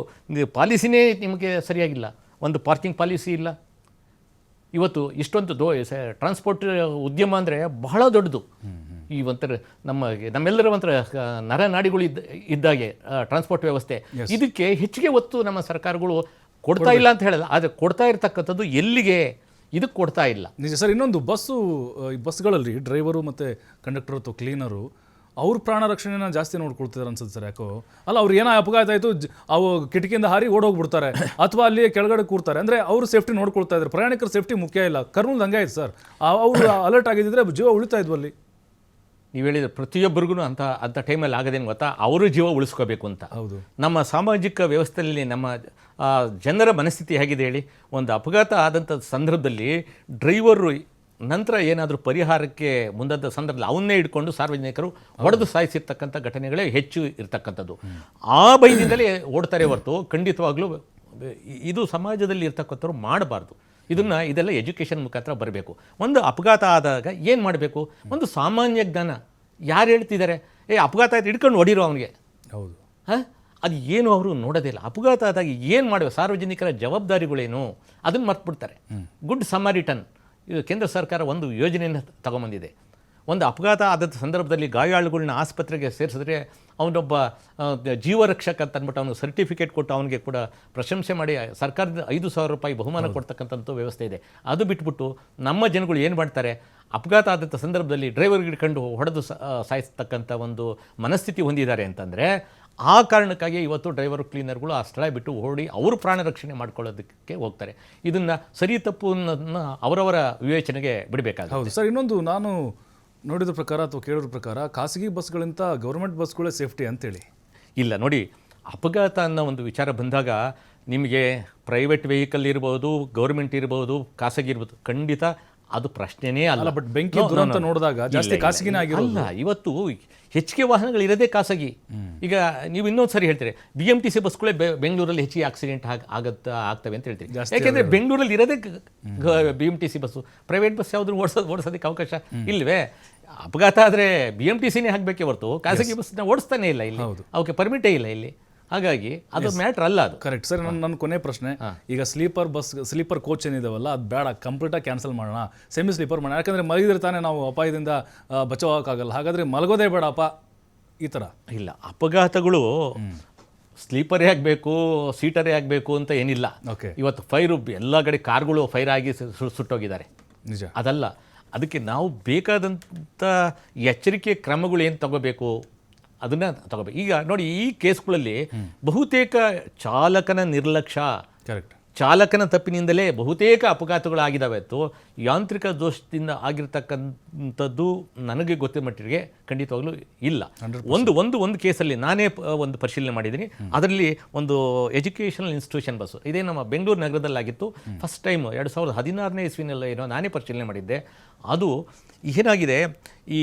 ಪಾಲಿಸಿನೇ ನಿಮಗೆ ಸರಿಯಾಗಿಲ್ಲ. ಒಂದು ಪಾರ್ಕಿಂಗ್ ಪಾಲಿಸಿ ಇಲ್ಲ. ಇವತ್ತು ಟ್ರಾನ್ಸ್ಪೋರ್ಟ್ ಉದ್ಯಮ ಅಂದರೆ ಬಹಳ ದೊಡ್ಡದು. ಈ ಒಂಥರ ನಮ್ಮೆಲ್ಲರ ಒಂಥರ ನರನಾಡಿಗಳು ಇದ್ದಾಗೆ ಟ್ರಾನ್ಸ್ಪೋರ್ಟ್ ವ್ಯವಸ್ಥೆ. ಇದಕ್ಕೆ ಹೆಚ್ಚಿಗೆ ಒತ್ತು ನಮ್ಮ ಸರ್ಕಾರಗಳು ಕೊಡ್ತಾ ಇಲ್ಲ ಅಂತ ಹೇಳಲ್ಲ, ಆದರೆ ಕೊಡ್ತಾ ಇರ್ತಕ್ಕಂಥದ್ದು ಎಲ್ಲಿಗೆ? ಇದಕ್ಕೆ ಕೊಡ್ತಾ ಇಲ್ಲ. ನಿಜ ಸರ್. ಇನ್ನೊಂದು ಬಸ್ಗಳಲ್ಲಿ ಡ್ರೈವರು ಮತ್ತು ಕಂಡಕ್ಟರ್ ಅಥವಾ ಕ್ಲೀನರು ಅವ್ರ ಪ್ರಾಣ ರಕ್ಷಣೆನ ಜಾಸ್ತಿ ನೋಡ್ಕೊಳ್ತಿದ್ದಾರೆ ಅನ್ಸುತ್ತೆ ಸರ್. ಯಾಕೋ ಅಲ್ಲ, ಅವ್ರು ಏನೋ ಅಪಘಾತ ಆಯಿತು, ಅವು ಕಿಟಕಿಯಿಂದ ಹಾರಿ ಓಡೋಗ್ಬಿಡ್ತಾರೆ, ಅಥವಾ ಅಲ್ಲಿ ಕೆಳಗಡೆ ಕೂರ್ತಾರೆ. ಅಂದರೆ ಅವರು ಸೇಫ್ಟಿ ನೋಡ್ಕೊಳ್ತಾ ಇದ್ದಾರೆ. ಪ್ರಯಾಣಿಕರ ಸೇಫ್ಟಿ ಮುಖ್ಯ ಇಲ್ಲ. ಕರ್ನೂಲ್ ಹಂಗಾಯ್ತು ಸರ್. ಅವರು ಅಲರ್ಟ್ ಆಗಿದ್ದರೆ ಜೀವ ಉಳಿತಾ ಇದ್ವು ಅಲ್ಲಿ. ನೀವು ಹೇಳಿದ್ರೆ ಪ್ರತಿಯೊಬ್ಬರಿಗೂ ಅಂಥ ಟೈಮಲ್ಲಿ ಆಗೋದೇನು ಗೊತ್ತಾ? ಅವರು ಜೀವ ಉಳಿಸ್ಕೋಬೇಕು ಅಂತ. ಹೌದು. ನಮ್ಮ ಸಾಮಾಜಿಕ ವ್ಯವಸ್ಥೆಯಲ್ಲಿ ನಮ್ಮ ಜನರ ಮನಸ್ಥಿತಿ ಹೇಗಿದೆ ಹೇಳಿ? ಒಂದು ಅಪಘಾತ ಆದಂಥ ಸಂದರ್ಭದಲ್ಲಿ ಡ್ರೈವರು ನಂತರ ಏನಾದರೂ ಪರಿಹಾರಕ್ಕೆ ಮುಂದಾದ ಸಂದರ್ಭದಲ್ಲಿ ಅವನ್ನೇ ಇಟ್ಕೊಂಡು ಸಾರ್ವಜನಿಕರು ಹೊಡೆದು ಸಾಯಿಸಿರ್ತಕ್ಕಂಥ ಘಟನೆಗಳೇ ಹೆಚ್ಚು ಇರ್ತಕ್ಕಂಥದ್ದು. ಆ ಭಯದಿಂದಲೇ ಓಡ್ತಾರೆ ಹೊರತು ಖಂಡಿತವಾಗ್ಲೂ ಇದು ಸಮಾಜದಲ್ಲಿ ಇರ್ತಕ್ಕಂಥವ್ರು ಮಾಡಬಾರ್ದು. ಇದೆಲ್ಲ ಎಜುಕೇಷನ್ ಮುಖಾಂತರ ಬರಬೇಕು. ಒಂದು ಅಪಘಾತ ಆದಾಗ ಏನು ಮಾಡಬೇಕು? ಒಂದು ಸಾಮಾನ್ಯ ಜ್ಞಾನ. ಯಾರು ಹೇಳ್ತಿದ್ದಾರೆ ಅಪಘಾತ ಆಯ್ತು ಹಿಡ್ಕೊಂಡು ಹೊಡಿರೋ ಅವನಿಗೆ? ಹೌದು. ಅದು ಏನು ಅವರು ನೋಡೋದಿಲ್ಲ. ಅಪಘಾತ ಆದಾಗ ಏನು ಮಾಡಬೇಕು? ಸಾರ್ವಜನಿಕರ ಜವಾಬ್ದಾರಿಗಳೇನು ಅದನ್ನು ಮರ್ತ್ಬಿಡ್ತಾರೆ. ಗುಡ್ ಸಮಾರಿಟನ್, ಇದು ಕೇಂದ್ರ ಸರ್ಕಾರ ಒಂದು ಯೋಜನೆಯನ್ನು ತಗೊಂಬಂದಿದೆ. ಒಂದು ಅಪಘಾತ ಆದ ಸಂದರ್ಭದಲ್ಲಿ ಗಾಯಾಳುಗಳನ್ನ ಆಸ್ಪತ್ರೆಗೆ ಸೇರಿಸಿದ್ರೆ ಅವನೊಬ್ಬ ಜೀವರಕ್ಷಕ ಅಂತ ಅಂದ್ಬಿಟ್ಟು ಅವನು ಸರ್ಟಿಫಿಕೇಟ್ ಕೊಟ್ಟು ಅವನಿಗೆ ಕೂಡ ಪ್ರಶಂಸೆ ಮಾಡಿ ಸರ್ಕಾರದ 5,000 ರೂಪಾಯಿ ಬಹುಮಾನ ಕೊಡ್ತಕ್ಕಂಥ ವ್ಯವಸ್ಥೆ ಇದೆ. ಅದು ಬಿಟ್ಬಿಟ್ಟು ನಮ್ಮ ಜನಗಳು ಏನು ಮಾಡ್ತಾರೆ, ಅಪಘಾತ ಆದಂಥ ಸಂದರ್ಭದಲ್ಲಿ ಡ್ರೈವರ್ಗೆ ಹಿಡ್ಕೊಂಡು ಹೊಡೆದು ಸಾಯಿಸ್ತಕ್ಕಂಥ ಒಂದು ಮನಸ್ಥಿತಿ ಹೊಂದಿದ್ದಾರೆ ಅಂತಂದರೆ ಆ ಕಾರಣಕ್ಕಾಗಿ ಇವತ್ತು ಡ್ರೈವರ್ ಕ್ಲೀನರ್ಗಳು ಆ ಸ್ಥಳ ಬಿಟ್ಟು ಓಡಿ ಅವರು ಪ್ರಾಣ ರಕ್ಷಣೆ ಮಾಡ್ಕೊಳ್ಳೋದಕ್ಕೆ ಹೋಗ್ತಾರೆ. ಇದನ್ನು ಸರಿ ತಪ್ಪು ಅನ್ನೋದನ್ನ ಅವರವರ ವಿವೇಚನೆಗೆ ಬಿಡಬೇಕಾಗುತ್ತೆ. ಹೌದು ಸರ್. ಇನ್ನೊಂದು ನಾನು ನೋಡಿದ ಪ್ರಕಾರ ಅಥವಾ ಕೇಳಿದ ಪ್ರಕಾರ ಖಾಸಗಿ ಬಸ್ಗಳಿಂದ ಗೌರ್ಮೆಂಟ್ ಬಸ್ಗಳೇ ಸೇಫ್ಟಿ ಅಂತೇಳಿ. ಇಲ್ಲ ನೋಡಿ, ಅಪಘಾತ ಅನ್ನೋ ಒಂದು ವಿಚಾರ ಬಂದಾಗ ನಿಮಗೆ ಪ್ರೈವೇಟ್ ವೆಹಿಕಲ್ ಇರ್ಬೋದು, ಗೌರ್ಮೆಂಟ್ ಇರ್ಬೋದು, ಖಾಸಗಿ ಇರ್ಬೋದು, ಖಂಡಿತ ಅದು ಪ್ರಶ್ನೆನೇ ಅಲ್ಲ. ಬಟ್ ಬೆಂಕಿ ದುರಂತ ನೋಡಿದಾಗ ಜಾಸ್ತಿ ಖಾಸಗಿನೇ ಆಗಿರೋದು. ಅಲ್ಲ, ಇವತ್ತು ಹೆಚ್ಚಿಗೆ ವಾಹನಗಳು ಇರೋದೇ ಖಾಸಗಿ. ಈಗ ನೀವು ಇನ್ನೊಂದು ಸರಿ ಹೇಳ್ತೀರಿ BMTC ಬಸ್ಗಳೇ ಬೆಂಗಳೂರಲ್ಲಿ ಹೆಚ್ಚಿಗೆ ಆಕ್ಸಿಡೆಂಟ್ ಆಗ್ತವೆ ಅಂತ ಹೇಳ್ತೀರಿ. ಯಾಕೆಂದರೆ ಬೆಂಗಳೂರಲ್ಲಿ ಇರೋದೇ BMTC ಬಸ್ಸು, ಪ್ರೈವೇಟ್ ಬಸ್ ಯಾವ್ದು ಓಡಿಸೋದಕ್ಕೆ ಅವಕಾಶ ಇಲ್ಲವೇ? ಅಪಘಾತ ಆದರೆ BMTCನೇ ಆಗಬೇಕೇ ಹೊರತು ಖಾಸಗಿ ಬಸ್ನ ಓಡಿಸ್ತಾನೆ ಇಲ್ಲ ಇಲ್ಲಿ, ಅವಕ್ಕೆ ಪರ್ಮಿಟೇ ಇಲ್ಲ ಇಲ್ಲಿ. ಹಾಗಾಗಿ ಅದು ಮ್ಯಾಟ್ರ್ ಅಲ್ಲ ಅದು. Correct sir. ನನ್ನ ಕೊನೆ ಪ್ರಶ್ನೆ, ಈಗ ಸ್ಲೀಪರ್ ಕೋಚ್ ಏನಿದಾವಲ್ಲ ಅದು ಬೇಡ, ಕಂಪ್ಲೀಟಾಗಿ ಕ್ಯಾನ್ಸಲ್ ಮಾಡೋಣ, ಸೆಮಿ ಸ್ಲೀಪರ್ ಮಾಡೋಣ. ಯಾಕಂದರೆ ಮಲಗಿದ್ರೆ ತಾನೇ ನಾವು ಅಪಾಯದಿಂದ ಬಚಾವಾಗಲ್ಲ. ಹಾಗಾದರೆ ಮಲಗೋದೇ ಬೇಡಪ್ಪ ಈ ಥರ. ಇಲ್ಲ, ಅಪಘಾತಗಳು ಸ್ಲೀಪರೇ ಆಗಬೇಕು, ಸೀಟರೇ ಆಗಬೇಕು ಅಂತ ಏನಿಲ್ಲ. ಓಕೆ. ಇವತ್ತು ಫೈರು ಎಲ್ಲ ಕಡೆ ಕಾರ್ಗಳು ಫೈರ್ ಆಗಿ ಸುಟ್ಟೋಗಿದ್ದಾರೆ. ನಿಜ. ಅದಲ್ಲ, ಅದಕ್ಕೆ ನಾವು ಬೇಕಾದಂಥ ಎಚ್ಚರಿಕೆ ಕ್ರಮಗಳು ಏನು ತಗೋಬೇಕು ಅದನ್ನು ತಗೋಬೇಕು. ಈಗ ನೋಡಿ, ಈ ಕೇಸ್ಗಳಲ್ಲಿ ಬಹುತೇಕ ಚಾಲಕನ ನಿರ್ಲಕ್ಷ್ಯ, ಕರೆಕ್ಟ್, ಚಾಲಕನ ತಪ್ಪಿನಿಂದಲೇ ಬಹುತೇಕ ಅಪಘಾತಗಳಾಗಿದ್ದಾವೆ. ಯಾಂತ್ರಿಕ ದೋಷದಿಂದ ಆಗಿರ್ತಕ್ಕಂಥದ್ದು ನನಗೆ ಗೊತ್ತಿದ್ದ ಮಟ್ಟಿಗೆ ಖಂಡಿತವಾಗ್ಲೂ ಇಲ್ಲ. ಒಂದು ಕೇಸಲ್ಲಿ ನಾನೇ ಒಂದು ಪರಿಶೀಲನೆ ಮಾಡಿದ್ದೀನಿ. ಅದರಲ್ಲಿ ಒಂದು ಎಜುಕೇಷನಲ್ ಇನ್ಸ್ಟಿಟ್ಯೂಷನ್ ಬಸ್ಸು, ಇದೇ ನಮ್ಮ ಬೆಂಗಳೂರು ನಗರದಲ್ಲಾಗಿತ್ತು. ಫಸ್ಟ್ ಟೈಮ್ 2016ನೇ ಇಸ್ವಿನಲ್ಲಿ ಏನೋ ನಾನೇ ಪರಿಶೀಲನೆ ಮಾಡಿದ್ದೆ. ಅದು ಏನಾಗಿದೆ, ಈ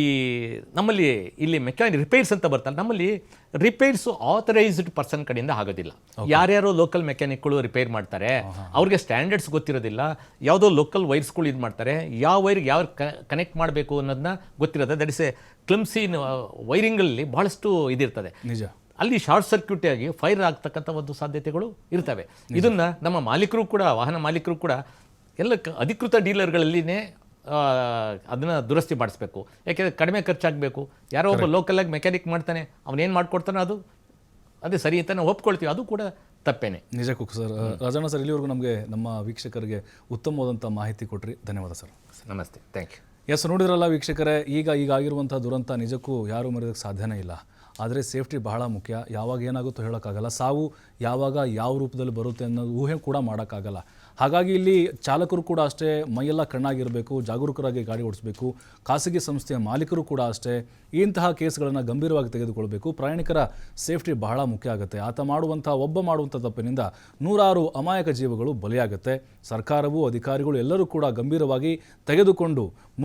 ನಮ್ಮಲ್ಲಿ ಇಲ್ಲಿ ಮೆಕ್ಯಾನಿಕ್ ರಿಪೇರ್ಸ್ ಅಂತ ಬರ್ತಾರೆ, ನಮ್ಮಲ್ಲಿ ರಿಪೇರ್ಸು ಆಥರೈಸ್ಡ್ ಪರ್ಸನ್ ಕಡೆಯಿಂದ ಆಗೋದಿಲ್ಲ. ಯಾರ್ಯಾರೋ ಲೋಕಲ್ ಮೆಕ್ಯಾನಿಕ್ಗಳು ರಿಪೇರ್ ಮಾಡ್ತಾರೆ, ಅವ್ರಿಗೆ ಸ್ಟ್ಯಾಂಡರ್ಡ್ಸ್ ಗೊತ್ತಿರೋದಿಲ್ಲ. ಯಾವುದೋ ಲೋಕಲ್ ವೈರ್ಸ್ಗಳು ಇದು ಮಾಡ್ತಾರೆ, ಯಾವ ವೈರ್ಗೆ ಯಾವ ಕನೆಕ್ಟ್ ಮಾಡಬೇಕು ಅನ್ನೋದನ್ನ ಗೊತ್ತಿರೋದು. ದಟ್ ಇಸ್ ಎ ಕ್ಲಮ್ಸಿ ವೈರಿಂಗಲ್ಲಿ ಭಾಳಷ್ಟು ಇದಿರ್ತದೆ. ನಿಜ. ಅಲ್ಲಿ ಶಾರ್ಟ್ ಸರ್ಕ್ಯೂಟ್ ಆಗಿ ಫೈರ್ ಆಗ್ತಕ್ಕಂಥ ಒಂದು ಸಾಧ್ಯತೆಗಳು ಇರ್ತವೆ. ಇದನ್ನು ನಮ್ಮ ಮಾಲೀಕರು ಕೂಡ, ವಾಹನ ಮಾಲೀಕರು ಕೂಡ ಎಲ್ಲ ಅಧಿಕೃತ ಡೀಲರ್ಗಳಲ್ಲಿನೇ ಅದನ್ನು ದುರಸ್ತಿ ಮಾಡಿಸ್ಬೇಕು. ಯಾಕೆಂದರೆ ಕಡಿಮೆ ಖರ್ಚಾಗಬೇಕು. ಯಾರೋ ಒಬ್ಬ ಲೋಕಲಾಗಿ ಮೆಕ್ಯಾನಿಕ್ ಮಾಡ್ತಾನೆ, ಅವನೇನು ಮಾಡ್ಕೊಡ್ತಾನೋ ಅದೇ ಸರಿ ಅಂತ ನಾವು ಒಪ್ಕೊಳ್ತೀವಿ, ಅದು ಕೂಡ ತಪ್ಪೇನೆ. ನಿಜಕ್ಕೂ ಸರ್. ರಾಜಣ್ಣ ಸರ್, ಇಲ್ಲಿವರೆಗೂ ನಮಗೆ ನಮ್ಮ ವೀಕ್ಷಕರಿಗೆ ಉತ್ತಮವಾದಂಥ ಮಾಹಿತಿ ಕೊಟ್ರಿ. ಧನ್ಯವಾದ ಸರ್. ನಮಸ್ತೆ, ಥ್ಯಾಂಕ್ ಯು. ಎಸ್, ನೋಡಿದ್ರಲ್ಲ ವೀಕ್ಷಕರೇ, ಈಗ ಆಗಿರುವಂಥ ದುರಂತ ನಿಜಕ್ಕೂ ಯಾರೂ ಮರೆಯೋದಕ್ಕೆ ಸಾಧ್ಯನೇ ಇಲ್ಲ. ಆದರೆ ಸೇಫ್ಟಿ ಬಹಳ ಮುಖ್ಯ. ಯಾವಾಗ ಏನಾಗುತ್ತೋ ಹೇಳೋಕ್ಕಾಗಲ್ಲ. ಸಾವು ಯಾವಾಗ ಯಾವ ರೂಪದಲ್ಲಿ ಬರುತ್ತೆ ಅನ್ನೋದು ಊಹೆ ಕೂಡ ಮಾಡೋಕ್ಕಾಗಲ್ಲ. ಹಾಗಾಗಿ ಇಲ್ಲಿ ಚಾಲಕರು ಕೂಡ ಅಷ್ಟೇ ಮೈಯೆಲ್ಲ ಕಣ್ಣಾಗಿರಬೇಕು, ಜಾಗರೂಕರಾಗಿ ಗಾಡಿ ಓಡಿಸಬೇಕು. ಖಾಸಗಿ ಸಂಸ್ಥೆಯ ಮಾಲೀಕರು ಕೂಡ ಅಷ್ಟೇ ಇಂತಹ ಕೇಸ್ಗಳನ್ನು ಗಂಭೀರವಾಗಿ ತೆಗೆದುಕೊಳ್ಬೇಕು. ಪ್ರಯಾಣಿಕರ ಸೇಫ್ಟಿ ಬಹಳ ಮುಖ್ಯ ಆಗುತ್ತೆ. ಒಬ್ಬ ಮಾಡುವಂಥ ತಪ್ಪಿನಿಂದ ನೂರಾರು ಅಮಾಯಕ ಜೀವಗಳು ಬಲಿಯಾಗುತ್ತೆ. ಸರ್ಕಾರವು, ಅಧಿಕಾರಿಗಳು ಎಲ್ಲರೂ ಕೂಡ ಗಂಭೀರವಾಗಿ ತೆಗೆದುಕೊಂಡು